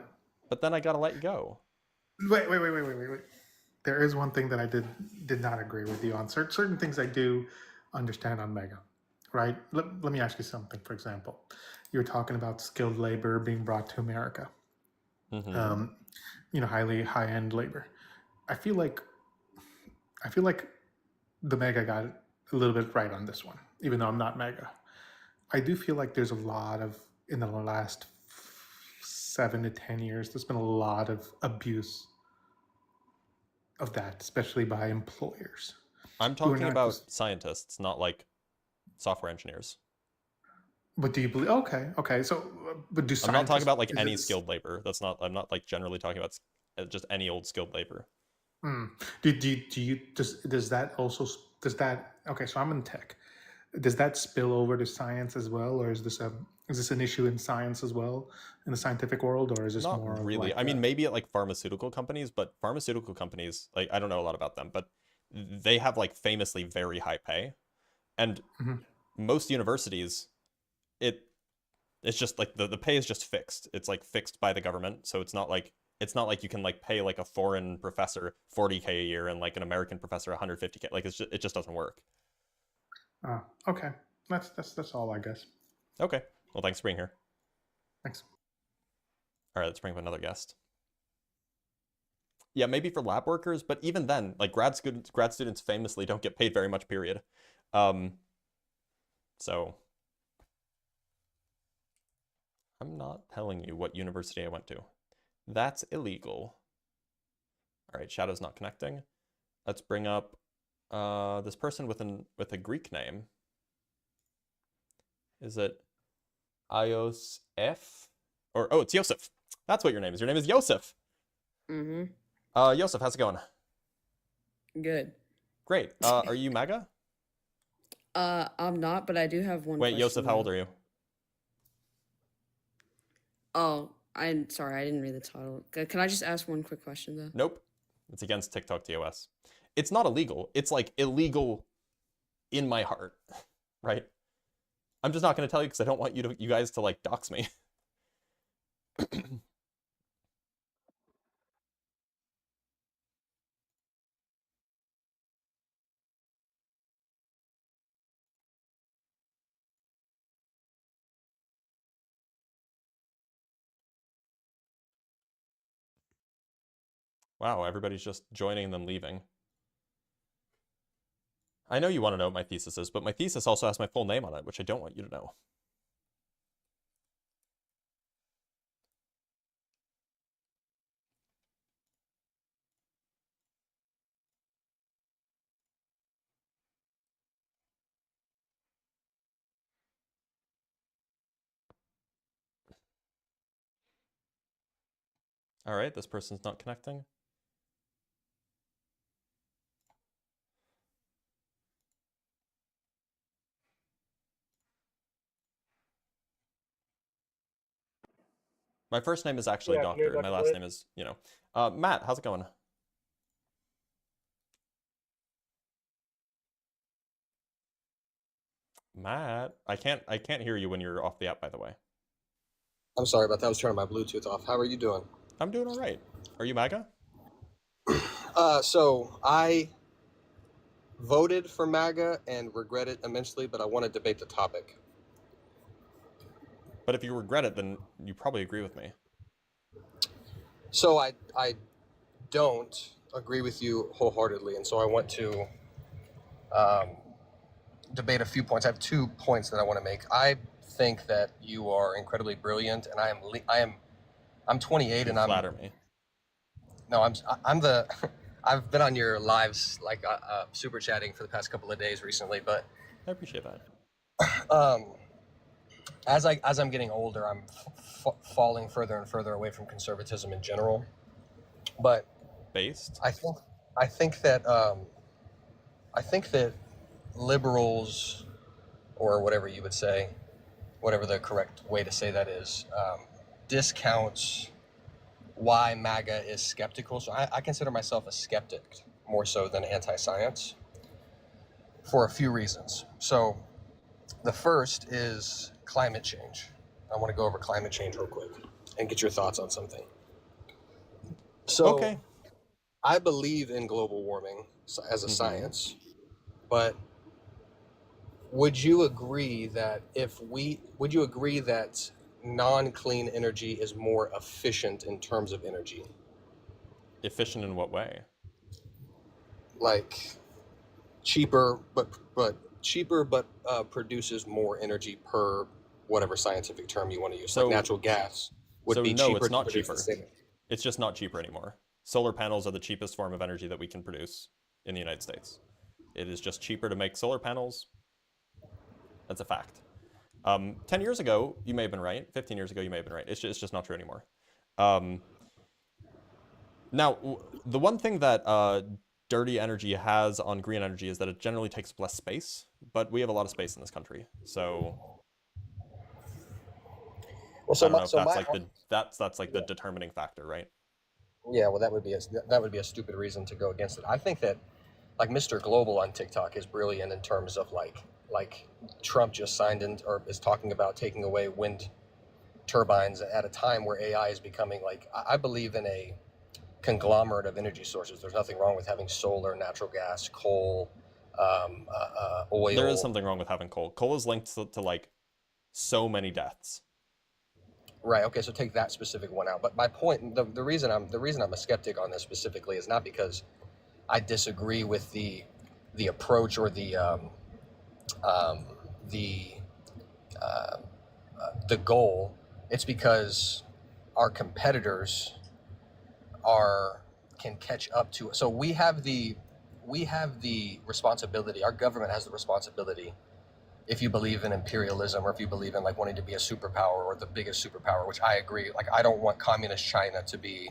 but then I gotta let you go. Wait. There is one thing that I did not agree with you on. Certain things I do understand on MAGA, right? Let me ask you something. For example, you were talking about skilled labor being brought to America. Mm-hmm. Highly high-end labor. I feel like the MAGA got it a little bit right on this one, even though I'm not MAGA. I do feel like there's a lot of, in the last 7 to 10 years, there's been a lot of abuse of that, especially by employers. I'm talking about scientists, not like software engineers. But do you believe? Okay. So, but do I'm not talking about like any skilled labor. I'm not like generally talking about just any old skilled labor. Does that okay? So I'm in tech. Does that spill over to science as well, or is this an issue in science as well, in the scientific world, or is this not more really? I mean, maybe at like pharmaceutical companies, but pharmaceutical companies, like I don't know a lot about them, but they have like famously very high pay, and most universities, it's just like the pay is just fixed. It's like fixed by the government, so it's not like you can like pay like a foreign professor $40K a year and like an American professor $150K. Like it just doesn't work. Okay. That's all, I guess. Okay. Well, thanks for being here. Thanks. All right, let's bring up another guest. Yeah, maybe for lab workers, but even then, like grad students famously don't get paid very much, period. So I'm not telling you what university I went to. That's illegal. All right, Shadow's not connecting. Let's bring up this person with a Greek name. Is it Ios F? Or it's Yosef. That's what your name is. Your name is Yosef. Mm-hmm. Yosef, how's it going? Good. Great. Are you MAGA? I'm not, but I do have one. Wait, Yosef, how old are you? Oh, I'm sorry, I didn't read the title. Can I just ask one quick question though? Nope. It's against TikTok TOS. It's not illegal. It's like illegal in my heart, right? I'm just not going to tell you because I don't want you guys to like dox me. Wow, everybody's just joining and then leaving. I know you want to know what my thesis is, but my thesis also has my full name on it, which I don't want you to know. All right, this person's not connecting. My first name is actually Doctor, and my last name is, Matt, how's it going? Matt, I can't hear you when you're off the app, by the way. I'm sorry about that. I was turning my Bluetooth off. How are you doing? I'm doing all right. Are you MAGA? So I voted for MAGA and regret it immensely, but I want to debate the topic. But if you regret it, then you probably agree with me. So I don't agree with you wholeheartedly, and so I want to debate a few points. I have 2 points that I want to make. I think that you are incredibly brilliant, and I'm 28, and flatter me. No, I'm the I've been on your lives like super chatting for the past couple of days recently, but I appreciate that. As I'm getting older, I'm falling further and further away from conservatism in general. But Based? I think that liberals, or whatever you would say, whatever the correct way to say that is, discounts why MAGA is skeptical. So I consider myself a skeptic more so than anti-science for a few reasons. So the first is climate change. I want to go over climate change real quick and get your thoughts on something. So Okay. I believe in global warming as a science, but would you agree that non-clean energy is more efficient in terms of energy? Efficient in what way? Like cheaper, but produces more energy per whatever scientific term you want to use. So like natural gas would be no, cheaper. it's not to produce cheaper. the same. It's just not cheaper anymore. Solar panels are the cheapest form of energy that we can produce in the United States. It is just cheaper to make solar panels. That's a fact. 10 years ago, you may have been right. 15 years ago, you may have been right. It's just not true anymore. Now, the one thing that dirty energy has on green energy is that it generally takes up less space, but we have a lot of space in this country. So, Well, so I don't know my, if so that's my like that's like the determining factor, right? yeah, well, that would be a stupid reason to go against it. I think that like Mr. Global on TikTok is brilliant in terms of like Trump just signed in or is talking about taking away wind turbines at a time where AI is becoming like, I believe in a conglomerate of energy sources. There's nothing wrong with having solar, natural gas, coal, oil. There is something wrong with having coal. Coal is linked to like so many deaths. Right. Okay. So take that specific one out. But my point, the reason I'm a skeptic on this specifically is not because I disagree with the approach or the goal. It's because our competitors can catch up to it. So we have the responsibility. Our government has the responsibility. If you believe in imperialism, or if you believe in like wanting to be a superpower or the biggest superpower, which I agree. Like I don't want communist China to be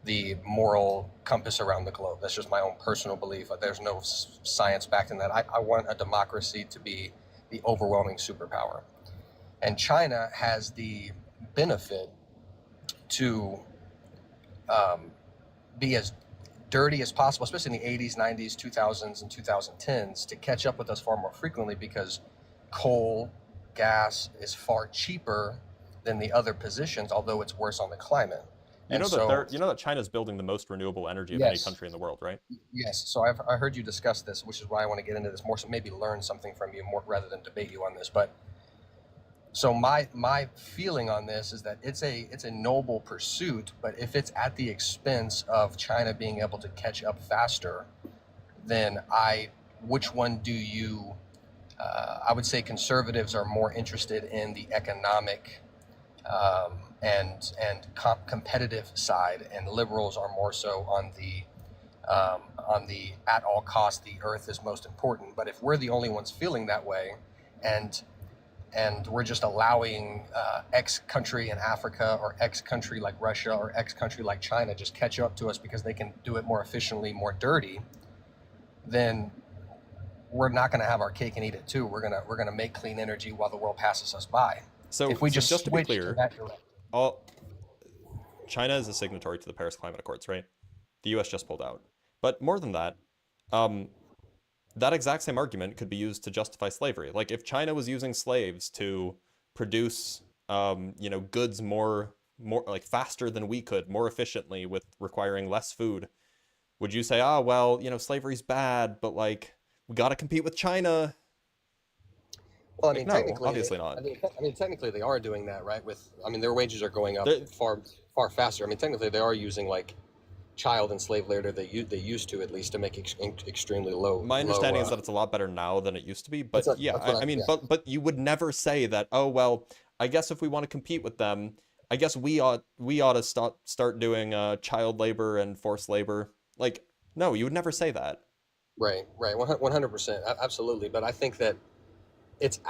the moral compass around the globe. That's just my own personal belief. There's no science backed in that. I want a democracy to be the overwhelming superpower. And China has the benefit to be as dirty as possible, especially in the 80s, 90s, 2000s, and 2010s, to catch up with us far more frequently because coal, gas is far cheaper than the other positions, although it's worse on the climate. You know that China's building the most renewable energy of any country in the world, right? Yes. So I heard you discuss this, which is why I want to get into this more, so maybe learn something from you more rather than debate you on this. But so my feeling on this is that it's a noble pursuit, but if it's at the expense of China being able to catch up faster, then which one do you? I would say conservatives are more interested in the economic and competitive side, and liberals are more so on the at all costs the earth is most important. But if we're the only ones feeling that way, and we're just allowing X country in Africa or X country like Russia or X country like China just catch up to us because they can do it more efficiently, more dirty, then we're not going to have our cake and eat it too. We're gonna make clean energy while the world passes us by. So if we just to be switch clear, to that direction. China is a signatory to the Paris Climate Accords, right? The U.S. just pulled out. But more than that, that exact same argument could be used to justify slavery. Like if China was using slaves to produce, goods more like faster than we could, more efficiently with requiring less food, would you say, slavery's bad, but like we got to compete with China? Well, I mean, no, technically, obviously not. I mean, technically they are doing that, right? Their wages are going up far faster. I mean, technically they are using like child and slave labor they used to, at least, to make extremely low. My understanding is that it's a lot better now than it used to be. But but you would never say that, oh, well, I guess if we want to compete with them, I guess we ought to start doing child labor and forced labor. Like, no, you would never say that. Right, 100%, absolutely. But I think that it's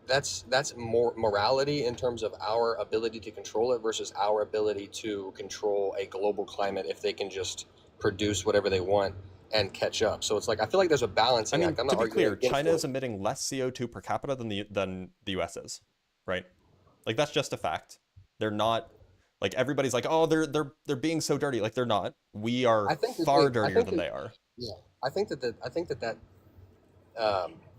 that's more morality in terms of our ability to control it versus our ability to control a global climate if they can just produce whatever they want and catch up. So it's like I feel like there's a balancing I mean, act. I'm to not be arguing clear, against China it. is emitting less CO2 per capita than the US is, right? Like that's just a fact. They're not like everybody's like, oh, they're being so dirty. Like they're not. We are I think that far I dirtier think than that they are. yeah, I think that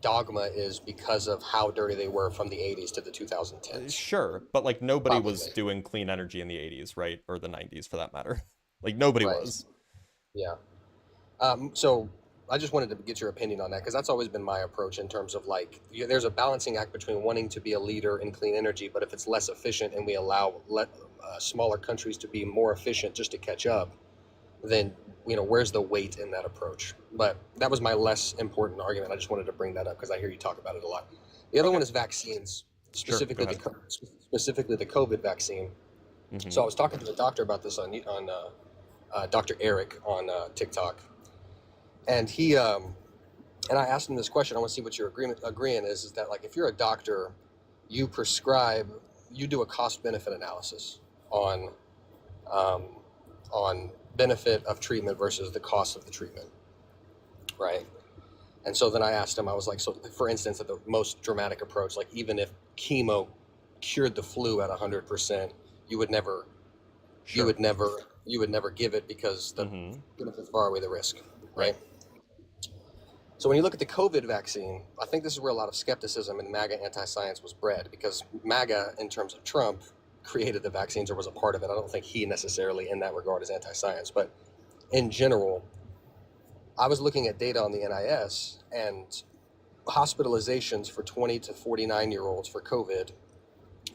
dogma is because of how dirty they were from the 80s to the 2010s. Sure, but like nobody was Probably. doing clean energy in the 80s, right? Or the 90s for that matter. Like nobody Right. was. Yeah. So I just wanted to get your opinion on that because that's always been my approach in terms of like there's a balancing act between wanting to be a leader in clean energy, but if it's less efficient and we allow smaller countries to be more efficient just to catch up, then where's the weight in that approach? But that was my less important argument. I just wanted to bring that up because I hear you talk about it a lot. The other one is vaccines, Sure, specifically go ahead. specifically the COVID vaccine. Mhm. So I was talking to a doctor about this on Dr. Eric on TikTok, and he and I asked him this question. I want to see what your agreeing is that like if you're a doctor, you do a cost benefit analysis on benefit of treatment versus the cost of the treatment, right? And so then I asked him, I was like, so for instance, at the most dramatic approach, like even if chemo cured the flu at 100%, you would never give it because the benefits far outweigh the risk, right? So when you look at the COVID vaccine, I think this is where a lot of skepticism and MAGA anti-science was bred because MAGA, in terms of Trump, created the vaccines or was a part of it. I don't think he necessarily in that regard is anti-science, but in general, I was looking at data on the NIS and hospitalizations for 20 to 49-year-olds for COVID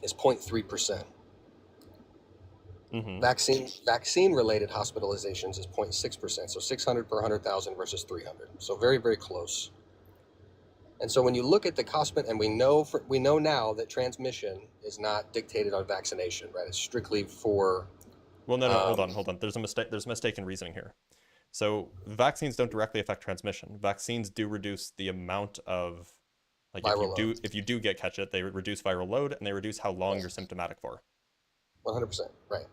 is 0.3%. Vaccine-related hospitalizations is 0.6%, so 600 per 100,000 versus 300. So very, very close. And so when you look at the cost, and we know now that transmission is not dictated on vaccination, right? It's strictly for. Well, no, hold on. There's a mistake. There's a mistake in reasoning here. So vaccines don't directly affect transmission. Vaccines do reduce the amount of, like, if you do catch it, they reduce viral load and they reduce how long you're symptomatic for. 100%, right.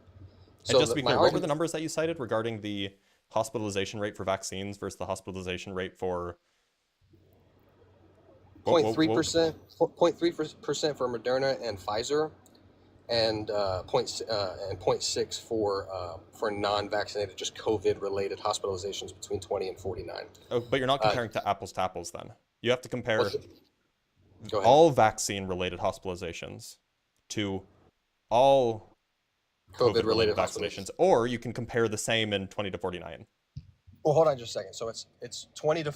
And just to be clear, what were the numbers that you cited regarding the hospitalization rate for vaccines versus the hospitalization rate for 0.3%, 0.3% for Moderna and Pfizer, and 0.6 for non-vaccinated, just COVID-related hospitalizations between 20 and 49. Oh, but you're not comparing to apples then. You have to compare Go ahead. all vaccine-related hospitalizations to all COVID-related vaccinations, or you can compare the same in 20 to 49. Well, hold on just a second. So it's 20 to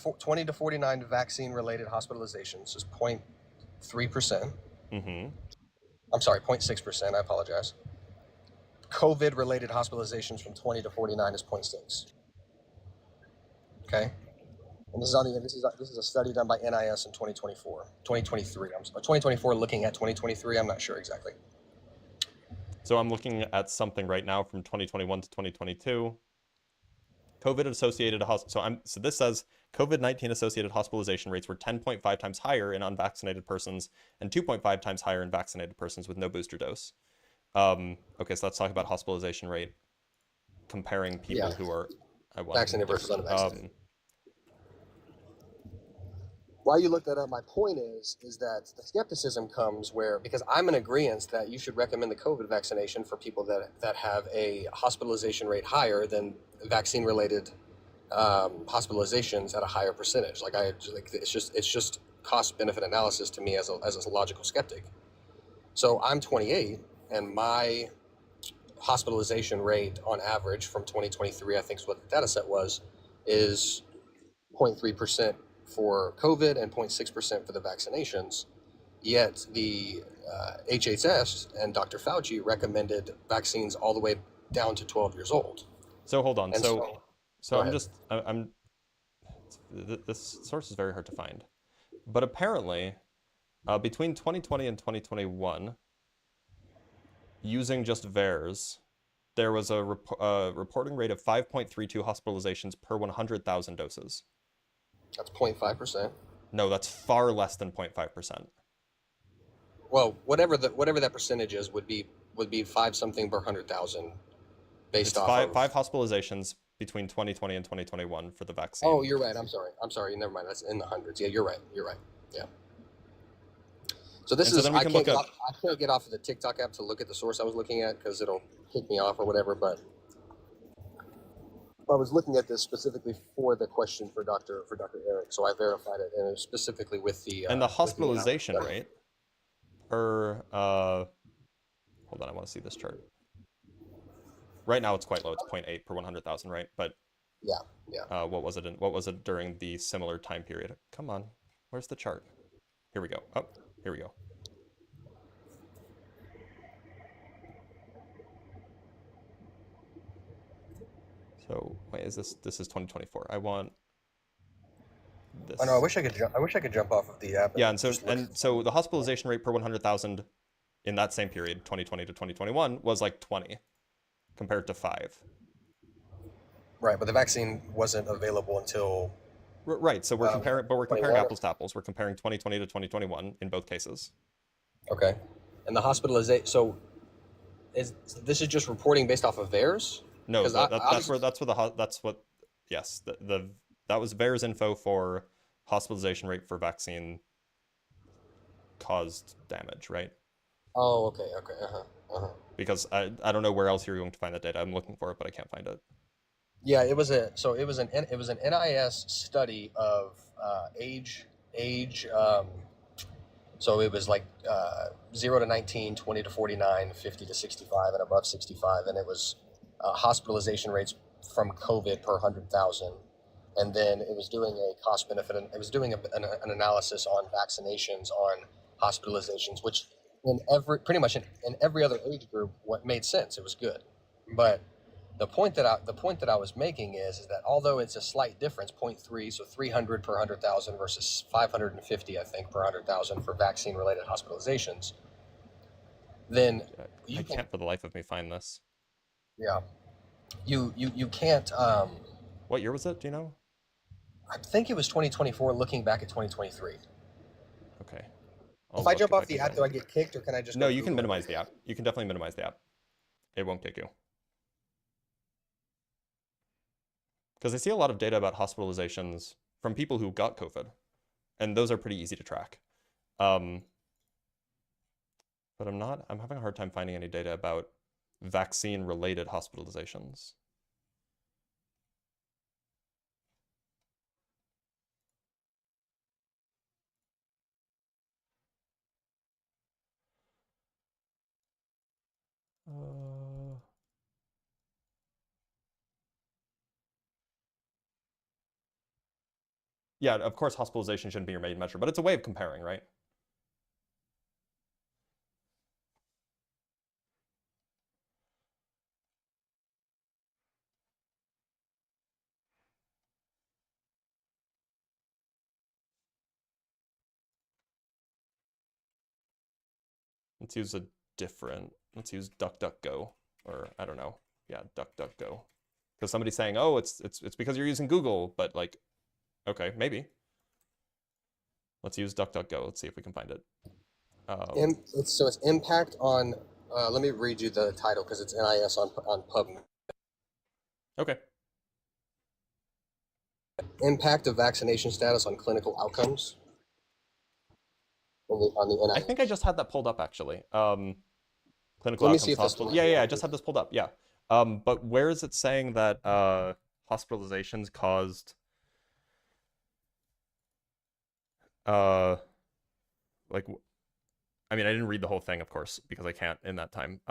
49 vaccine-related hospitalizations is 0.3%. I'm sorry, 0.6%. I apologize. COVID-related hospitalizations from 20 to 49 is 0.6. Okay, and this is a study done by NIS in 2023. 2024, looking at 2023. I'm not sure exactly. So I'm looking at something right now from 2021 to 2022. COVID-associated so this says COVID-19 associated hospitalization rates were 10.5 times higher in unvaccinated persons and 2.5 times higher in vaccinated persons with no booster dose. Okay, so let's talk about hospitalization rate, comparing people who are vaccinated versus unvaccinated. Why you look that up, my point is that the skepticism comes because I'm in agreement that you should recommend the COVID vaccination for people that have a hospitalization rate higher than vaccine-related hospitalizations at a higher percentage. It's just cost-benefit analysis to me as a logical skeptic. So I'm 28, and my hospitalization rate on average from 2023, I think is what the data set was, is 0.3% for COVID and 0.6% for the vaccinations. Yet the HHS and Dr. Fauci recommended vaccines all the way down to 12 years old. So hold on. And this source is very hard to find, but apparently between 2020 and 2021, using just VAERS, there was a reporting rate of 5.32 hospitalizations per 100,000 doses. That's 0.5%. No, that's far less than 0.5%. Well, whatever that percentage is would be 5 something per 100,000 based It's off five hospitalizations between 2020 and 2021 for the vaccine. Oh, you're right. I'm sorry. Never mind. That's in the hundreds. Yeah, you're right. Yeah. So this is I can't get off of the TikTok app to look at the source I was looking at because it'll kick me off or whatever. But I was looking at this specifically for the question for Dr. Eric, so I verified it, and it was specifically with the and the hospitalization rate per hold on, I want to see this chart. Right now it's quite low. It's 0.8 per 100,000, right? But yeah. What was it during the similar time period? Come on, where's the chart? Here we go. Oh, here we go. So wait, is this is 2024? I want this. I know. I wish I could jump off of the app. Yeah, and so the hospitalization rate per 100,000 in that same period, 2020 to 2021, was like 20, compared to 5. Right, but the vaccine wasn't available until. Right, so we're comparing apples to apples. We're comparing 2020 to 2021 in both cases. Okay, and the hospitalization. So, this is just reporting based off of VAERS? No, that was VAERS info for hospitalization rate for vaccine caused damage, right? Oh, okay. Because I don't know where else you're going to find that data. I'm looking for it, but I can't find it. Yeah, it was an NIS study of age. So it was like 0 to 19, 20 to 49, 50 to 65, and above 65, and it was hospitalization rates from COVID per 100,000, and then it was doing a cost benefit. It was doing an analysis on vaccinations on hospitalizations, which pretty much in every other age group, what made sense. It was good, but the point that I was making is that although it's a slight difference, 0.3, so 300 per 100,000 versus 550, I think, per 100,000 for vaccine-related hospitalizations, then I can't for the life of me find this. Yeah, you can't. What year was it? Do you know? I think it was 2024. Looking back at 2023. Okay. If I jump off the app, do I get kicked, or can I just? No, you can minimize the app. You can definitely minimize the app. It won't kick you. Because I see a lot of data about hospitalizations from people who got COVID, and those are pretty easy to track. But I'm having a hard time finding any data about vaccine-related hospitalizations. Yeah, of course, hospitalization shouldn't be your main measure, but it's a way of comparing, right? Let's use DuckDuckGo, or I don't know. Yeah, DuckDuckGo. Because somebody's saying, oh, it's because you're using Google, but like, okay, maybe. Let's use DuckDuckGo. Let's see if we can find it. It's impact on. Let me read you the title because it's NIS on PubMed. Okay. Impact of vaccination status on clinical outcomes. On the NIS. I think I just had that pulled up actually. Clinical Let me outcomes see if hospital. Yeah, I just had this pulled up. Yeah. But where is it saying that hospitalizations caused like, I mean, I didn't read the whole thing, of course, because I can't in that time.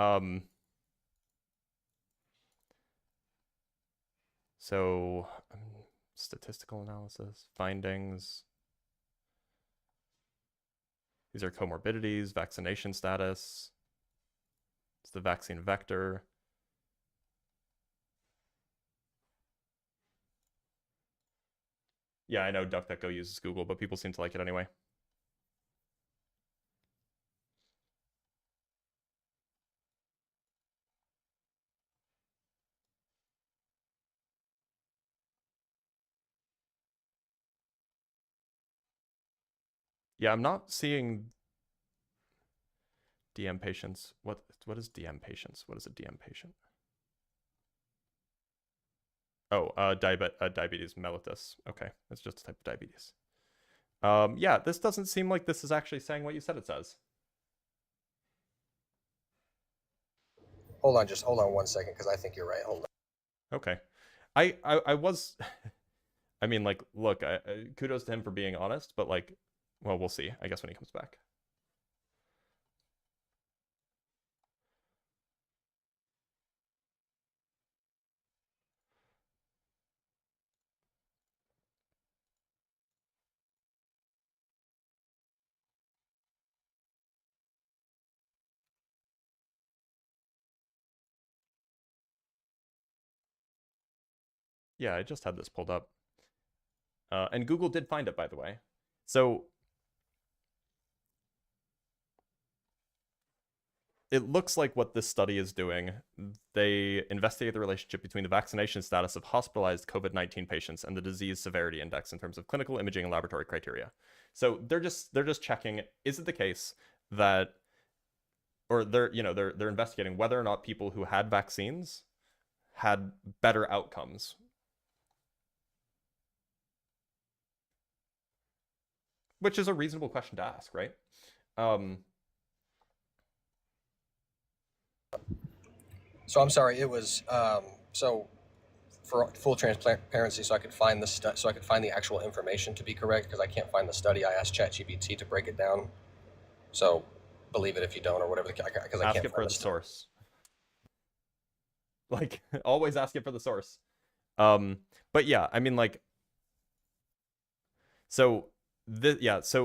So statistical analysis, findings. These are comorbidities, vaccination status. It's the vaccine vector. Yeah, I know DuckDuckGo uses Google, but people seem to like it anyway. Yeah, I'm not seeing DM patients. What is DM patients? What is a DM patient? Oh, diabetes mellitus. Okay, it's just a type of diabetes. Yeah, this doesn't seem like this is actually saying what you said it says. Hold on 1 second, because I think you're right. Hold on. Okay. I was, I mean, like, look, kudos to him for being honest, but like, well, we'll see, I guess, when he comes back. Yeah, I just had this pulled up. And Google did find it, by the way. So it looks like what this study is doing, they investigate the relationship between the vaccination status of hospitalized COVID-19 patients and the disease severity index in terms of clinical imaging and laboratory criteria. So they're just checking, is it the case that, or they're investigating whether or not people who had vaccines had better outcomes. Which is a reasonable question to ask, right? So I'm sorry. It was so for full transparency, so I could find the actual information to be correct, because I can't find the study. I asked ChatGPT to break it down. So believe it if you don't, or whatever. Because I can't ask it for the source. Like, always ask it for the source. But yeah, I mean, like, so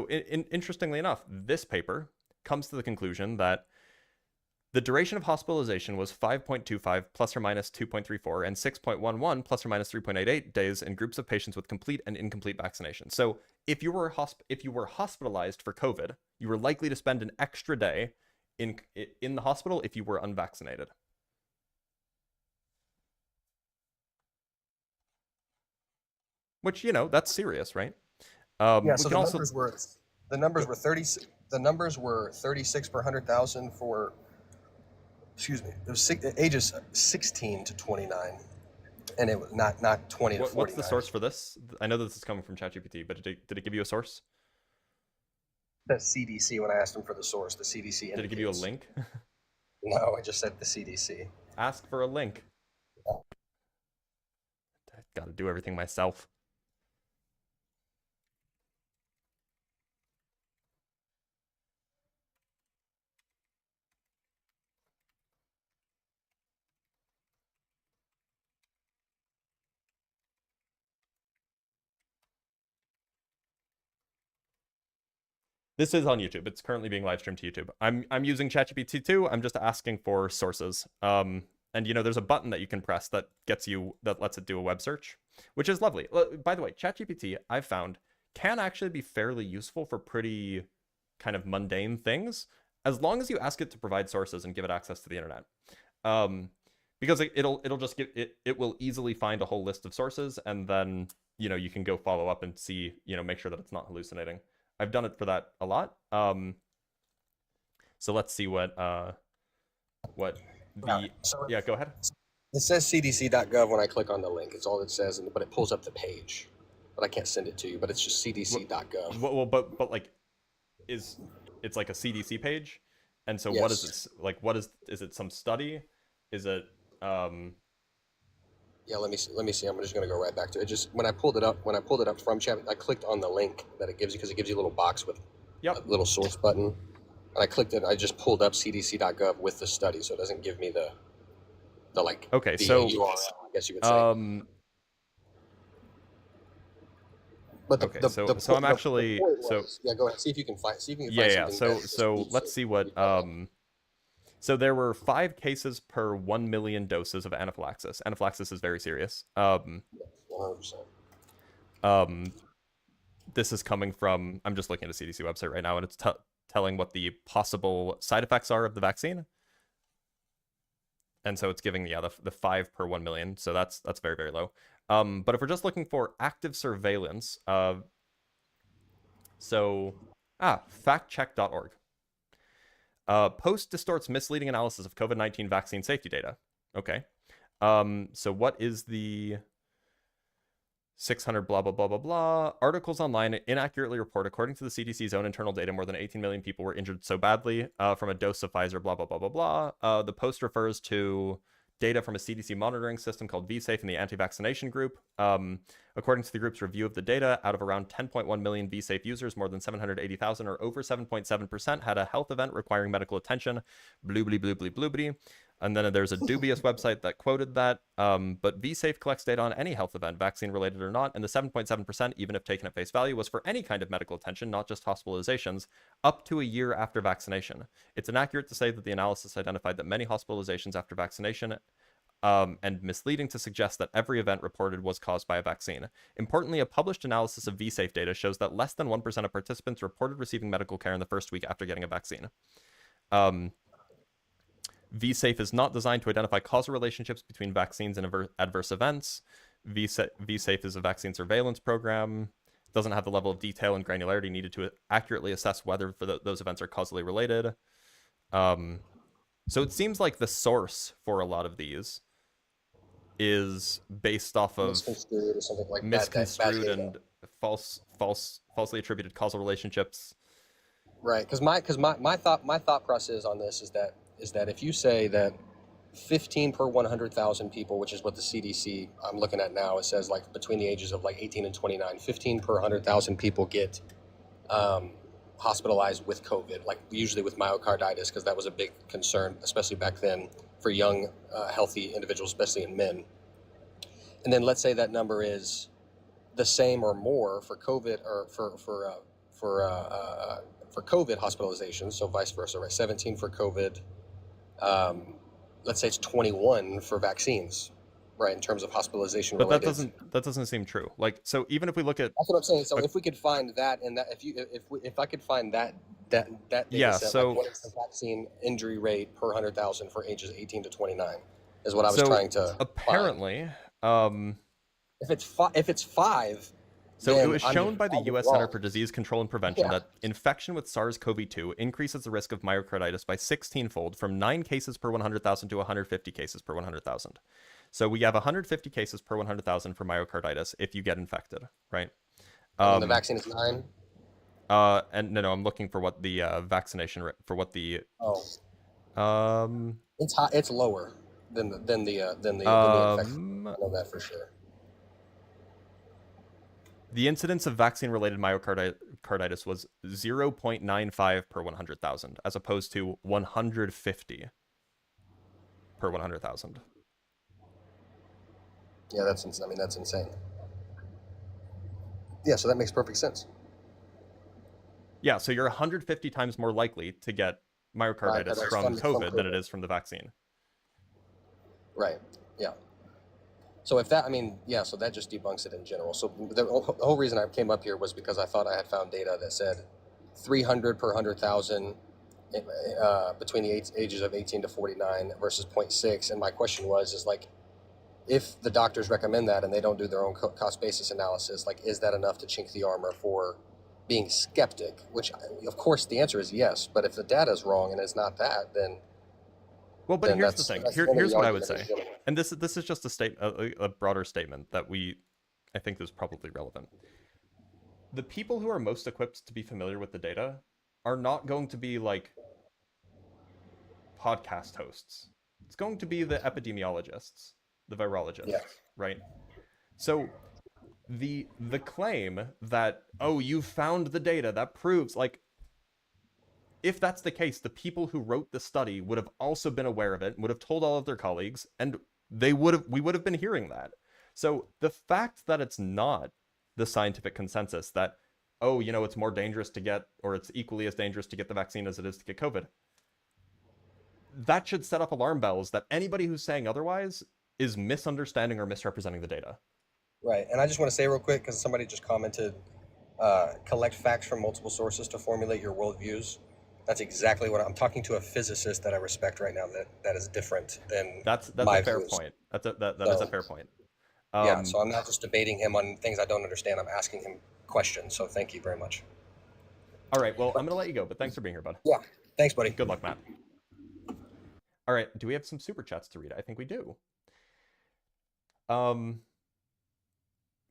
interestingly enough, this paper comes to the conclusion that the duration of hospitalization was 5.25 plus or minus 2.34 and 6.11 plus or minus 3.88 days in groups of patients with complete and incomplete vaccination. So if you were hospitalized for COVID, you were likely to spend an extra day in the hospital if you were unvaccinated. Which, that's serious, right? Yeah. So the numbers were 30. The numbers were 36 per 100,000 for. Excuse me. It was ages 16 to 29, and it was not 20 to 49. What's the source for this? I know that this is coming from ChatGPT, but did it give you a source? The CDC. When I asked them for the source, the CDC. Did it give you a link? No, I just said the CDC. Ask for a link. I got to do everything myself. This is on YouTube. It's currently being live streamed to YouTube. I'm using ChatGPT too. I'm just asking for sources. And there's a button that you can press that lets it do a web search, which is lovely. By the way, ChatGPT, I've found, can actually be fairly useful for pretty kind of mundane things, as long as you ask it to provide sources and give it access to the internet. Because it'll just it will easily find a whole list of sources, and then you can go follow up and see, make sure that it's not hallucinating. I've done it for that a lot. So let's see what the yeah, go ahead. It says cdc.gov when I click on the link. It's all it says, but it pulls up the page. But I can't send it to you. But it's just cdc.gov. Well, but like, it's like a CDC page, and so yes. What is it like? Is it some study? Is it Yeah, let me see. I'm just gonna go right back to it. Just when I pulled it up from chat, I clicked on the link that it gives you, because it gives you a little box with a little source button, and I clicked it. I just pulled up cdc.gov with the study, so it doesn't give me the like. Okay, so URL, I guess you would say. But so I'm actually yeah. Go ahead. See if you can find. Yeah. So let's see what So there were 5 cases per 1 million doses of anaphylaxis. Anaphylaxis is very serious. 100%. This is coming from, I'm just looking at a CDC website right now, and it's telling what the possible side effects are of the vaccine. And so it's giving the 5 per 1 million. So that's very, very low. But if we're just looking for active surveillance, so Factcheck.org. Post distorts misleading analysis of COVID-19 vaccine safety data. Okay. So what is the 600 blah, blah, blah, blah, blah. Articles online inaccurately report, according to the CDC's own internal data, more than 18 million people were injured so badly from a dose of Pfizer, blah, blah, blah, blah, blah. The post refers to data from a CDC monitoring system called VSafe in the anti-vaccination group. According to the group's review of the data, out of around 10.1 million VSafe users, more than 780,000 or over 7.7% had a health event requiring medical attention. Bloobly, bloobly, bloobly. And then there's a dubious website that quoted that. But VSafe collects data on any health event, vaccine related or not, and the 7.7%, even if taken at face value, was for any kind of medical attention, not just hospitalizations, up to a year after vaccination. It's inaccurate to say that the analysis identified that many hospitalizations after vaccination, and misleading to suggest that every event reported was caused by a vaccine. Importantly, a published analysis of VSafe data shows that less than 1% of participants reported receiving medical care in the first week after getting a vaccine. VSafe is not designed to identify causal relationships between vaccines and adverse events. VSafe is a vaccine surveillance program. It doesn't have the level of detail and granularity needed to accurately assess whether those events are causally related. So it seems like the source for a lot of these is based off of misconstrued or something like misconstrued and falsely attributed causal relationships. Right, because my thought process on this is that if you say that 15 per 100,000 people, which is what the CDC I'm looking at now, it says like between the ages of like 18 and 29, 15 per 100,000 people get hospitalized with COVID, like usually with myocarditis, because that was a big concern, especially back then for young, healthy individuals, especially in men. And then let's say that number is the same or more for COVID or for COVID hospitalizations, so vice versa, right? 17 for COVID. Let's say it's 21 for vaccines, right? In terms of hospitalization. But related. that doesn't seem true. Like, so even if we look at, that's what I'm saying. So if we could find that, and that if I could find that data yeah, set, so like what is the vaccine injury rate per 100,000 for ages 18 to 29 is what I was trying to apparently if it's five. So it was shown by the U.S. Center for Disease Control and Prevention that infection with SARS-CoV-2 increases the risk of myocarditis by 16-fold, from 9 cases per 100,000 to 150 cases per 100,000. So we have 150 cases per 100,000 for myocarditis if you get infected, right? And the vaccine is 9? And no, I'm looking for what the vaccination rate, for what the... It's high, it's lower than the infection. I know that for sure. The incidence of vaccine-related myocarditis was 0.95 per 100,000, as opposed to 150 per 100,000. Yeah, that's insane. Yeah, so that makes perfect sense. Yeah, so you're 150 times more likely to get myocarditis from COVID than it is from the vaccine. Right, yeah. So if that, so that just debunks it in general. So the whole reason I came up here was because I thought I had found data that said 300 per 100,000 between the ages of 18 to 49 versus 0.6. And my question is like, if the doctors recommend that and they don't do their own cost basis analysis, like, is that enough to chink the armor for being skeptic? Which, of course, the answer is yes. But if the data is wrong and it's not that, then... Well, but here's the thing. Here's what I would say, and this is just a broader statement that I think is probably relevant. The people who are most equipped to be familiar with the data are not going to be like podcast hosts. It's going to be the epidemiologists, the virologists, right? So the claim that, oh, you found the data that proves, like, if that's the case, the people who wrote the study would have also been aware of it, would have told all of their colleagues, and we would have been hearing that. So the fact that it's not the scientific consensus that, oh, it's more dangerous to get, or it's equally as dangerous to get the vaccine as it is to get COVID, that should set up alarm bells that anybody who's saying otherwise is misunderstanding or misrepresenting the data. Right, and I just want to say real quick, because somebody just commented, collect facts from multiple sources to formulate your worldviews. That's exactly what I'm talking to. A physicist that I respect right now that is different than that's my a fair views. Point. That is a fair point. Yeah, so I'm not just debating him on things I don't understand. I'm asking him questions. So thank you very much. All right, well, I'm gonna let you go, but thanks for being here, bud. Yeah, thanks, buddy. Good luck, Matt. All right, do we have some super chats to read? I think we do. From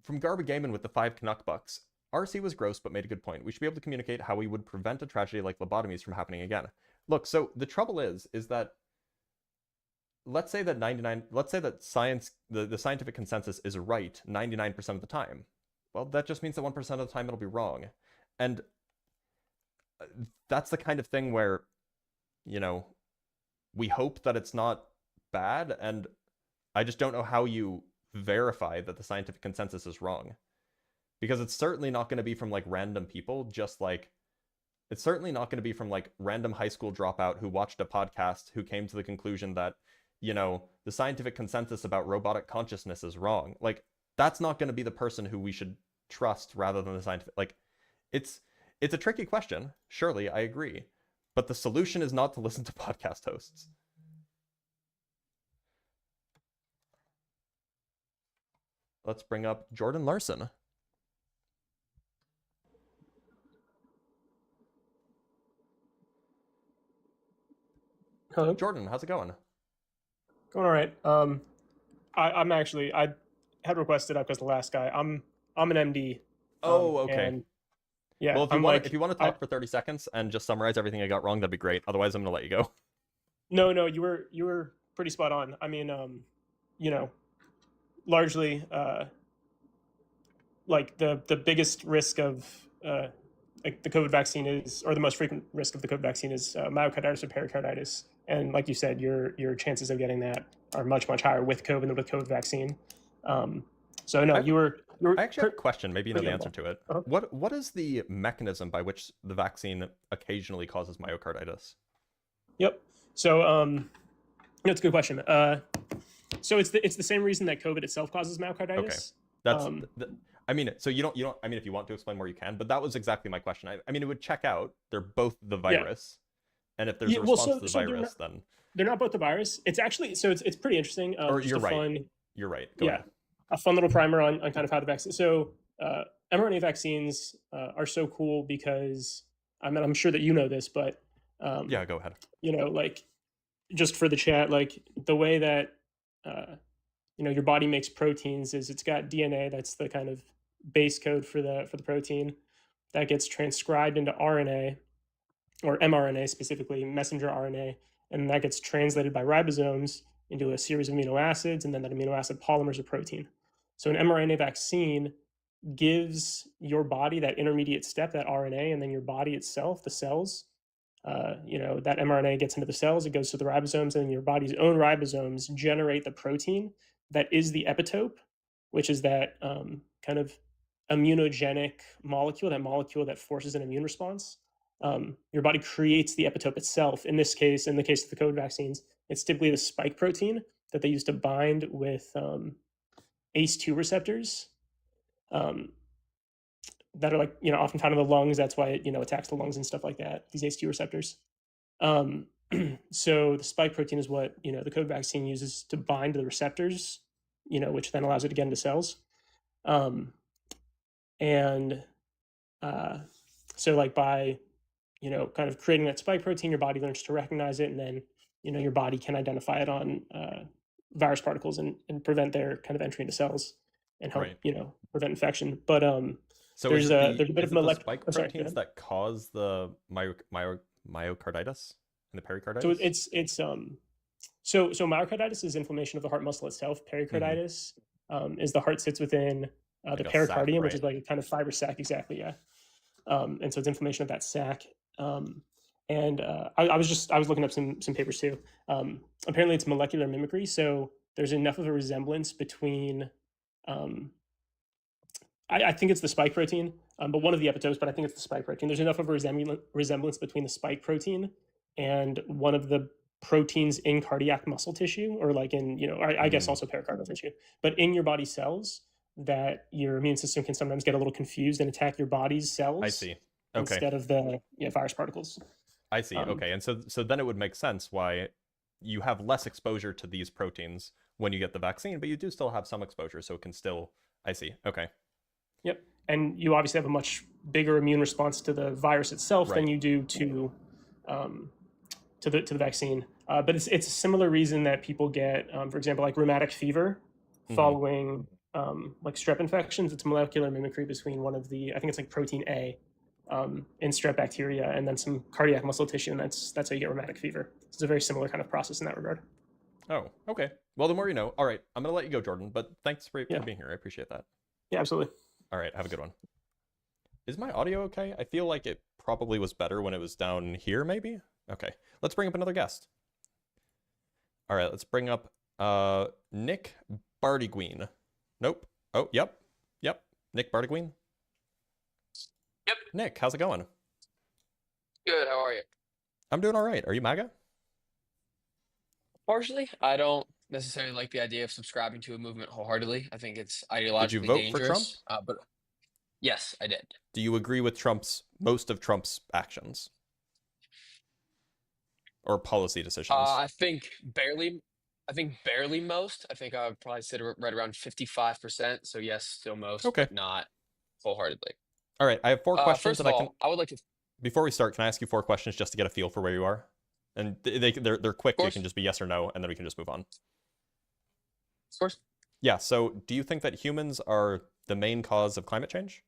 Garba Gaiman with the 5 Canuck bucks. RC was gross, but made a good point. We should be able to communicate how we would prevent a tragedy like lobotomies from happening again. Look, so the trouble is that let's say that science, the scientific consensus is right 99% of the time. Well, that just means that 1% of the time it'll be wrong. And that's the kind of thing where, you know, we hope that it's not bad, and I just don't know how you verify that the scientific consensus is wrong. Because it's certainly not going to be from like random people, just like it's certainly not going to be from like random high school dropout who watched a podcast who came to the conclusion that, you know, the scientific consensus about robotic consciousness is wrong. Like, that's not going to be the person who we should trust rather than the scientific. Like, it's a tricky question. Surely, I agree. But the solution is not to listen to podcast hosts. Let's bring up Jordan Larson. Hello, Jordan, how's it going? going all right. I had requested up because the last guy. I'm an MD. Oh, okay. And yeah, Well, if you want to talk I- for 30 seconds and just summarize everything I got wrong, that'd be great. Otherwise, I'm going to let you go. No, you were pretty spot on. I mean, you know, largely, like the biggest risk of like the COVID vaccine is, or the most frequent risk of the COVID vaccine is myocarditis or pericarditis. And like you said, your chances of getting that are much higher with COVID than with COVID vaccine. So no, you were. I actually have a question. Maybe you know the answer to it. Uh-huh. What is the mechanism by which the vaccine occasionally causes myocarditis? Yep. So it's a good question. So it's the same reason that COVID itself causes myocarditis. Okay. That's I mean, so you don't I mean, if you want to explain more you can, but that was exactly my question. I mean, it would check out. They're both the virus. And if there's a response to the virus, then they're not both the virus. It's actually it's pretty interesting. or just you're a right. fun- You're right. Go ahead. a fun little primer on kind of how the vaccine. So mRNA vaccines are so cool because I'm sure that you know this, but Yeah, go ahead. you know, like just for the chat, like the way that you know your body makes proteins is it's got DNA, that's the kind of base code for the protein, that gets transcribed into RNA or mRNA, specifically messenger RNA, and that gets translated by ribosomes into a series of amino acids, and then that amino acid polymer is a protein. So an mRNA vaccine gives your body that intermediate step, that RNA, and then your body itself, the cells, you know, that mRNA gets into the cells, it goes to the ribosomes, and your body's own ribosomes generate the protein that is the epitope, which is that kind of immunogenic molecule, that molecule that forces an immune response. Your body creates the epitope itself. In this case, in the case of the COVID vaccines, it's typically the spike protein that they use to bind with ACE2 receptors that are, like, you know, often found in the lungs. That's why it, you know, attacks the lungs and stuff like that, these ACE2 receptors. So the spike protein is what, you know, the COVID vaccine uses to bind to the receptors, you know, which then allows it to get into cells. So like by, you know, kind of creating that spike protein, your body learns to recognize it, and then, you know, your body can identify it on virus particles and prevent their kind of entry into cells and help, Right. you know, prevent infection. But So there's is a it there's a bit is of it the molecular spike proteins that cause the myocarditis and the pericarditis? So so myocarditis is inflammation of the heart muscle itself. Pericarditis is the heart sits within Like the a sac, pericardium, which right? is like a kind of fiber sac, exactly, yeah. And so it's inflammation of that sac. I was looking up some papers too. Apparently it's molecular mimicry. So there's enough of a resemblance between, I think it's the spike protein, but one of the epitopes, but I think it's the spike protein. There's enough of a resemblance between the spike protein and one of the proteins in cardiac muscle tissue, or like in, you know, I guess also pericardial tissue, but in your body cells, that your immune system can sometimes get a little confused and attack your body's cells. I see. Okay. Instead of the virus particles. I see. Okay. And so then it would make sense why you have less exposure to these proteins when you get the vaccine, but you do still have some exposure, so it can still. I see. Okay. Yep. and you obviously have a much bigger immune response to the virus itself than Right. you do to the vaccine. But it's a similar reason that people get, for example, like rheumatic fever following like strep infections. It's molecular mimicry between one of the, I think it's like protein A in strep bacteria, and then some cardiac muscle tissue, and that's how you get rheumatic fever. It's a very similar kind of process in that regard. Oh, okay. Well, the more you know. All right, I'm gonna let you go, Jordan. But thanks for being here. I appreciate that. Yeah, absolutely. All right, have a good one. Is my audio okay? I feel like it probably was better when it was down here, maybe? Okay, let's bring up another guest. All right, let's bring up Nick Bartygueen. Nope. Oh, yep. Nick Bartygueen. Yep. Nick, how's it going? Good. How are you? I'm doing all right. Are you MAGA? Partially. I don't necessarily like the idea of subscribing to a movement wholeheartedly. I think it's Did you ideologically vote for Trump? dangerous. But yes, I did. Do you agree with most of Trump's actions or policy decisions? I think barely. I think barely most. I think I would probably sit right around 55%. So yes, still most, Okay. but not wholeheartedly. All right, I have 4 questions First that of I can. all, I would like to. Before we start, can I ask you 4 questions just to get a feel for where you are? And they're quick. They can just be yes or no, and then we can just move on. Of course. Yeah. So, do you think that humans are the main cause of climate change?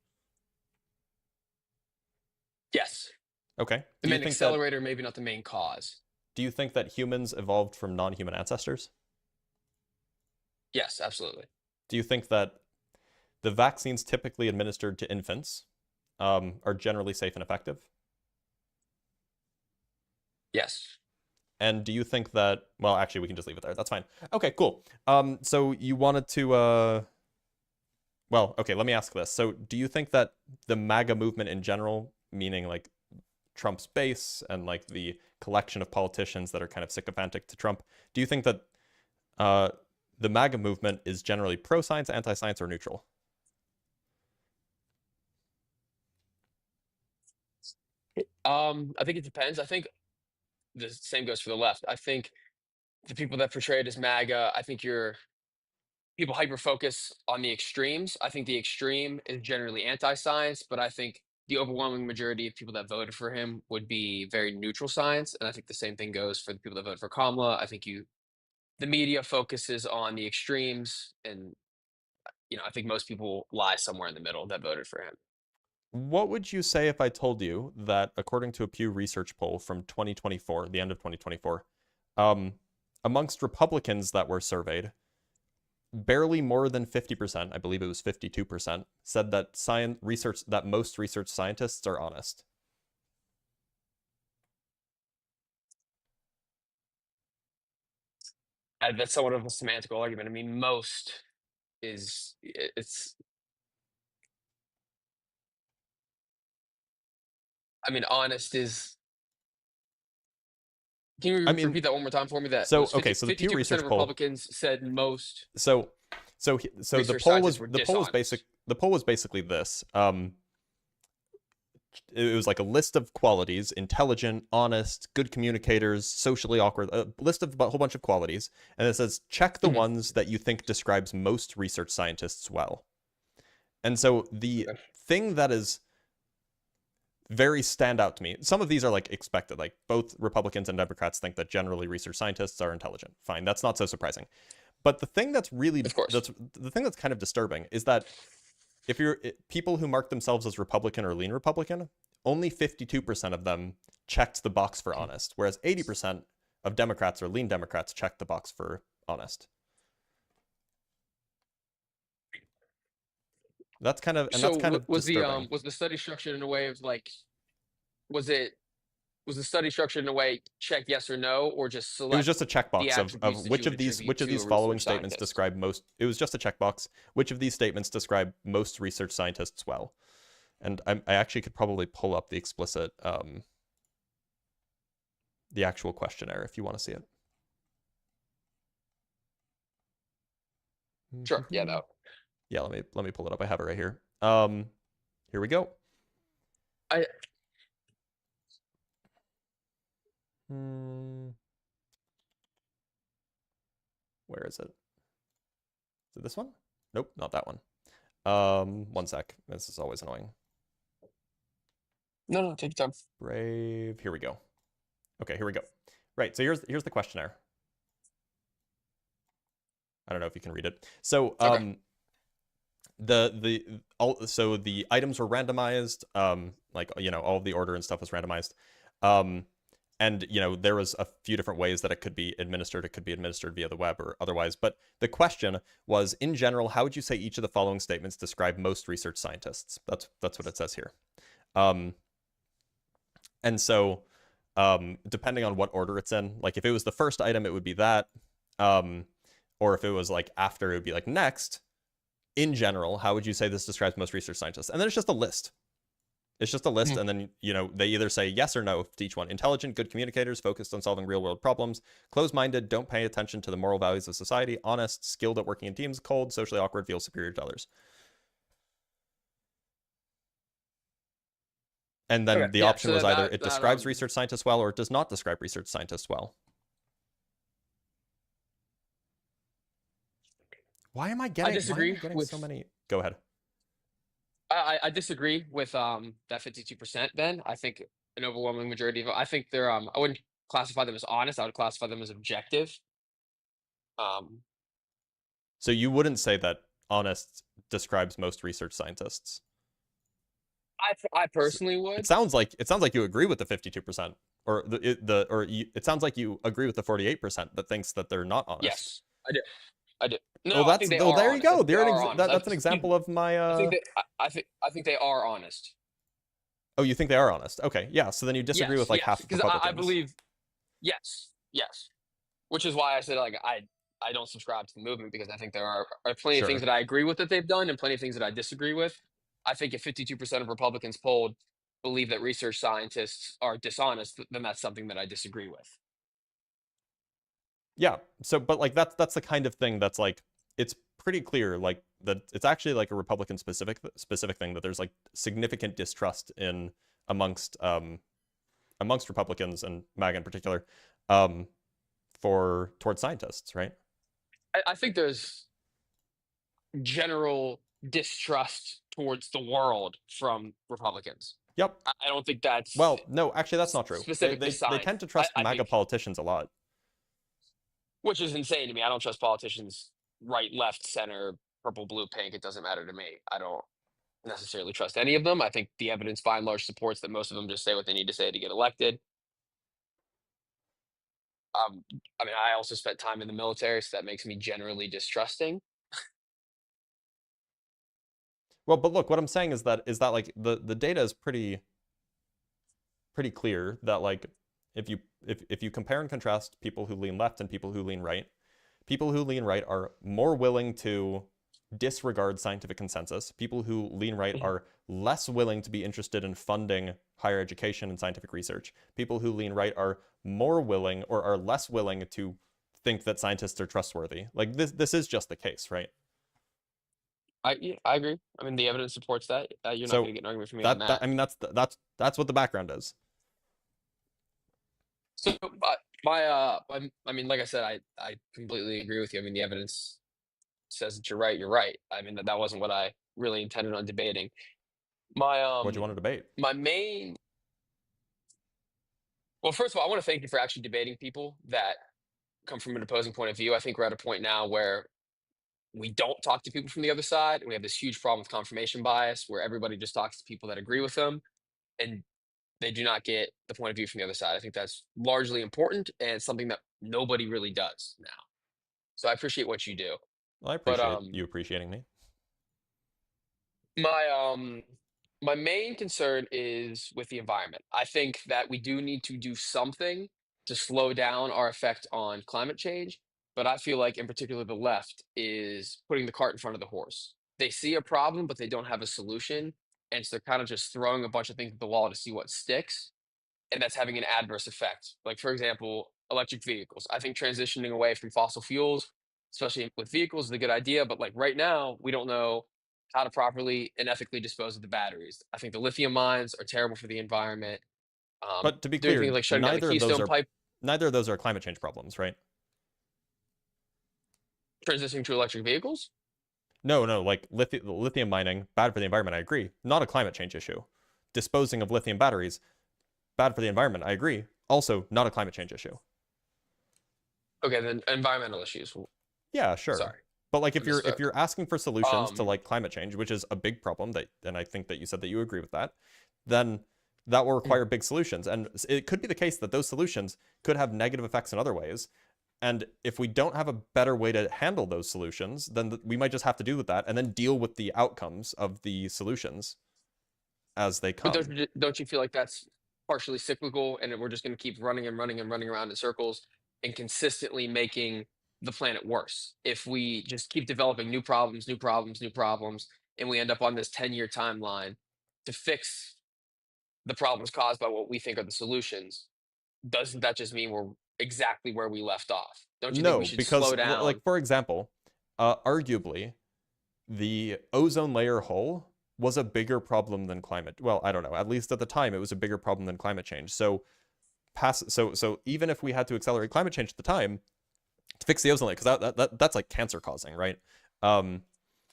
Yes. Okay. The main accelerator, maybe not the main cause. Do you think that humans evolved from non-human ancestors? Yes, absolutely. Do you think that the vaccines typically administered to infants are generally safe and effective? Yes. And do you think that, well, actually, we can just leave it there. That's fine. Okay, cool. So you wanted to, well, okay, let me ask this. So do you think that the MAGA movement in general, meaning like Trump's base and like the collection of politicians that are kind of sycophantic to Trump, do you think that the MAGA movement is generally pro-science, anti-science, or neutral? I think it depends. I think the same goes for the left. I think the people that portray it as MAGA, I think people hyper focus on the extremes. I think the extreme is generally anti-science, but I think the overwhelming majority of people that voted for him would be very neutral science. And I think the same thing goes for the people that voted for Kamala. I think the media focuses on the extremes, and I think most people lie somewhere in the middle that voted for him. What would you say if I told you that, according to a Pew Research poll from 2024, the end of 2024, amongst Republicans that were surveyed, barely more than 50%, I believe it was 52%, said that most research scientists are honest? That's somewhat of a semantical argument. I mean, most it's. I mean, honest is. Can you repeat that one more time for me? That so was 50, okay, so the Pew 52% Research of poll Republicans said most. So the poll was basically this. It was like a list of qualities: intelligent, honest, good communicators, socially awkward. A list of a whole bunch of qualities, and it says check the ones that you think describes most research scientists well. And so the thing that is very stand out to me, some of these are like expected, like both Republicans and Democrats think that generally research scientists are intelligent. Fine, that's not so surprising. But the thing that's really, the thing that's kind of disturbing is that if you're people who mark themselves as Republican or lean Republican, only 52% of them checked the box for honest, whereas 80% of Democrats or lean Democrats checked the box for honest. That's kind of, and So that's kind of disturbing. was the study structured in a way of like, was the study structured in a way check yes or no, or just select? It was just a checkbox of which of these following statements describe most. It was just a checkbox. Which of these statements describe most research scientists well? And I actually could probably pull up the explicit, the actual questionnaire if you want to see it. Sure. Yeah. No. Yeah. Let me pull it up. I have it right here. Here we go. Where is it? Is it this one? Nope, not that one. One sec. This is always annoying. No, take your time. Brave. Here we go. Okay, here we go. Right. So here's the questionnaire. I don't know if you can read it. So Okay. So the items were randomized. Like, you know, all of the order and stuff was randomized. And, you know, there was a few different ways that it could be administered. It could be administered via the web or otherwise. But the question was, in general, how would you say each of the following statements describe most research scientists? That's what it says here. And so, depending on what order it's in, like if it was the first item, it would be that. Or if it was like after, it would be like next. In general, how would you say this describes most research scientists? And then it's just a list. It's just a list, and then, you know, they either say yes or no to each one. Intelligent, good communicators, focused on solving real-world problems. Closed-minded, don't pay attention to the moral values of society. Honest, skilled at working in teams. Cold, socially awkward, feel superior to others. And then the option was either it describes research scientists well or it does not describe research scientists well. Why am I getting, so many? Go ahead. I disagree with that 52%. Then I think an overwhelming majority of I think they're I wouldn't classify them as honest. I would classify them as objective. So you wouldn't say that honest describes most research scientists? I personally would. It sounds like you agree with the 52%, or it sounds like you agree with the 48% that thinks that they're not honest. Yes, I do. No, well, that's there you go. That's an example of my. I think they are honest. Oh, you think they are honest? Okay, yeah. So then you disagree with like half of Republicans. I believe, yes, which is why I said like I don't subscribe to the movement, because I think there are plenty of things that I agree with that they've done and plenty of things that I disagree with. I think if 52% of Republicans polled believe that research scientists are dishonest, then that's something that I disagree with. Yeah. So, but like that's the kind of thing that's like, it's pretty clear like that it's actually like a Republican specific thing, that there's like significant distrust in amongst Republicans and MAGA in particular towards scientists, right? I think there's general distrust towards the world from Republicans. Yep. I don't think that's... Well, no, actually that's not true. Specific they tend to trust MAGA politicians a lot. Which is insane to me. I don't trust politicians right, left, center, purple, blue, pink. It doesn't matter to me. I don't necessarily trust any of them. I think the evidence by and large supports that most of them just say what they need to say to get elected. I mean, I also spent time in the military, so that makes me generally distrusting. Well, but look, what I'm saying is that like the data is pretty clear that like if you compare and contrast people who lean left and people who lean right, people who lean right are more willing to disregard scientific consensus. People who lean right are less willing to be interested in funding higher education and scientific research. People who lean right are more willing or are less willing to think that scientists are trustworthy. Like this is just the case, right? I agree. I mean, the evidence supports that. You're not going to get an argument from me on that. I mean, that's what the background is. So, I mean, like I said, I completely agree with you. I mean, the evidence says that you're right. You're right. I mean, that wasn't what I really intended on debating. What do you want to debate? Well, first of all, I want to thank you for actually debating people that come from an opposing point of view. I think we're at a point now where we don't talk to people from the other side. We have this huge problem with confirmation bias, where everybody just talks to people that agree with them, and they do not get the point of view from the other side. I think that's largely important and something that nobody really does now. So I appreciate what you do. Well, I appreciate you appreciating me. My main concern is with the environment. I think that we do need to do something to slow down our effect on climate change. But I feel like, in particular, the left is putting the cart in front of the horse. They see a problem, but they don't have a solution. And so they're kind of just throwing a bunch of things at the wall to see what sticks. And that's having an adverse effect. Like, for example, electric vehicles. I think transitioning away from fossil fuels, especially with vehicles, is a good idea. But like right now, we don't know how to properly and ethically dispose of the batteries. I think the lithium mines are terrible for the environment. But to be clear, like neither of those are climate change problems, right? Transitioning to electric vehicles? No, like lithium mining, bad for the environment, I agree. Not a climate change issue. Disposing of lithium batteries, bad for the environment, I agree. Also, not a climate change issue. Okay, then environmental issues. Yeah, sure. Sorry. But like I if you're asking for solutions to Um, like climate change, which is a big problem, and I think that you said that you agree with that, then that will require big solutions. And it could be the case that those solutions could have negative effects in other ways. And if we don't have a better way to handle those solutions, then we might just have to deal with that and then deal with the outcomes of the solutions as they come. But don't you feel like that's partially cyclical, and we're just going to keep running and running and running around in circles and consistently making the planet worse if we just keep developing new problems, new problems, new problems, and we end up on this 10-year timeline to fix the problems caused by what we think are the solutions? Doesn't that just mean we're exactly where we left off? Don't you think we No, should because slow down? like for example, arguably, the ozone layer hole was a bigger problem than climate. Well, I don't know. At least at the time, it was a bigger problem than climate change. So even if we had to accelerate climate change at the time to fix the ozone layer, because that's like cancer causing, right? Then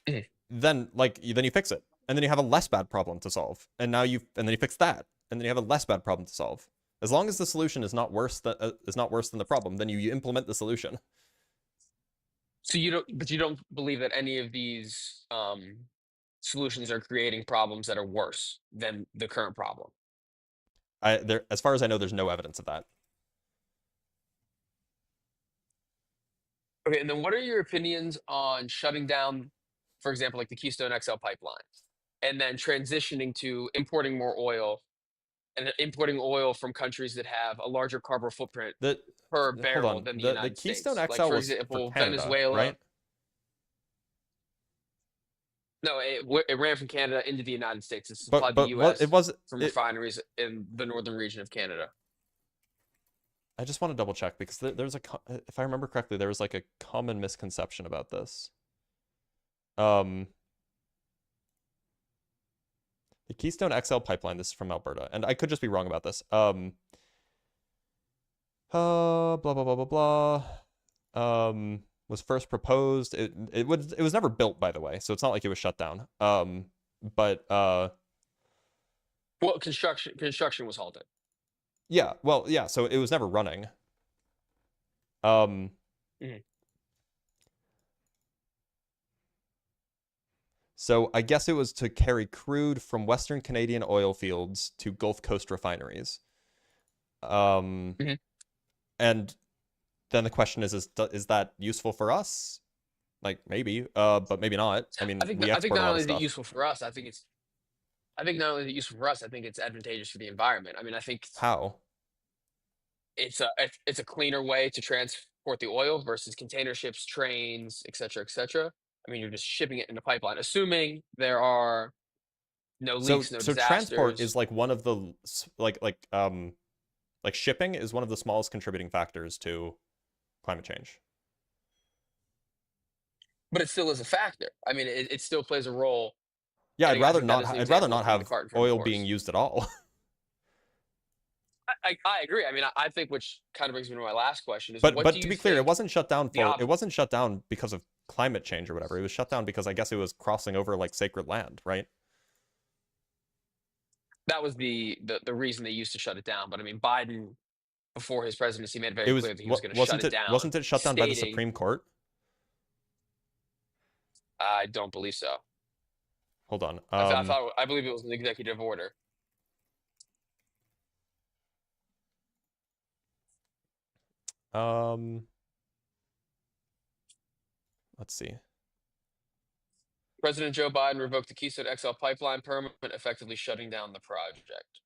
you fix it, and then you have a less bad problem to solve, and then you fix that, and then you have a less bad problem to solve. As long as the solution is not worse than the problem, then you implement the solution. So you don't believe that any of these solutions are creating problems that are worse than the current problem? As far as I know, there's no evidence of that. Okay, and then what are your opinions on shutting down, for example, like the Keystone XL pipeline, and then transitioning to importing more oil, and importing oil from countries that have a larger carbon footprint per Hold barrel on. than the The United Keystone States? Like, XL for was example, for Canada, Venezuela. right? No, it ran from Canada into the United States. It supplied the But U.S. from refineries in the northern region of Canada. I just want to double check because there's if I remember correctly, there was like a common misconception about this. The Keystone XL pipeline, this is from Alberta, and I could just be wrong about this. Blah blah blah blah blah. Was first proposed. It was never built, by the way, so it's not like it was shut down. But well, construction was halted. Yeah, well, yeah, so it was never running. So I guess it was to carry crude from Western Canadian oil fields to Gulf Coast refineries. And then the question is that useful for us? Like maybe, but maybe not. I mean, we I think export a not lot only of is it stuff. useful for us, I think not only is it useful for us, I think it's advantageous for the environment. I mean, I think How? It's a cleaner way to transport the oil versus container ships, trains, et cetera, et cetera. I mean, you're just shipping it in a pipeline, assuming there are no leaks, no So transport disasters. is like one of the like shipping is one of the smallest contributing factors to climate change. But it still is a factor. I mean, it still plays a role. Yeah, And I'd again, I rather think that not. is an I'd rather example not of putting the have cart in front of the oil horse. being used at all. I agree. I mean, I think which kind of brings me to my last question is, But what do to you be clear, it think wasn't shut down the it wasn't shut down because of climate change or whatever. It was shut down because I guess it was crossing over like sacred land, right? that was the reason they used to shut it down. But I mean, Biden, before his presidency, made it very It was clear that he was going to shut it down. Wasn't it shut down by the stating- Supreme Court? I don't believe so. Hold on. I believe it was an executive order. Let's see. President Joe Biden revoked the Keystone XL pipeline permit, effectively shutting down the project.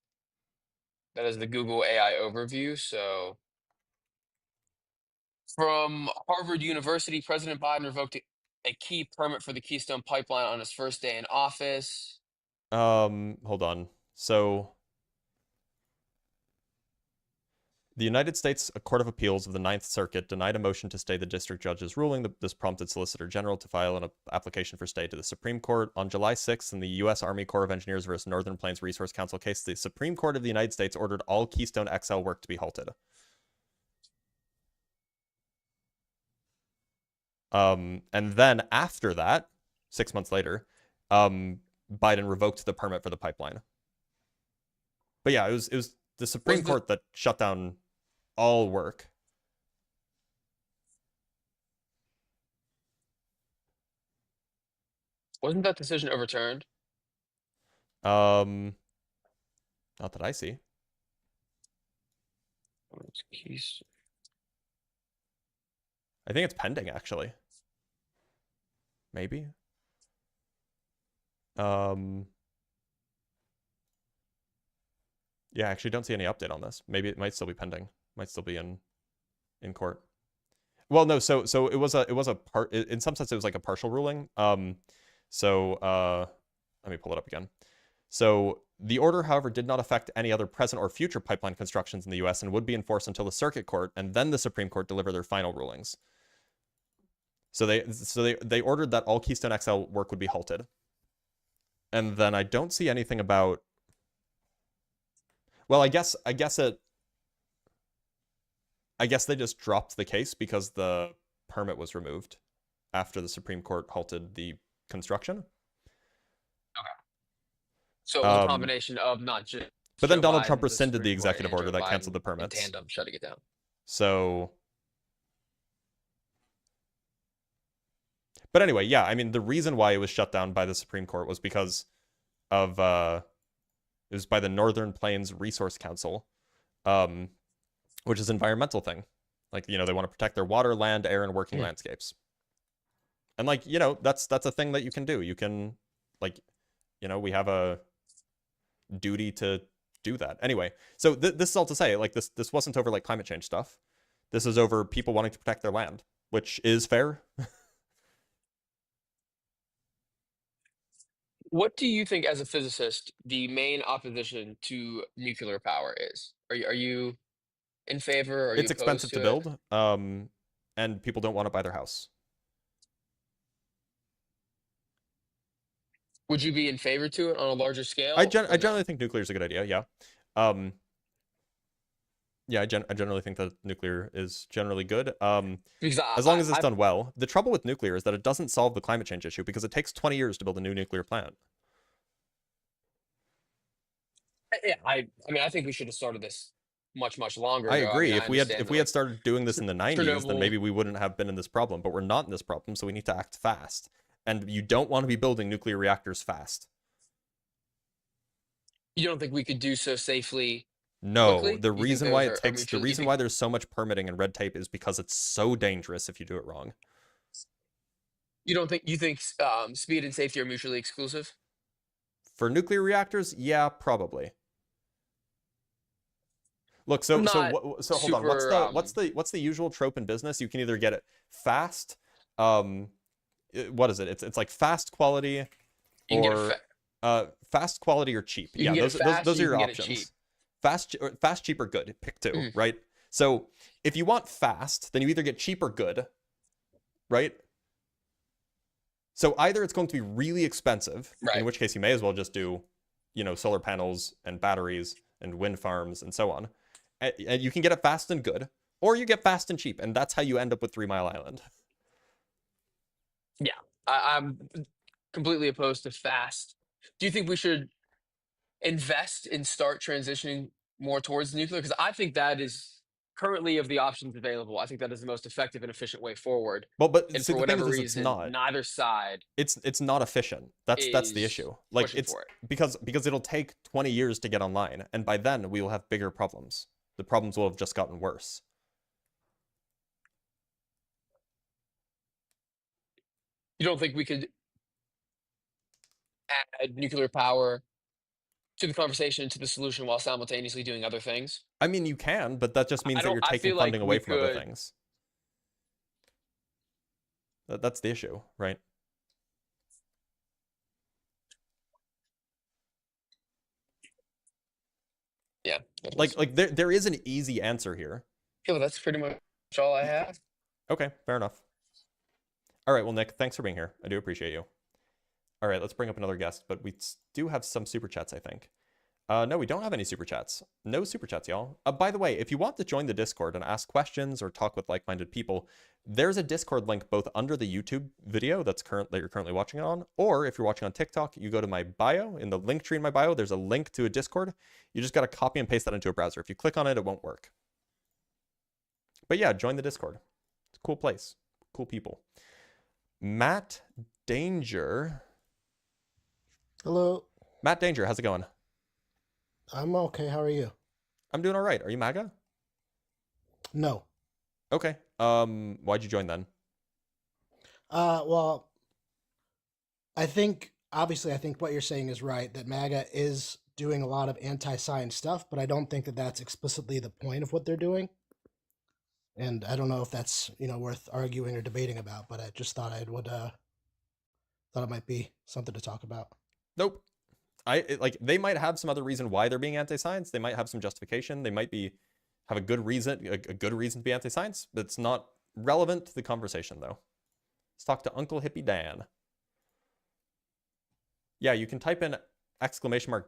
That is the Google AI overview. So, from Harvard University, President Biden revoked a key permit for the Keystone pipeline on his first day in office. Hold on. So, the United States Court of Appeals of the Ninth Circuit denied a motion to stay the district judge's ruling. This prompted Solicitor General to file an application for stay to the Supreme Court. On July 6th, in the U.S. Army Corps of Engineers versus Northern Plains Resource Council case, the Supreme Court of the United States ordered all Keystone XL work to be halted. And then after that, 6 months later, Biden revoked the permit for the pipeline. But yeah, it was the Supreme Court that shut down all work. Wasn't that decision overturned? Not that I see. I think it's pending, actually. Maybe. Yeah, I actually don't see any update on this. Maybe it might still be pending. Might still be in court. Well, no, so it was a part, in some sense it was like a partial ruling. Let me pull it up again. So the order, however, did not affect any other present or future pipeline constructions in the US and would be enforced until the Circuit Court and then the Supreme Court deliver their final rulings. So they ordered that all Keystone XL work would be halted. And then I don't see anything about, well, I guess they just dropped the case because the permit was removed after the Supreme Court halted the construction. Okay. So it was a combination of not just. But then Donald Trump rescinded the executive order that canceled the permits. In tandem, shutting it down. So. But anyway, yeah, I mean, the reason why it was shut down by the Supreme Court was because of it was by the Northern Plains Resource Council, which is an environmental thing. Like, they want to protect their water, land, air, and working landscapes. And like, that's a thing that you can do. You can, like, we have a duty to do that. Anyway, so this is all to say, like, this wasn't over like climate change stuff. This is over people wanting to protect their land, which is fair. What do you think, as a physicist, the main opposition to nuclear power is? Are you in favor? Are you It's expensive to build, and people don't want to buy their house. Would you be in favor to it on a larger scale? I generally think nuclear is a good idea. Yeah. Yeah, I generally think that nuclear is generally good. As long as it's done well. The trouble with nuclear is that it doesn't solve the climate change issue because it takes 20 years to build a new nuclear plant. Yeah, I mean, I think we should have started this much longer ago. I agree. I mean, if we had started doing this in the 90s, then Chernobyl. maybe we wouldn't have been in this problem. But we're not in this problem, so we need to act fast. And you don't want to be building nuclear reactors fast. You don't think we could do so safely? No, quickly? the You think reason why those it are takes, the mutually- you reason think- why there's so much permitting and red tape is because it's so dangerous if you do it wrong. You think speed and safety are mutually exclusive? For nuclear reactors, yeah, probably. Look, so I'm not hold on. What's the usual trope in business? You can either get it fast, what is it? It's like fast quality, or fast quality or cheap. You Yeah, can get those it fast, those are you your can get it options. cheap. Fast, cheap, or good. Pick two, right? So if you want fast, then you either get cheap or good, right? So either it's going to be really expensive, in which case you may as well just do, solar panels and batteries and wind farms and so on. And you can get it fast and good, or you get fast and cheap, and that's how you end up with 3 Mile Island. Yeah, I'm completely opposed to fast. Do you think we should invest and start transitioning more towards nuclear? Because I think that is currently, of the options available, I think that is the most effective and efficient way forward. Well, but and see, for the thing whatever is, reason, it's not. neither side. It's not efficient. That's the issue. Like, pushing it's for it. because it'll take 20 years to get online, and by then we will have bigger problems. The problems will have just gotten worse. You don't think we could add nuclear power to the conversation, to the solution, while simultaneously doing other things? I mean, you can, but that just means that you're taking feel like funding away we from other could- things. That's the issue, right? Yeah. Like there is an easy answer here. Yeah, well, that's pretty much all I have. Okay, fair enough. All right, well, Nick, thanks for being here. I do appreciate you. All right, let's bring up another guest, but we do have some super chats, I think. No, we don't have any super chats. No super chats, y'all. By the way, if you want to join the Discord and ask questions or talk with like-minded people, there's a Discord link both under the YouTube video that you're currently watching it on, or if you're watching on TikTok, you go to my bio. In the link tree in my bio, there's a link to a Discord. You just got to copy and paste that into a browser. If you click on it, it won't work. But yeah, join the Discord. It's a cool place. Cool people. Matt Danger. Hello. Matt Danger, how's it going? I'm okay. How are you? I'm doing all right. Are you MAGA? No. Okay. Why'd you join then? Well, I think what you're saying is right, that MAGA is doing a lot of anti-science stuff, but I don't think that that's explicitly the point of what they're doing. And I don't know if that's, worth arguing or debating about, but I just thought thought it might be something to talk about. Nope. They might have some other reason why they're being anti-science. They might have some justification. They might have a good reason to be anti-science, but it's not relevant to the conversation though. Let's talk to Uncle Hippie Dan. Yeah, you can type in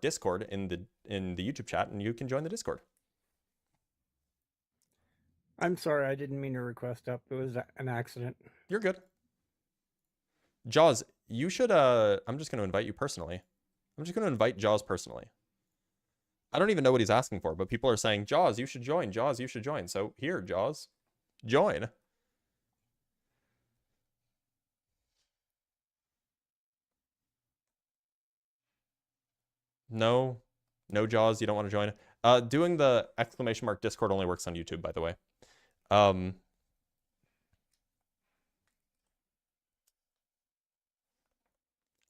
!Discord in the YouTube chat and you can join the Discord. I'm sorry, I didn't mean to request up. It was an accident. You're good. Jaws, you should I'm just going to invite you personally. I'm just going to invite Jaws personally. I don't even know what he's asking for, but people are saying, Jaws, you should join. Jaws, you should join. So here, Jaws, join. No, Jaws, you don't want to join. Doing the !Discord only works on YouTube, by the way. All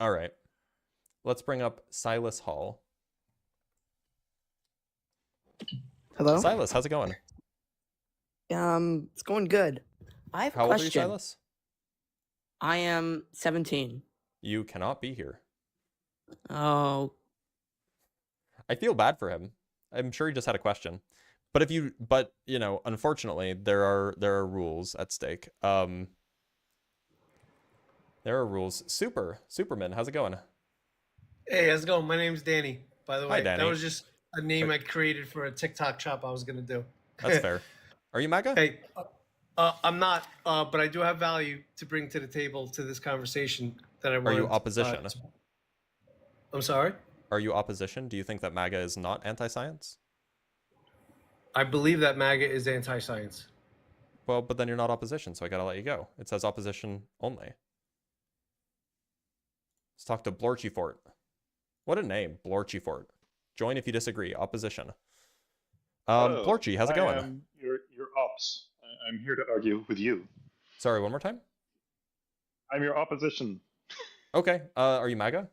right. Let's bring up Silas Hall. Hello? Silas, how's it going? It's going good. I have a How old are you, question. Silas? I am 17. You cannot be here. Oh. I feel bad for him. I'm sure he just had a question. But unfortunately, there are rules at stake. There are rules. Superman, how's it going? Hey, how's it going? My name's Danny, by the way. Hi, Danny. That was just a name I created for a TikTok shop I was going to do. That's fair. Are you MAGA? Hey, I'm not, but I do have value to bring to the table to this conversation that I want. Are you opposition? I'm sorry? Are you opposition? Do you think that MAGA is not anti-science? I believe that MAGA is anti-science. Well, but then you're not opposition, so I gotta let you go. It says opposition only. Let's talk to Blorchyfort. What a name, Blorchyfort. Join if you disagree. Opposition. Blorchy, how's it going? I am your ops. I'm here to argue with you. Sorry, one more time? I'm your opposition. Okay. Are you MAGA?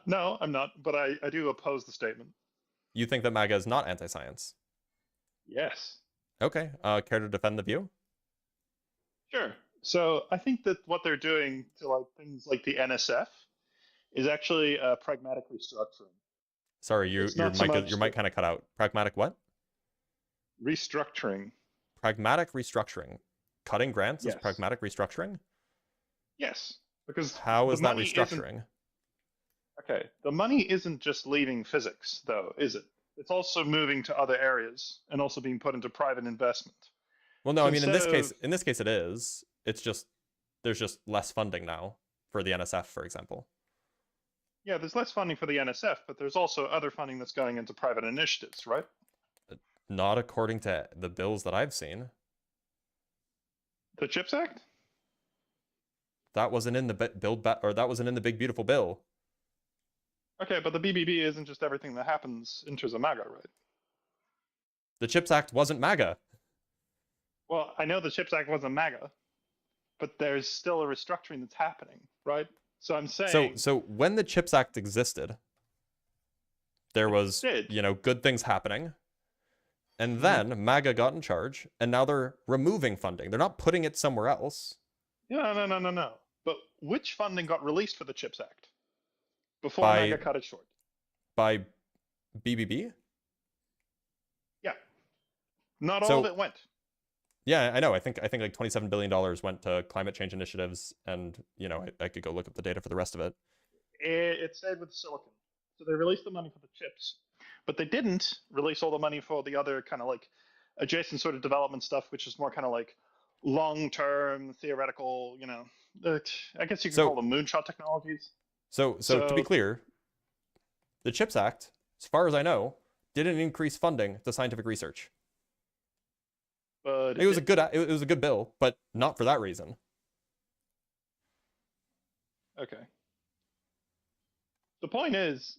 No, I'm not, but I do oppose the statement. You think that MAGA is not anti-science? Yes. Okay. Care to defend the view? Sure. So I think that what they're doing to things like the NSF is actually pragmatic restructuring. Sorry, your mic kind of cut out. Pragmatic what? Restructuring. Pragmatic restructuring. Cutting grants Yes. is pragmatic restructuring? Yes, because how is that money restructuring? Okay, the money isn't just leaving physics, though, is it? It's also moving to other areas and also being put into private investment. Well, no, So I mean, in this instead case, it is. It's just there's just less funding now for the NSF, for example. Yeah, there's less funding for the NSF, but there's also other funding that's going into private initiatives, right? Not according to the bills that I've seen. The CHIPS Act? That wasn't in the that wasn't in the big beautiful bill. Okay, but the BBB isn't just everything that happens in terms of MAGA, right? The CHIPS Act wasn't MAGA. Well, I know the CHIPS Act wasn't MAGA, but there's still a restructuring that's happening, right? So I'm saying... So when the CHIPS Act existed, there was, good things happening. And then MAGA got in charge, and now they're removing funding. They're not putting it somewhere else. No. But which funding got released for the CHIPS Act? Before By- MAGA cut it short. By BBB? Yeah. Not all So- of it went. Yeah, I know. I think like $27 billion went to climate change initiatives, and I could go look up the data for the rest of it. It stayed with silicon. So they released the money for the chips, but they didn't release all the money for the other kind of like adjacent sort of development stuff, which is more kind of like long-term theoretical, I guess you could call them moonshot technologies. So to be clear, the CHIPS Act, as far as I know, didn't increase funding to scientific research. But it was a good bill, but not for that reason. Okay. The point is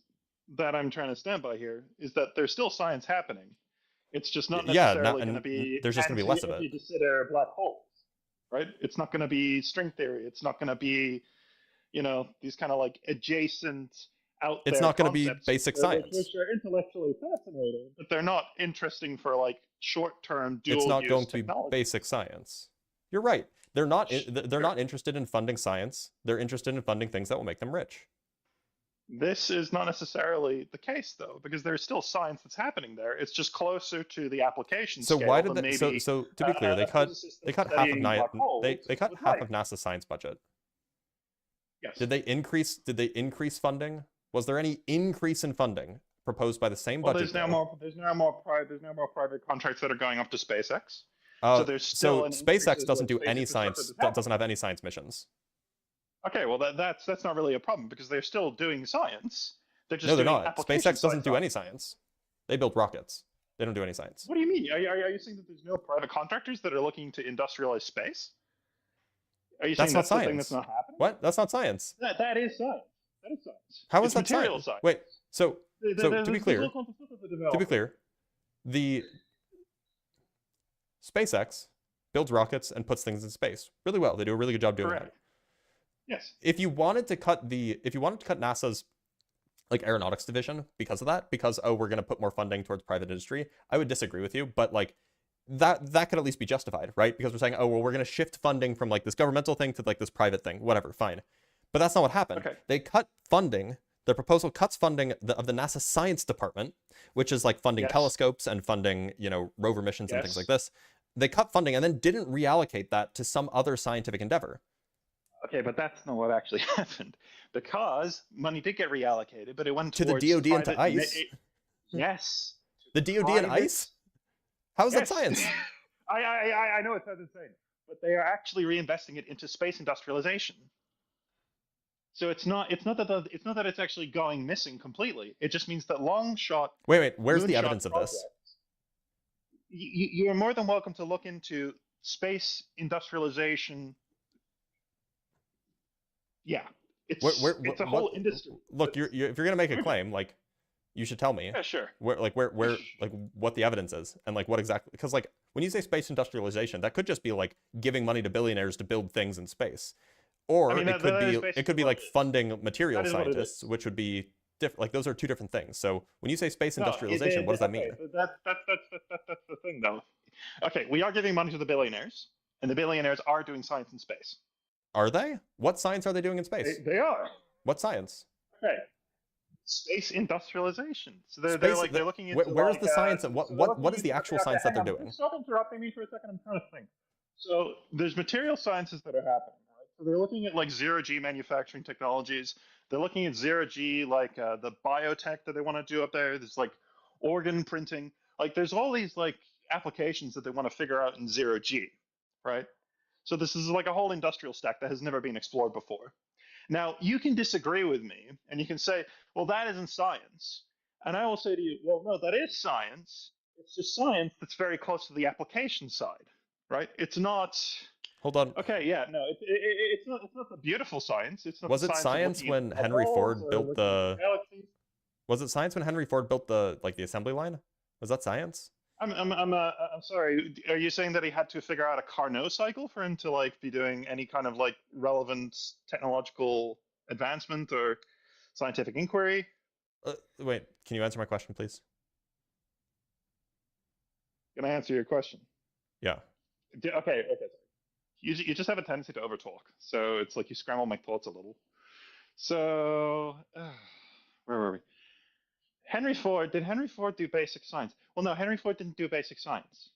that I'm trying to stand by here is that there's still science happening. It's just not necessarily going to be. There's just going to be less of it. Consider black holes, right? It's not going to be string theory. It's not going to be, these kind of like adjacent out there. It's not going to be basic science. Which are intellectually fascinating, but they're not interesting for like short-term dual-use technology. It's not going technology. to be basic science. You're right. They're not. They're not interested in funding science. They're interested in funding things that will make them rich. This is not necessarily the case, though, because there's still science that's happening there. It's just closer to the application So scale why did than they? maybe, So to be clear, they cut half of they cut half of NASA's science budget. Yes. Did they increase funding? Was there any increase in funding proposed by the same budget? There's now more private contracts that are going up to SpaceX. So there's still SpaceX doesn't do any science. Doesn't have any science missions. Okay, well that's not really a problem because they're still doing science. They're just they're doing not. SpaceX doesn't do any science. They build rockets. They don't do any science. What do you mean? Are you saying that there's no private contractors that are looking to industrialize space? Are you saying that's the thing that's not happening? What? That's not science. That is science. That is science. How is that science? Wait. So to be clear, the SpaceX builds rockets and puts things in space really well. They do a really good job doing that. Yes. If you wanted to cut NASA's like aeronautics division because of that, because we're going to put more funding towards private industry, I would disagree with you, but like that could at least be justified, right? Because we're saying, we're going to shift funding from like this governmental thing to like this private thing, whatever, fine. But that's not what happened. Okay. They cut funding. The proposal cuts funding of the NASA science department, which is like funding telescopes and funding, rover missions and things like this. They cut funding and then didn't reallocate that to some other scientific endeavor. Okay, but that's not what actually happened, because money did get reallocated, but it went to the DoD and to ICE. Yes. The DoD and ICE? How is that science? I know it sounds insane, but they are actually reinvesting it into space industrialization. So it's not that it's actually going missing completely. It just means that long shot. Wait. Where's the evidence of this? You're more than welcome to look into space industrialization. Yeah, it's a whole industry. Look, if you're gonna make a claim, like, you should tell me. Yeah, sure. Where like what the evidence is and like what exactly, because like when you say space industrialization, that could just be like giving money to billionaires to build things in space, or it could be like funding material scientists, which would be different. Like those are two different things. So when you say space industrialization, what does that mean? That's the thing, though. Okay, we are giving money to the billionaires, and the billionaires are doing science in space. Are they? What science are they doing in space? They are. What science? Okay. Space industrialization. So they're looking into where's the science and what is the actual science that they're doing? Stop interrupting me for a second. I'm trying to think. So there's material sciences that are happening, right? So they're looking at like zero-G manufacturing technologies. They're looking at zero-G, like the biotech that they want to do up there. There's like organ printing. Like there's all these like applications that they want to figure out in zero-G, right? So this is like a whole industrial stack that has never been explored before. Now, you can disagree with me, and you can say, well, that isn't science. And I will say to you, well, no, that is science. It's just science that's very close to the application side, right? It's not... Hold on. Okay, yeah, no, it's not the beautiful science. It's not. Was it science when Henry Ford built the... Was it science when Henry Ford built the assembly line? Was that science? I'm sorry. Are you saying that he had to figure out a Carnot cycle for him to like be doing any kind of like relevant technological advancement or scientific inquiry? Wait, can you answer my question, please? Can I answer your question? Yeah. Okay. You just have a tendency to overtalk, so it's like you scramble my thoughts a little. So where were we? Did Henry Ford do basic science? Well, no, Henry Ford didn't do basic science.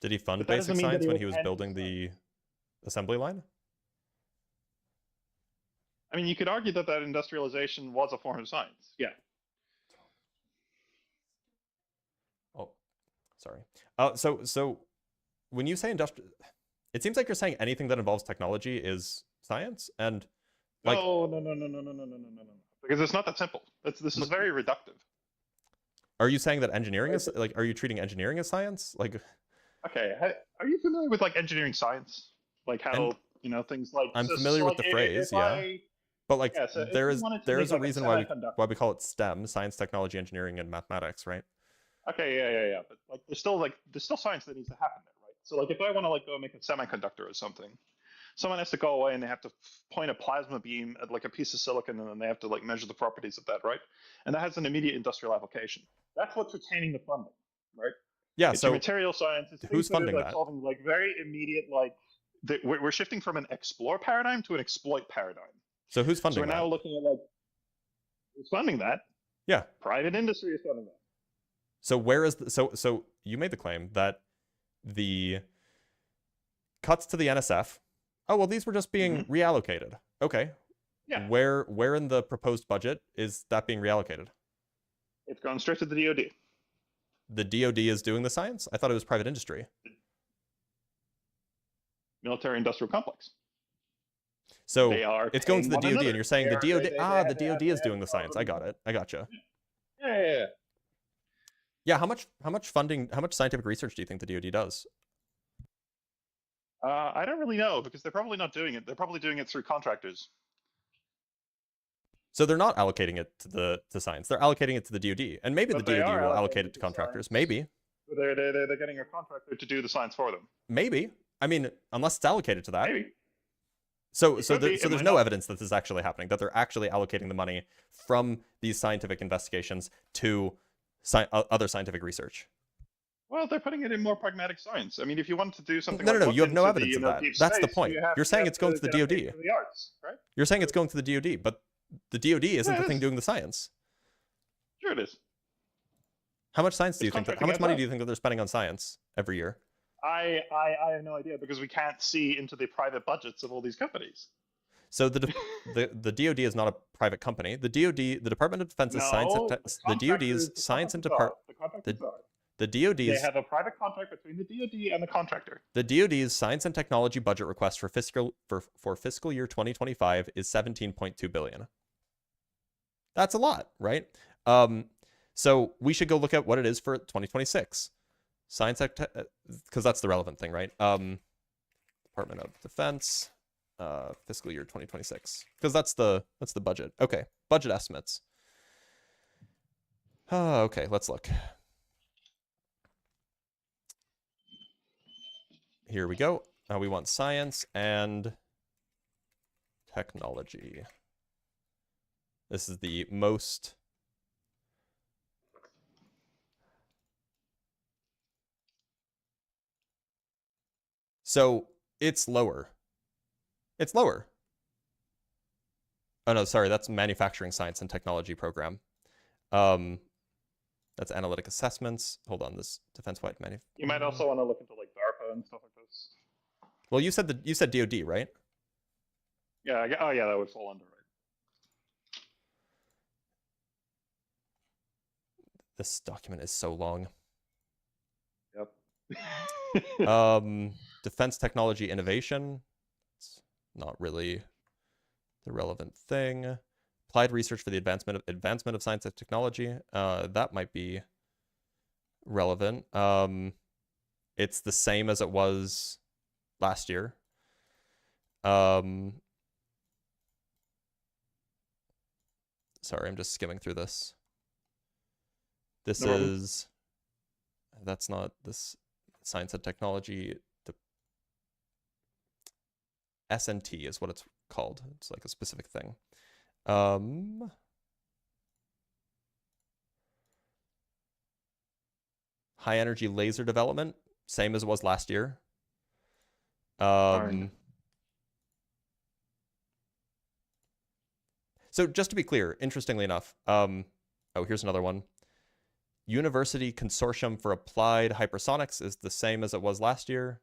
Did he fund basic science when he was building the assembly line? I mean, you could argue that industrialization was a form of science, yeah. Sorry. So when you say industrial, it seems like you're saying anything that involves technology is science, and like No. Because it's not that simple. This is very reductive. are you saying that engineering is like, are you treating engineering as science? Like, Okay, are you familiar with like engineering science? Like how things like I'm so familiar with like the phrase, if yeah. But like, yeah, so if there you is wanted to there make is a like reason a why semiconductor. we call it STEM: science, technology, engineering, and mathematics, right? Okay, yeah. But like there's still science that needs to happen there, right? So like if I want to like go make a semiconductor or something, someone has to go away and they have to point a plasma beam at like a piece of silicon, and then they have to like measure the properties of that, right? And that has an immediate industrial application. That's what's retaining the funding, right? Yeah. It's your So material science. It's who's things that are funding like that? solving like very immediate like we're shifting from an explore paradigm to an exploit paradigm. So who's So funding we're now that? looking at like who's funding that? Yeah. Private industry is funding that. So where is so you made the claim that the cuts to the NSF, oh well, these were just being reallocated. Okay. Yeah. Where in the proposed budget is that being reallocated? It's gone straight to the DoD. The DoD is doing the science? I thought it was private industry. Military industrial complex. So they are it's going to the paying DoD, one and you're saying another. the DoD. They The DoD is doing the science. I got it. I gotcha. Yeah. Yeah. How much funding? How much scientific research do you think the DoD does? I don't really know because they're probably not doing it. They're probably doing it through contractors. So they're not allocating it to science. They're allocating it to the DoD, and maybe But the they DoD are will allocating allocate it it to to contractors. science. Maybe. They're getting a contractor to do the science for them. Maybe. I mean, unless it's allocated to that. Maybe. So could be. It there's might no not. evidence that this is actually happening. That they're actually allocating the money from these scientific investigations to other scientific research. Well, they're putting it in more pragmatic science. I mean, if you wanted to do something No, like no, look you have no into evidence the, of that. deep That's the space, point. You're saying it's going to the get a DoD. piece of the arts, right? You're saying it's going to the DoD, but the DoD isn't Yeah, the it thing is. doing the science. Sure it is. How much science do you It's think? How contracting much out money loud. do you think that they're spending on science every year? I have no idea because we can't see into the private budgets of all these companies. So the DoD is not a private company. The DoD, the Department of Defense's science, No, the DoD's science and department. The contractors are. The They DoD's have a private contract between the DoD and the contractor. the DoD's science and technology budget request for fiscal year 2025 is 17.2 billion. That's a lot, right? So we should go look at what it is for 2026. Science, because that's the relevant thing, right? Department of Defense, fiscal year 2026, because that's the budget. Okay, budget estimates. Okay, let's look. Here we go. We want science and technology. This is the most. So it's lower. It's lower. Oh no, sorry, that's manufacturing science and technology program. That's analytic assessments. Hold on, this defense-wide You might also want to look into like DARPA and stuff like this. Well, you said DoD, right? Yeah. Oh yeah, that would fall under it. This document is so long. Yep. Defense technology innovation. It's not really the relevant thing. Applied research for the advancement of science and technology. That might be relevant. It's the same as it was last year. Sorry, I'm just skimming through this. This No problem. is. That's not this science and technology. The S&T is what it's called. It's like a specific thing. High energy laser development, same as it was last year. So just to be clear, interestingly enough, oh, here's another one. University Consortium for Applied Hypersonics is the same as it was last year.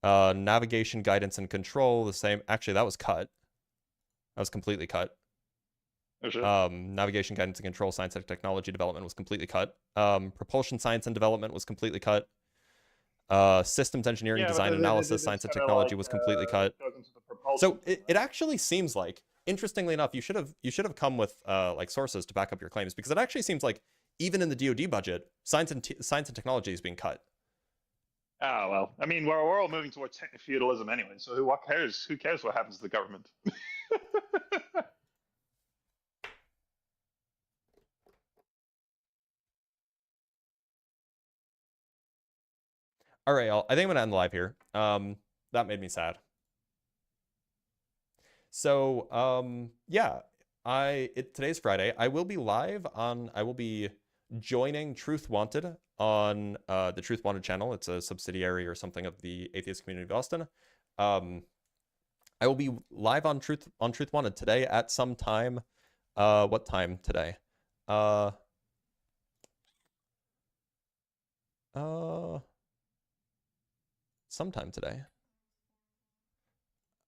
Navigation, guidance, and control, the same. Actually, that was cut. That was completely cut. Oh, shit. Navigation, guidance, and control, science and technology development was completely cut. Propulsion, science and development was completely cut. Systems engineering, Yeah, but design, analysis, science and technology was completely cut. goes into the propulsion. So it actually seems like, interestingly enough, you should have come with like sources to back up your claims, because it actually seems like even in the DoD budget, science and technology is being cut. Ah, well, I mean, we're all moving towards feudalism anyway, so what cares? Who cares what happens to the government? All right, I think I'm gonna end the live here. That made me sad. So yeah, today's Friday. I will be live on. I will be joining Truth Wanted on the Truth Wanted channel. It's a subsidiary or something of the Atheist Community of Austin. I will be live on Truth Wanted today at some time. What time today? Sometime today.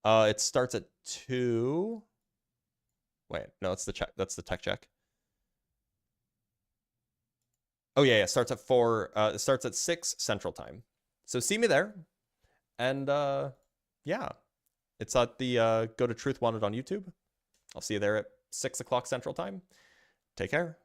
It starts at 2. Wait, no, it's the check. That's the tech check. Oh yeah, it starts at 4. It starts at 6 Central Time. So see me there. And yeah, it's at the go to Truth Wanted on YouTube. I'll see you there at 6 o'clock Central Time. Take care.